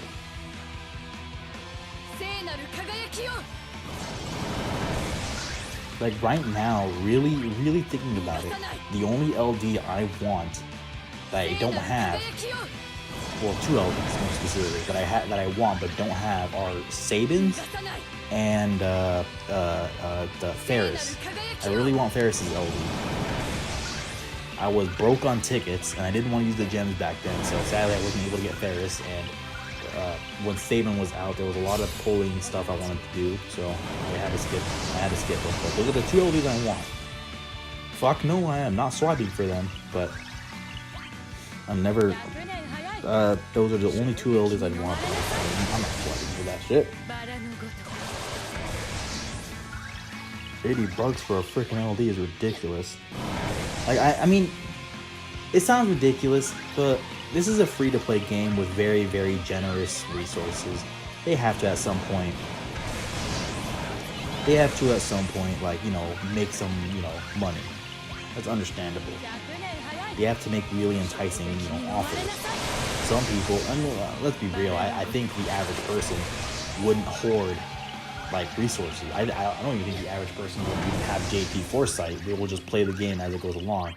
Like right now, really thinking about it, the only LD I want that I don't have, well, 2 LDs more specifically that I want but don't have are Sabin's and the Ferris. I really want Ferris's LD. I was broke on tickets and I didn't want to use the gems back then, so sadly I wasn't able to get Ferris. And when Sabin was out, there was a lot of pulling stuff I wanted to do, so I had to skip them. But those are the 2 LDs I want. Fuck no, I am not swiping for them, but I'm never. Those are the only 2 LDs I want. I'm not swiping for that shit. 80 bucks for a freaking LD is ridiculous. Like I mean, it sounds ridiculous, but this is a free-to-play game with very generous resources. They have to at some point, like, you know, make some, you know, money. That's understandable. They have to make really enticing, you know, offers. Some people, I mean, let's be real, I think the average person wouldn't hoard, like, resources. I don't even think the average person would even have JP foresight. They will just play the game as it goes along.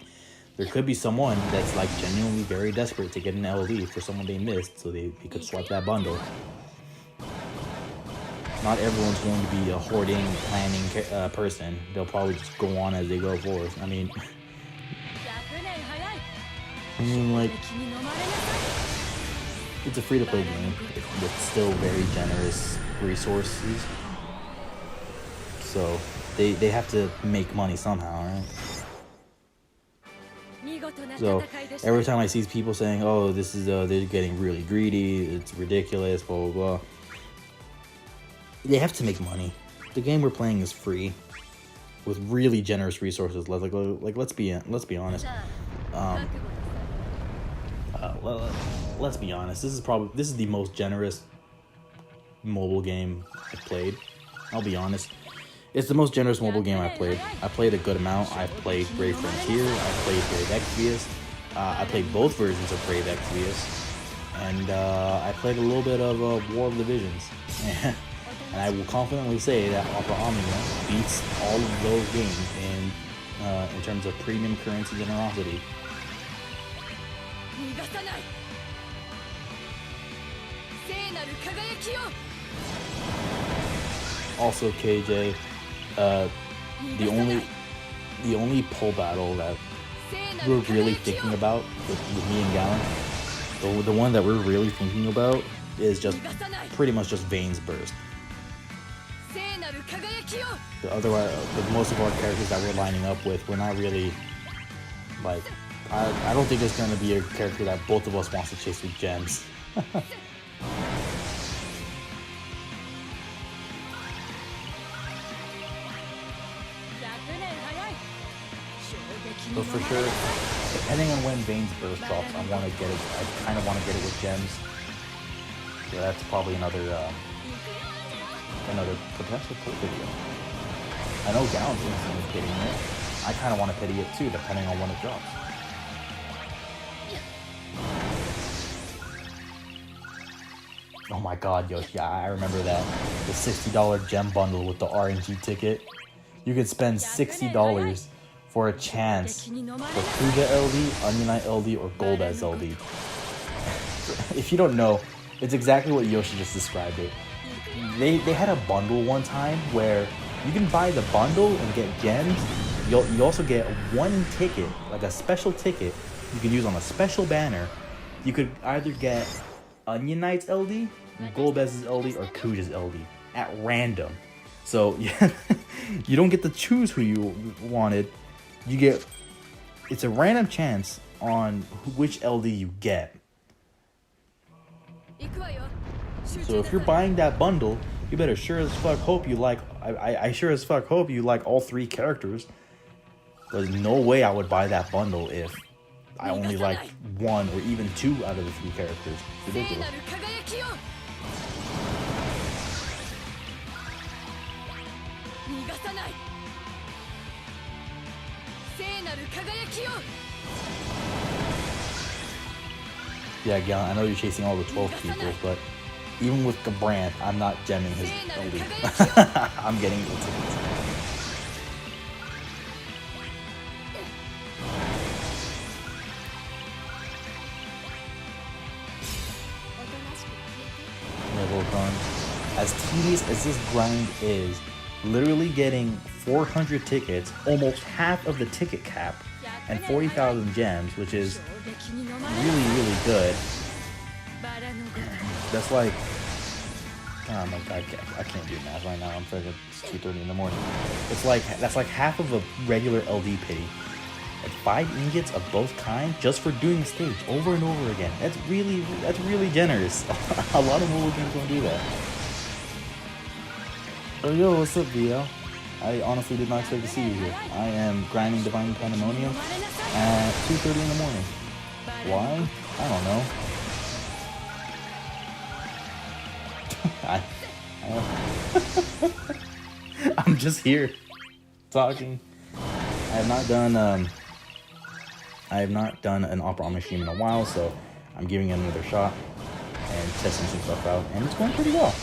There could be someone that's like genuinely very desperate to get an LD for someone they missed, so they could swipe that bundle. Not everyone's going to be a hoarding, planning person. They'll probably just go on as they go forth. I mean, like, it's a free-to-play game with still very generous resources. So they have to make money somehow, right? So every time I see people saying, "Oh, this is they're getting really greedy. It's ridiculous," blah blah blah. They have to make money. The game we're playing is free, with really generous resources. Like let's be honest. Let's be honest. This is the most generous mobile game I've played. I'll be honest. It's the most generous mobile game I've played. I played a good amount. I've played Brave Frontier. I played Brave Exvius. I played both versions of Brave Exvius. And I played a little bit of War of the Visions. And I will confidently say that Opera Omnia beats all of those games in terms of premium currency generosity. Also, KJ, the only pull battle that we're really thinking about with me and Gallon, the one that we're really thinking about is just pretty much just Vayne's Burst. Otherwise, with most of our characters that we're lining up with, we're not really, like, I don't think there's going to be a character that both of us wants to chase with gems. But for sure, depending on when Vayne's Burst drops, I kind of want to get it with gems. So that's probably another potential pull video. I know Gallon's instant is getting it. I kind of want to pity it too, depending on when it drops. Oh my god, Yoshi, I remember that. The $60 gem bundle with the RNG ticket. You could spend $60 for a chance for Kuja LD, Onion Knight LD, or Golbez LD. If you don't know, it's exactly what Yoshi just described it. They had a bundle one time where you can buy the bundle and get gems. You also get one ticket, like a special ticket, you can use on a special banner. You could either get Onion Knight's LD, Golbez's LD, or Kuja's LD at random. So yeah, you don't get to choose who you wanted. It's a random chance on which LD you get. So if you're buying that bundle, you better sure as fuck hope you like. I sure as fuck hope you like all 3 characters. There's no way I would buy that bundle if I only liked 1 or even 2 out of the 3 characters. It's ridiculous. Yeah, Galen, I know you're chasing all the 12 people, but even with the brand, I'm not gemming his elite. I'm getting the tickets. As tedious as this grind is, literally getting 400 tickets, almost half of the ticket cap, and 40,000 gems, which is really, really good. That's like, oh my god, I can't do math right now. I'm freaking, it's 2:30 in the morning. That's like half of a regular LD pity. Like 5 ingots of both kinds just for doing the stage over and over again. That's really generous. A lot of mobile games don't do that. Oh yo, what's up, VL? I honestly did not expect to see you here. I am grinding Divine Pandemonium at 2:30 in the morning. Why? I don't know. I'm just here talking. I have not done an Opera Omni stream in a while, so I'm giving it another shot and testing some stuff out, and it's going pretty well.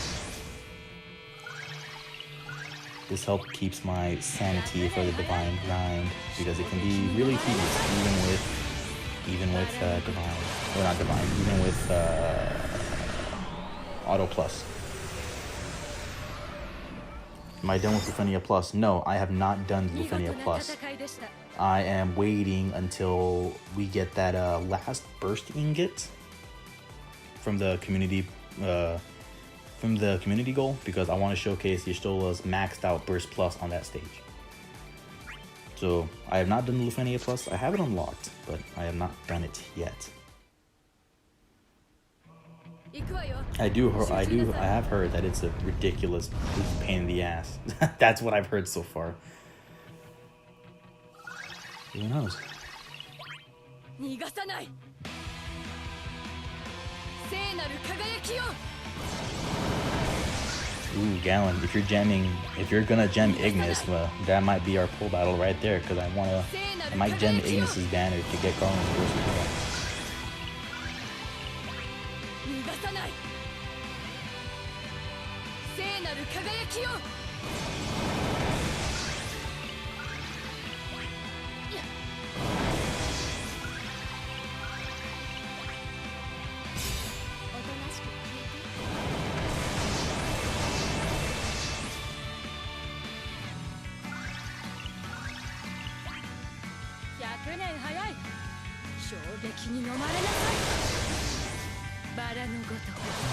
This help keeps my sanity for the Divine grind, because it can be really tedious, even with Divine, or not Divine, even with Auto Plus. Am I done with Lufenia Plus? No, I have not done Lufenia Plus. I am waiting until we get that last burst ingot from the community goal, because I want to showcase Y'shtola's maxed out burst plus on that stage. So I have not done the Lufenia Plus. I have it unlocked, but I have not done it yet. I have heard that it's a ridiculous pain in the ass. That's what I've heard so far. Who knows? Ooh, Galen, if you're gonna gem Ignis, well, that might be our pull battle right there, because I might gem Ignis's banner to get Garland's first as well.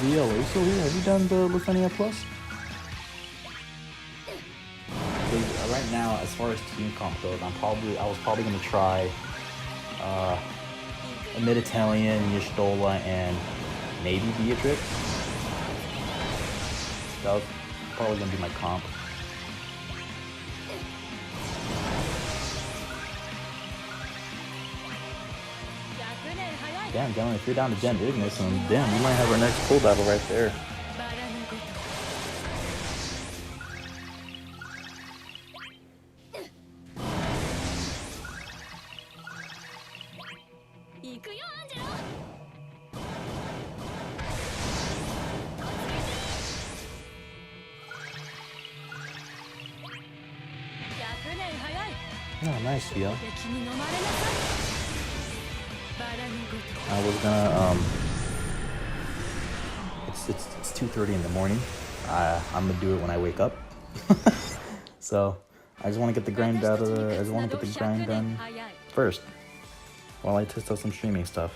VL, are you still here? Have you done the Lufenia Plus? Right now, as far as team comp goes, I was probably gonna try a Mid-Italian, Y'shtola, and maybe Beatrix. That was probably gonna be my comp. Damn, Galen, if you're down to gem Ignis, and damn, we might have our next pull battle right there. Oh, nice, VL. I was gonna, it's 2:30 in the morning. I'm gonna do it when I wake up. So, I just want to get the grind done first, while I test out some streaming stuff.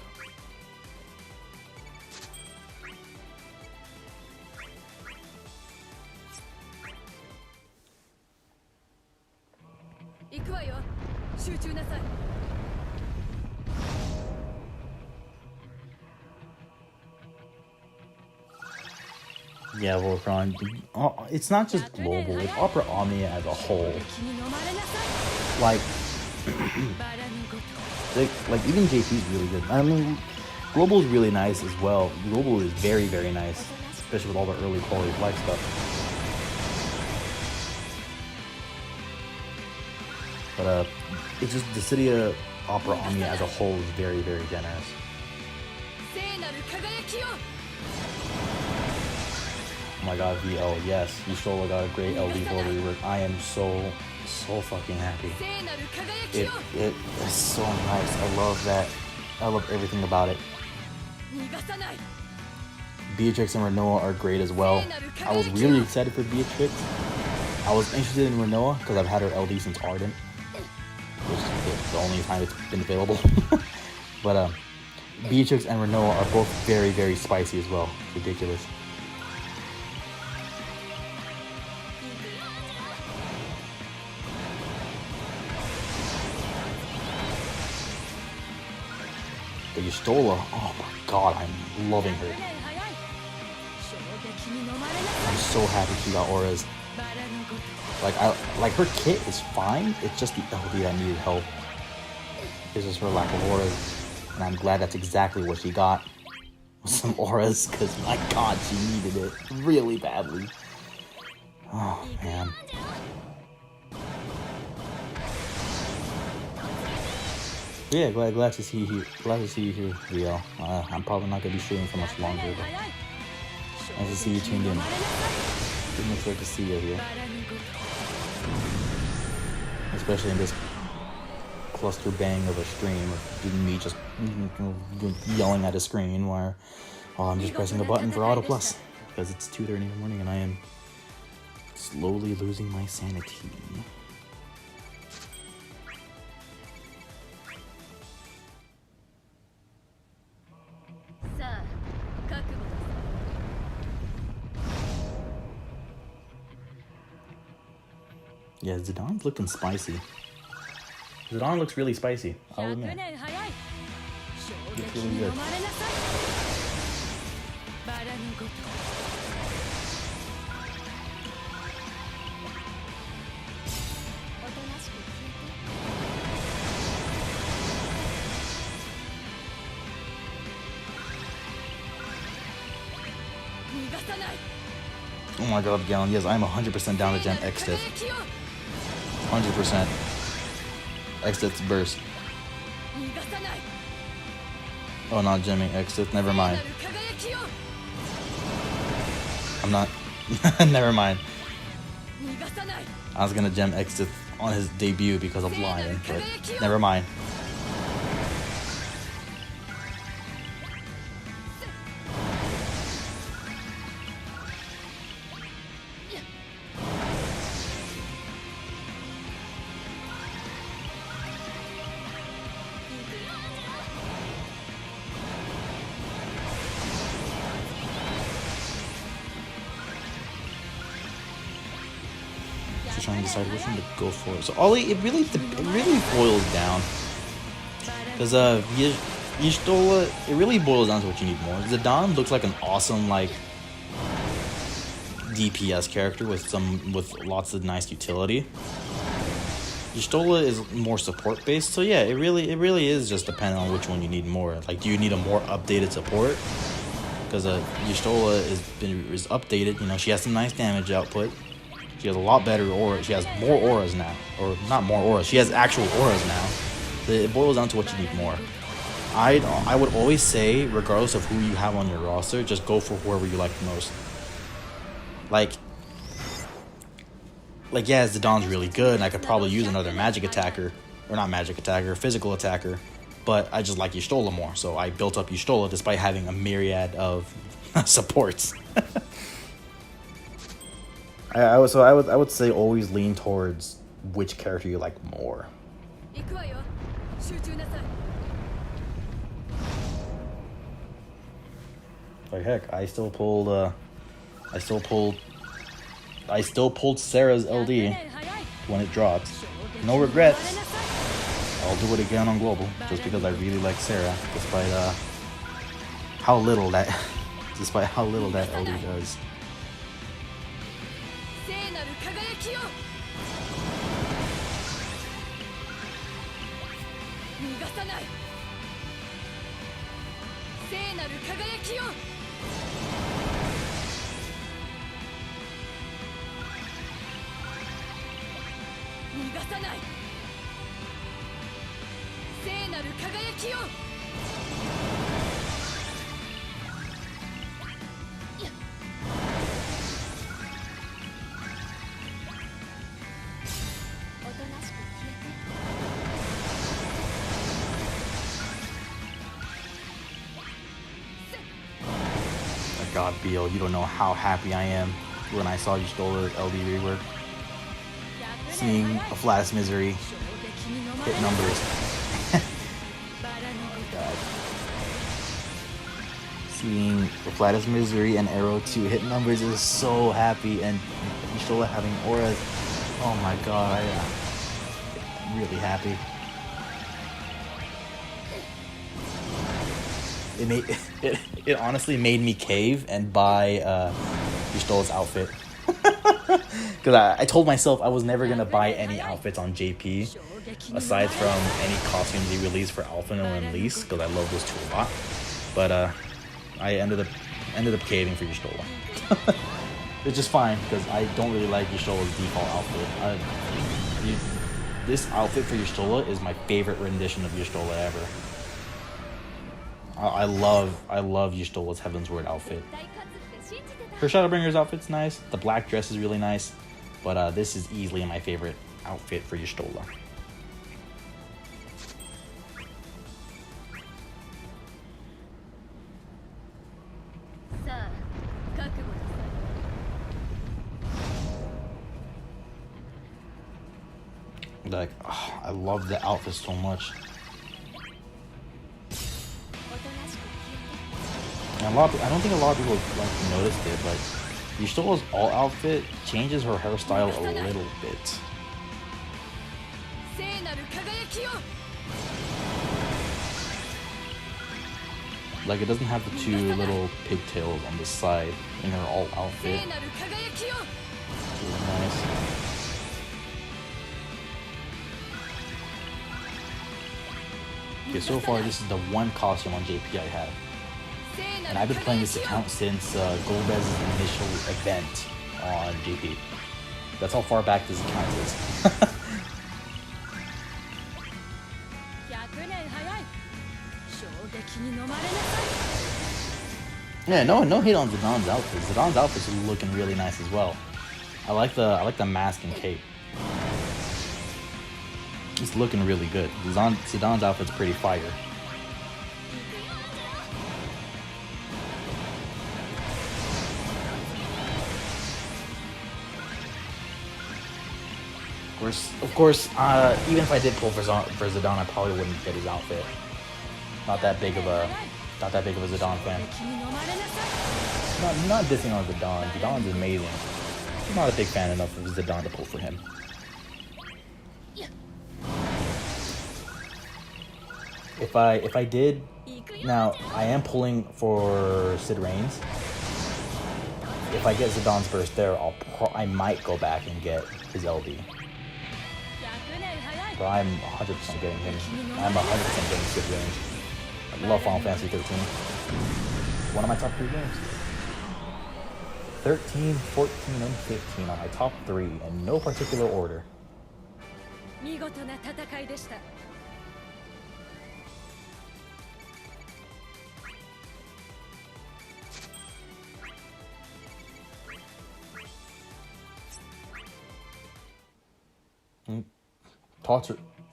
Yeah, Voltron. It's not just global, it's Opera Omnia as a whole. Like even JP is really good. I mean, global is really nice as well. Global is very, very nice, especially with all the early quality of life stuff. But it's just the City Opera Army as a whole is very, very generous. Oh my god, VL, yes. Y'shtola got a great LD border rework. I am so fucking happy. It is so nice. I love that. I love everything about it. Beatrix and Renoa are great as well. I was really excited for Beatrix. I was interested in Renoa because I've had her LD since Ardent, which is the only time it's been available. But Beatrix and Renoa are both very, very spicy as well. It's ridiculous. The Y'shtola, oh my god, I'm loving her. I'm so happy she got auras. Like her kit is fine. It's just the LD that needed help. It's just her lack of auras, and I'm glad that's exactly what she got. Some auras, because my god, she needed it really badly. Oh man. Yeah, glad to see you here. Glad to see you here, VL. I'm probably not gonna be streaming for much longer, but nice to see you tuned in. Pretty much great to see you here, especially in this cluster bang of a stream of me just yelling at a screen where I'm just pressing a button for Auto Plus because it's 2:30 in the morning and I am slowly losing my sanity. Yeah, Zidane's looking spicy. Zidane looks really spicy, I'll admit. Looks really good. Oh my god, Gallon, yes, I'm 100% down to gem X-Stiff. 100%. X-Stiff's burst. Oh, not gemming X-Stiff, never mind. I'm not, never mind. I was gonna gem X-Stiff on his debut because of Lion, but never mind. Trying to decide which one to go for. So Ollie, it really boils down, because Y'shtola, it really boils down to what you need more. Zidane looks like an awesome like DPS character with lots of nice utility. Y'shtola is more support based, so yeah, it really is just depending on which one you need more. Like, do you need a more updated support? Because Y'shtola is updated. You know, she has some nice damage output. She has a lot better aura. She has more auras now. Or not more auras. She has actual auras now. It boils down to what you need more. I would always say, regardless of who you have on your roster, just go for whoever you like the most. Like yeah, Zidane's really good, and I could probably use another magic attacker. Or not magic attacker, physical attacker. But I just like Y'shtola more, so I built up Y'shtola despite having a myriad of supports. I would say always lean towards which character you like more. Like heck, I still pulled Sarah's LD when it dropped. No regrets. I'll do it again on global just because I really like Sarah, despite how little that LD does. God, Beal, you don't know how happy I am when I saw you stole the LD rework. Seeing a Flatus Misery hit numbers. God. Seeing the Flatus Misery and Arrow 2 hit numbers is so happy, and Y'shtola having auras. Oh my god, I'm really happy. It honestly made me cave and buy Y'shtola's outfit. Because I told myself I was never going to buy any outfits on JP aside from any costumes they released for Alpha and Elise, because I love those two a lot. But I ended up caving for Y'shtola. It's just fine because I don't really like Y'shtola's default outfit. This outfit for Y'shtola is my favorite rendition of Y'shtola ever. I love Y'shtola's Heaven's Word outfit. Her Shadowbringer's outfit's nice. The black dress is really nice. But this is easily my favorite outfit for Y'shtola. Like, oh, I love the outfit so much. And I don't think a lot of people like noticed it, but Y'shtola's all outfit changes her hairstyle a little bit. Like, it doesn't have the two little pigtails on the side in her all outfit. It's really nice. Okay, so far this is the one costume on JP I have. And I've been playing this account since Golbez's initial event on JP. That's how far back this account is. Yeah, no hate on Zidon's outfit. Zidon's outfit's looking really nice as well. I like the mask and cape. It's looking really good. Zidon's outfit's pretty fire. Of course, even if I did pull for Zidon, I probably wouldn't get his outfit. Not that big of a Zidon fan. Not dissing on Zidon. Zidon's amazing. I'm not a big fan enough of Zidon to pull for him. If I did, now I am pulling for Sid Reigns. If I get Zidon's burst there, I might go back and get his LD. But I'm 100% getting him. I'm 100% getting Sid Reigns. I love Final Fantasy 13. One of my top 3 games. 13, 14, and 15 are my top 3 in no particular order.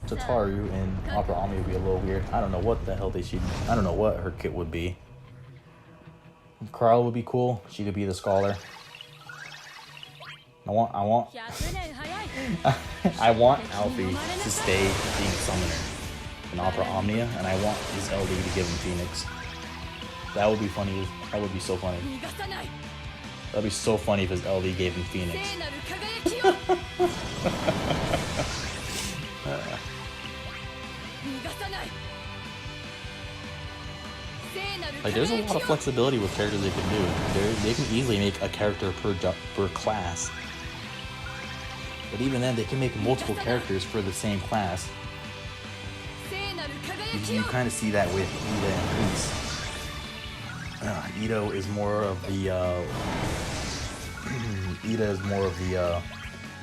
Tataru in Opera Omni would be a little weird. I don't know what the hell I don't know what her kit would be. Carl would be cool. She could be the scholar. I want I want Alfie to stay being summoner in Opera Omnia, and I want his LD to give him Phoenix. That would be funny. That would be so funny. That'd be so funny if his LD gave him Phoenix. Like, there's a lot of flexibility with characters they can do. They can easily make a character per class. But even then, they can make multiple characters for the same class. You kind of see that with Ida and Reese. Ida is more of the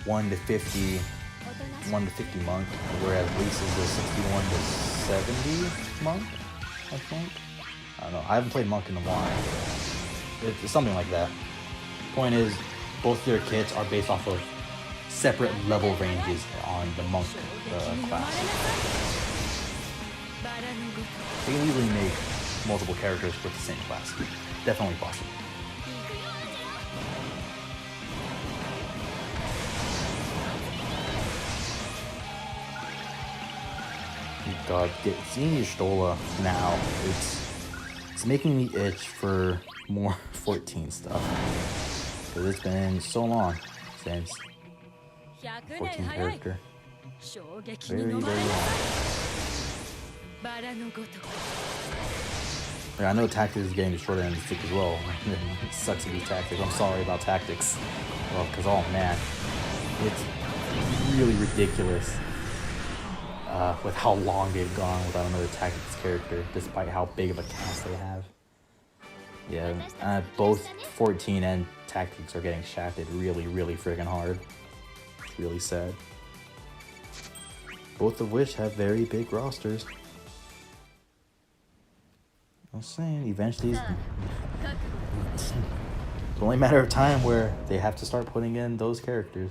1 to 50 monk, whereas Reese is the 61 to 70 monk, I think. I don't know. I haven't played monk in a while. It's something like that. Point is, both their kits are based off of separate level ranges on the monk class. They can easily make multiple characters with the same class. Definitely possible. God, seeing Y'shtola now, it's making me itch for more 14 stuff. Because it's been so long since 14 character. Very, very long. I know Tactics is getting the short end of the stick as well. It sucks to be Tactics. I'm sorry about Tactics. Well, because, oh man, it's really ridiculous with how long they've gone without another Tactics character, despite how big of a cast they have. Yeah, both 14 and Tactics are getting shafted really, really friggin' hard. It's really sad. Both of which have very big rosters. I'm saying, eventually it's only a matter of time where they have to start putting in those characters.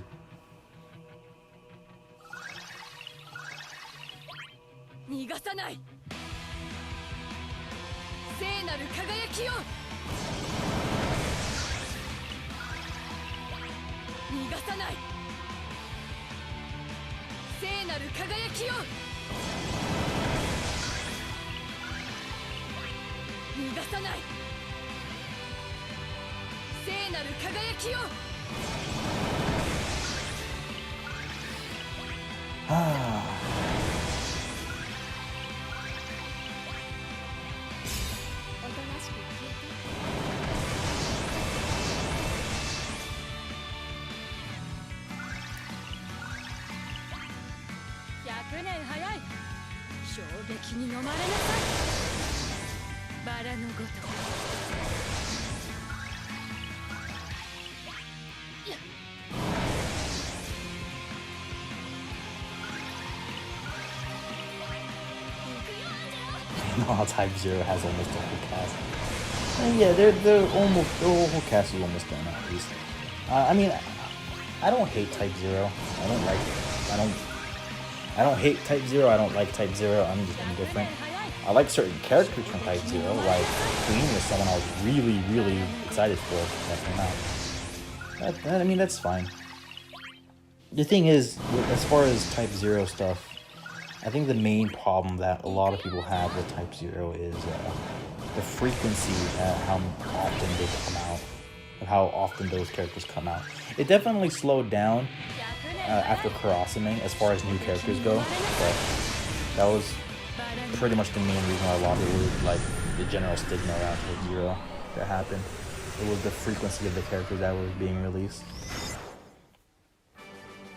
You know how Type Zero has almost a whole cast. And yeah, their whole cast is almost done at least. I mean, I don't hate Type Zero. I don't hate Type Zero. I don't like Type Zero. I'm just indifferent. I like certain characters from Type Zero, like Queen was someone I was really, really excited for that came out. I mean, that's fine. The thing is, as far as Type Zero stuff, I think the main problem that a lot of people have with Type Zero is the frequency at how often they come out, of how often those characters come out. It definitely slowed down after Kurasame as far as new characters go, but that was pretty much the main reason why a lot of people, like the general stigma around Type Zero that happened. It was the frequency of the characters that were being released.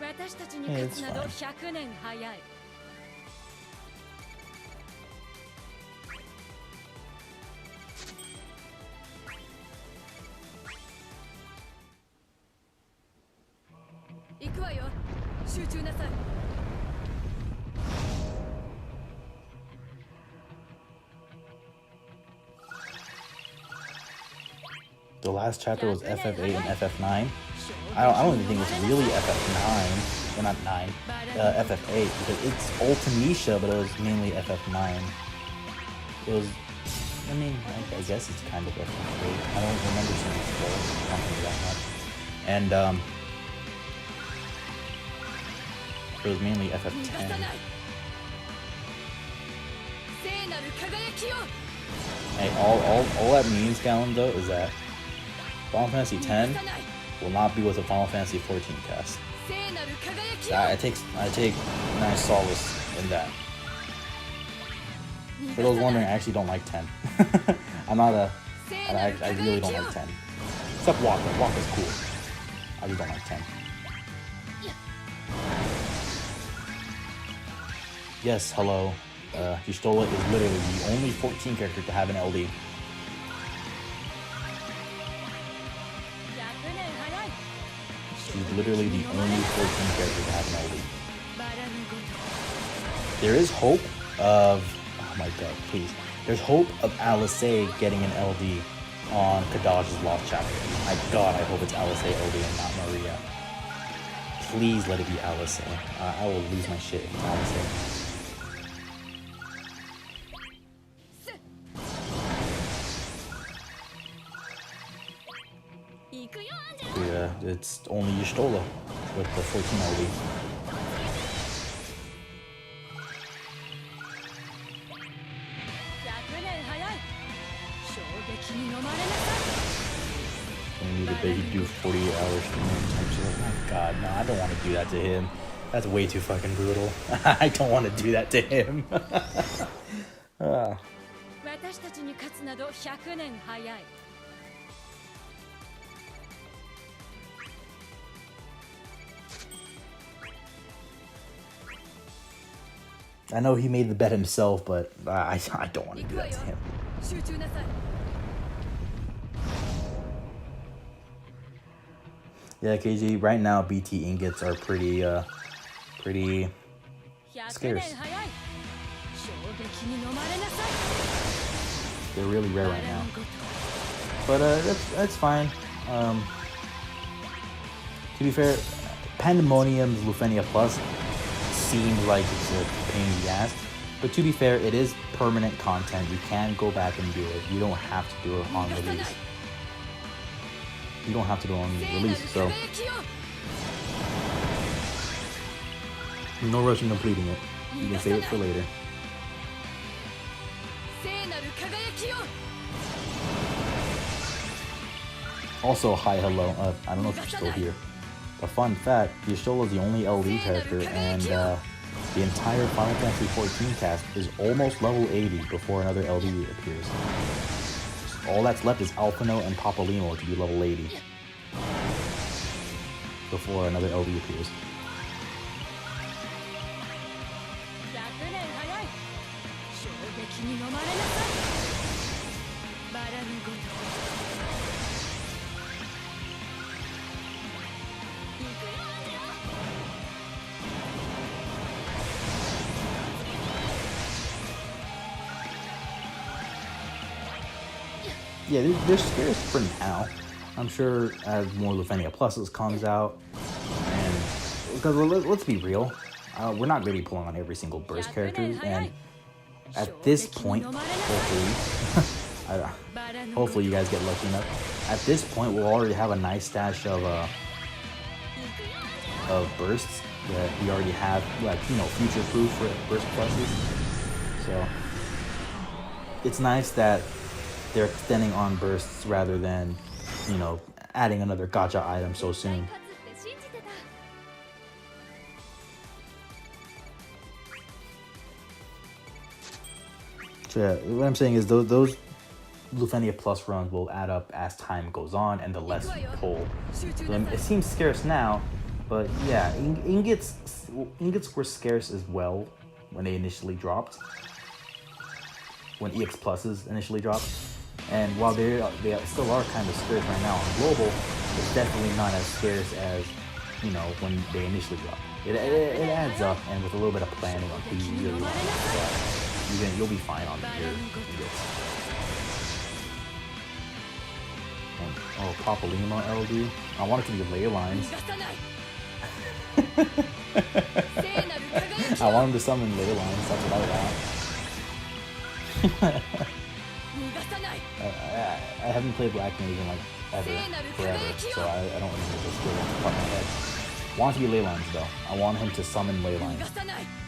Yeah, it's fine. The last chapter was FF8 and FF9. I don't even think it's really FF9. Well, not 9. FF8, because it's Ultimecia, but it was mainly FF9. It was, I mean, I guess it's kind of FF8. I don't remember seeing it before, that much. And, it was mainly FF10. Hey, all that means, Gallon, though, is that Final Fantasy X will not be with a Final Fantasy 14 cast. I take nice solace in that. For those wondering, I actually don't like 10. I really don't like 10. Except Waka. Waka's cool. I really don't like 10. Yes, hello. Y'shtola is literally the only 14 character to have an LD. She's literally the only 14 character to have an LD. There is hope of, oh my god, please. There's hope of Alice getting an LD on Kadaj's Lost Chapter. My god, I hope it's Alice LD and not Maria. Please let it be Alice. I will lose my shit if it's Alice. Yeah, it's only Y'shtola with the 14 LD. I need to bet he'd do 48 hours for me. Oh my god, no, I don't want to do that to him. That's way too fucking brutal. I don't want to do that to him. I know he made the bet himself, but I don't want to do that to him. Yeah, KG, right now BT ingots are pretty scarce. They're really rare right now. But that's fine. To be fair, Pandemonium's Lufenia Plus seems like it's a pain in the ass. But to be fair, it is permanent content. You can go back and do it. You don't have to do it on release. You don't have to do it on release, so no rush in completing it. You can save it for later. Also, hi, hello. I don't know if you're still here. A fun fact, Y'shtola is the only LD character, and the entire Final Fantasy XIV cast is almost level 80 before another LD appears. All that's left is Alphino and Papalymo to be level 80 before another LD appears. Yeah, they're scarce for now. I'm sure as more Lufenia Pluses comes out, and because let's be real, we're not going to be pulling on every single burst character, and at this point, hopefully you guys get lucky enough. At this point, we'll already have a nice stash of bursts that we already have, like, you know, future-proof for burst pluses. So it's nice that they're extending on bursts rather than, you know, adding another gacha item so soon. So yeah, what I'm saying is those Lufenia Plus runs will add up as time goes on and the less you pull. So it seems scarce now, but yeah, ingots were scarce as well when they initially dropped. When EX Pluses initially dropped. And while they still are kind of scarce right now on global, it's definitely not as scarce as, you know, when they initially dropped. It adds up, and with a little bit of planning on who you really want to you'll be fine on your ingots. And, oh, Papalymo LD. I want it to be ley lines. I want him to summon ley lines. That's what I want. I haven't played Black Mage in like forever, so I don't remember this skill off the top of my head. I want it to be ley lines though. I want him to summon ley lines.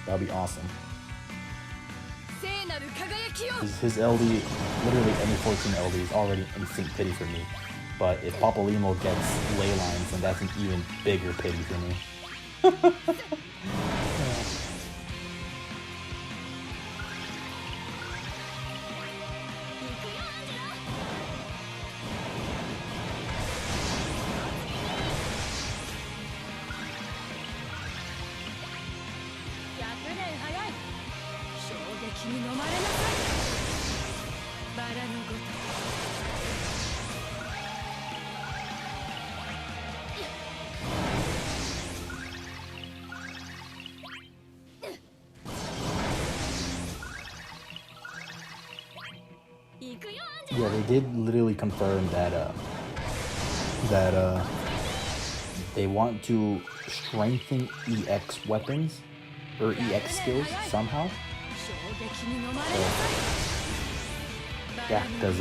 That'd be awesome. His LD, literally any 14 LD is already instant pity for me. But if Papalymo gets ley lines, then that's an even bigger pity for me. Yeah, they did literally confirm that that they want to strengthen EX weapons or EX skills somehow. So, yeah, because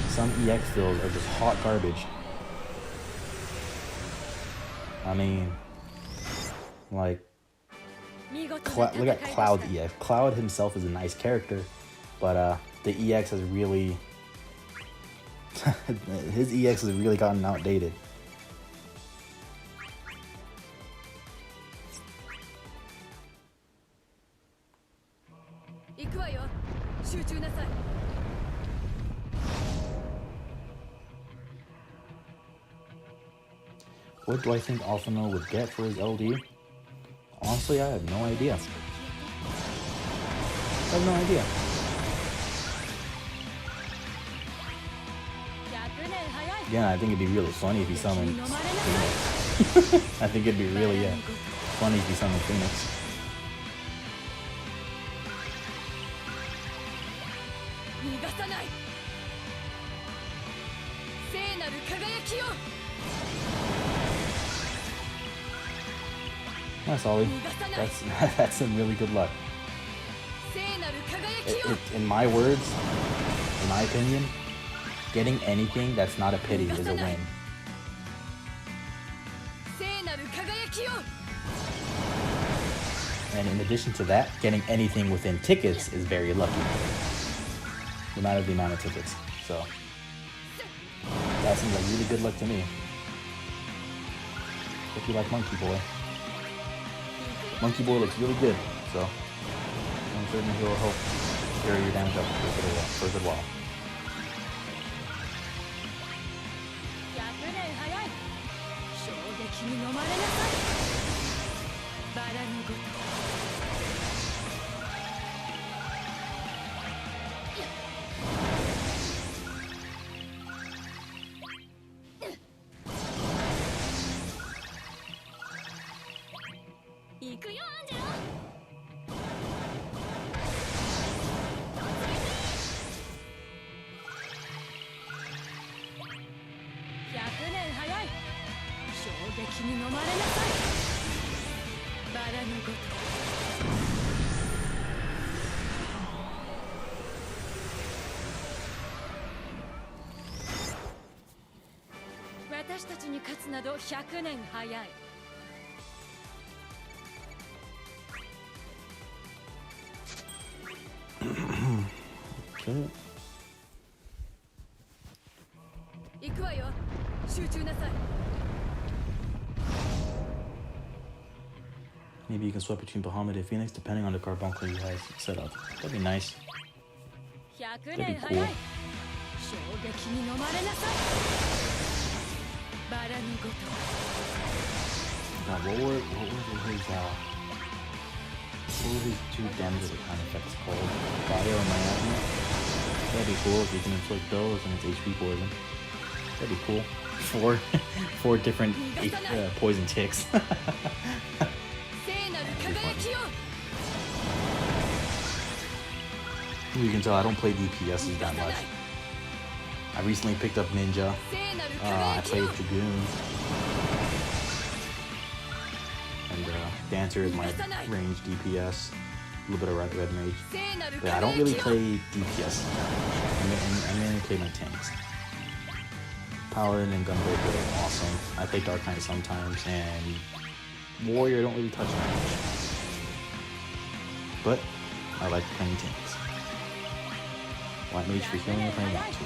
some EX skills are just hot garbage. I mean, like, look at Cloud EX. Cloud himself is a nice character, but the EX has really his EX has really gotten outdated. What do I think Alphano would get for his LD? Honestly, I have no idea. I have no idea. Again, I think it'd be really funny if he summoned Phoenix. I think it'd be really funny if he summoned Phoenix. That's Ollie. That's some really good luck. In my words, in my opinion, getting anything that's not a pity is a win. And in addition to that, getting anything within tickets is very lucky. No matter the amount of tickets. So that seems like really good luck to me. Hope you like Monkey Boy. Monkey Boy looks really good, so I'm certain he'll help carry your damage up for a good while. Okay. Maybe you can swap between Bahamut and Phoenix depending on the carbuncle you have set up. That'd be nice. That'd be cool. God, what were his two damage kind of effects called? Fire or miasma? That'd be cool if you can inflict those and it's HP poison. That'd be cool. Four different poison ticks. You can tell I don't play DPSs that much. I recently picked up Ninja. I played Dragoon. And Dancer is my range DPS. A little bit of Red Mage. But I don't really play DPS. I mainly play my tanks. Paladin and Gunbreaker are awesome. I play Dark Knight sometimes, and Warrior I don't really touch that much. But I like playing tanks. White Mage for healing if I want to.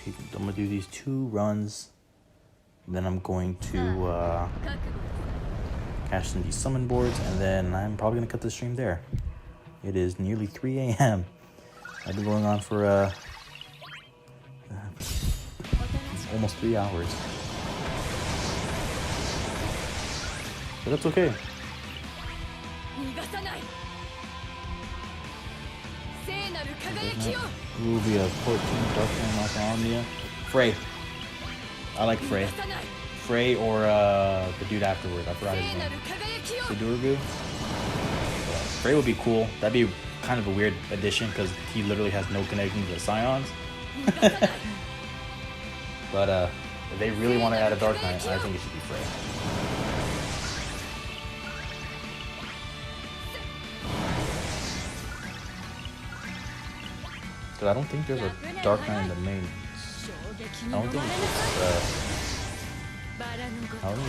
I'm gonna do these 2 runs. Then I'm going to cash in these summon boards, and then I'm probably gonna cut the stream there. It is nearly 3 a.m. I've been going on for almost 3 hours. But that's okay. Ruby of 14, Darkman, Omnia. Frey. I like Frey. Frey or the dude afterward. I forgot his name. Sidurgu? Frey would be cool. That'd be kind of a weird addition because he literally has no connection to the Scions. But if they really want to add a Dark Knight, I think it should be Frey. Because I don't think there's a Dark Knight in the main. I don't think it's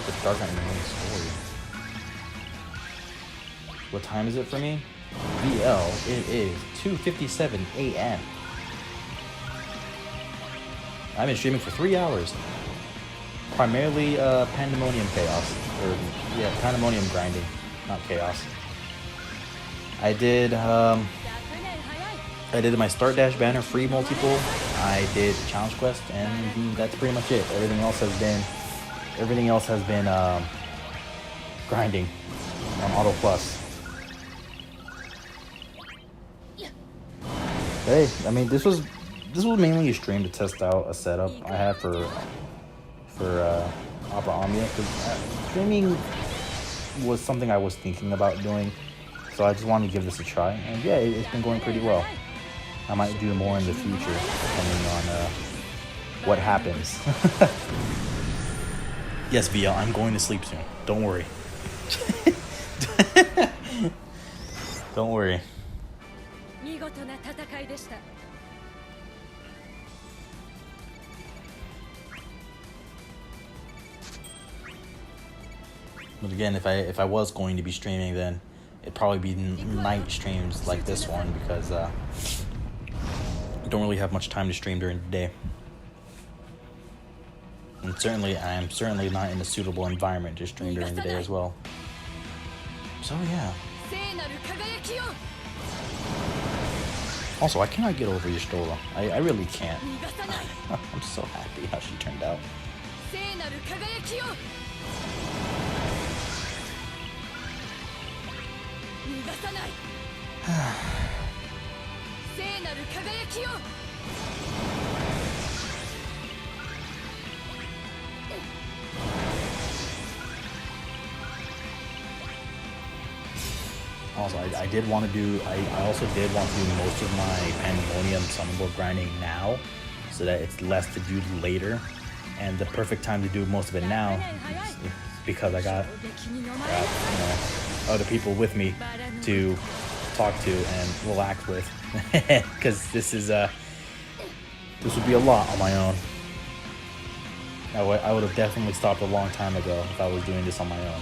a Dark Knight in the main story. What time is it for me? VL, it is 2:57 a.m. I've been streaming for 3 hours. Primarily Pandemonium Chaos. Or, yeah, Pandemonium Grinding, not Chaos. I did my Start Dash banner free multiple. I did Challenge Quest, and that's pretty much it. Everything else has been grinding on Auto Plus. Hey, I mean, this was mainly a stream to test out a setup I have for Opera Omnia. Streaming was something I was thinking about doing, so I just wanted to give this a try. And yeah, it's been going pretty well. I might do more in the future, depending on what happens. Yes, VL, I'm going to sleep soon. Don't worry. Don't worry. But again, if I was going to be streaming, then it'd probably be night streams like this one, because I don't really have much time to stream during the day. And I am certainly not in a suitable environment to stream during the day as well. So yeah. Also, I cannot get over Yastora. I really can't. I'm so happy how she turned out. Also, I also did want to do most of my Pandemonium summon board grinding now, so that it's less to do later. And the perfect time to do most of it now is because I got other people with me to talk to and relax with, because this would be a lot on my own. I would have definitely stopped a long time ago if I was doing this on my own.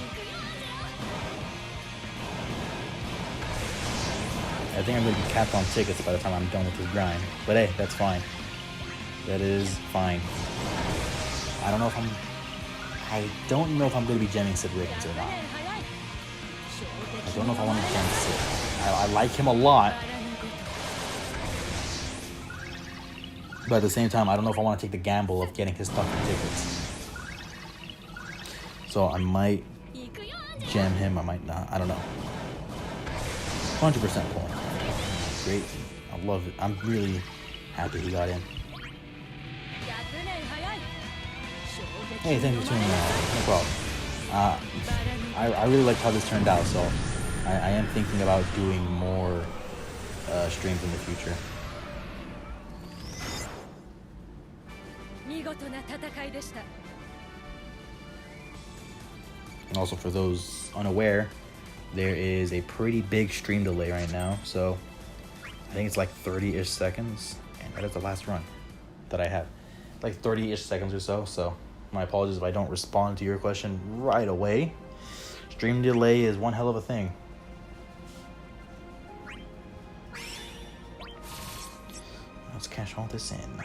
I think I'm going to be capped on tickets by the time I'm done with this grind. But hey, that's fine. That is fine. I don't know if I'm going to be gemming Sid Riggins or not. I don't know if I want to gem Sid. I like him a lot. But at the same time, I don't know if I want to take the gamble of getting his fucking tickets. So I might gem him, I might not. I don't know. 100% pulling. Great. I love it. I'm really happy he got in. Hey, thank you for tuning in. No problem. I really like how this turned out, so I am thinking about doing more streams in the future. And also, for those unaware, there is a pretty big stream delay right now, so I think it's like 30-ish seconds, and that is the last run that I have. Like 30-ish seconds or so my apologies if I don't respond to your question right away. Stream delay is one hell of a thing. Let's cash all this in.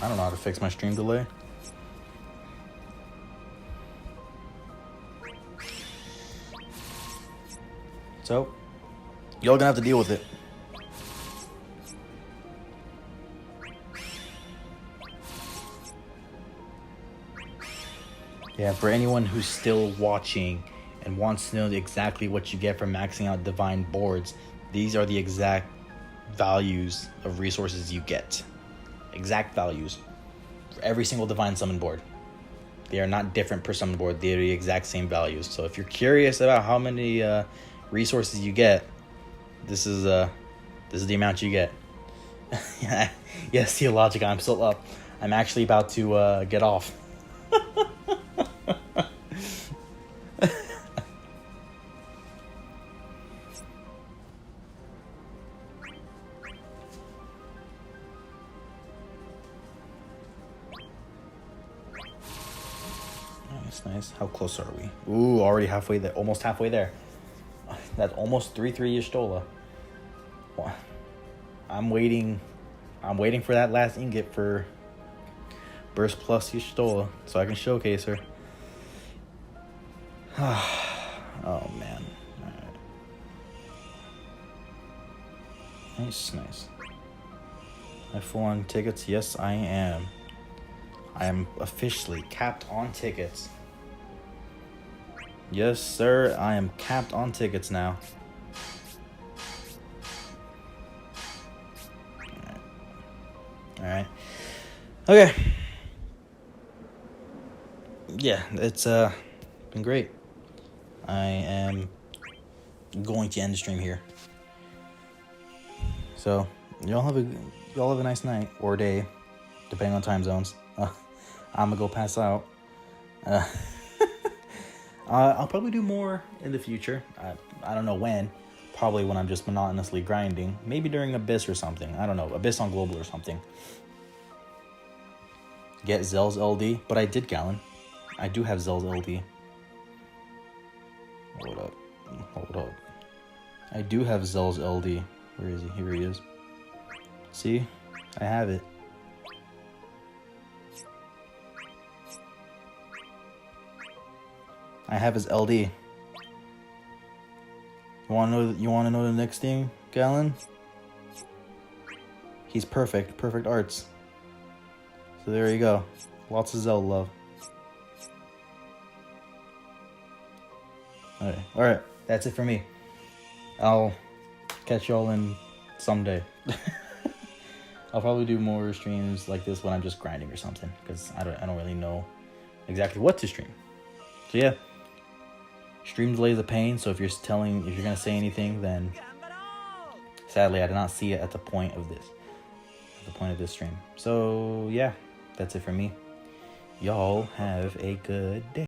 I don't know how to fix my stream delay. So, y'all gonna have to deal with it. Yeah, for anyone who's still watching and wants to know exactly what you get from maxing out divine boards, these are the exact values of resources you get. Exact values for every single divine summon board. They are not different per summon board. They are the exact same values. So if you're curious about how many resources you get, this is the amount you get. Yes, Theologica, I'm still up. I'm actually about to get off. Nice. How close are we? Ooh, already halfway there. Almost halfway there. That's almost 3/3 Y'shtola. I'm waiting for that last ingot for Burst Plus Y'shtola so I can showcase her. Oh man. Alright. Nice. I full on tickets? Yes, I am. I am officially capped on tickets. Yes, sir. I am capped on tickets now. Alright. Okay. Yeah, it's been great. I am going to end the stream here. So, y'all have a nice night or day, depending on time zones. I'm gonna go pass out. I'll probably do more in the future. I don't know when. Probably when I'm just monotonously grinding. Maybe during Abyss or something. I don't know. Abyss on Global or something. Get Zell's LD. But I did Gallon. I do have Zell's LD. Hold up. I do have Zell's LD. Where is he? Here he is. See? I have it. I have his LD. You wanna know the next thing, Gallon? He's perfect. Perfect arts. So there you go. Lots of Zell love. Alright. That's it for me. I'll catch y'all in someday. I'll probably do more streams like this when I'm just grinding or something, because I don't really know exactly what to stream. So yeah. Stream delay is a pain, so if you're gonna say anything, then sadly I did not see it at the point of this stream. So yeah, that's it for me. Y'all have a good day.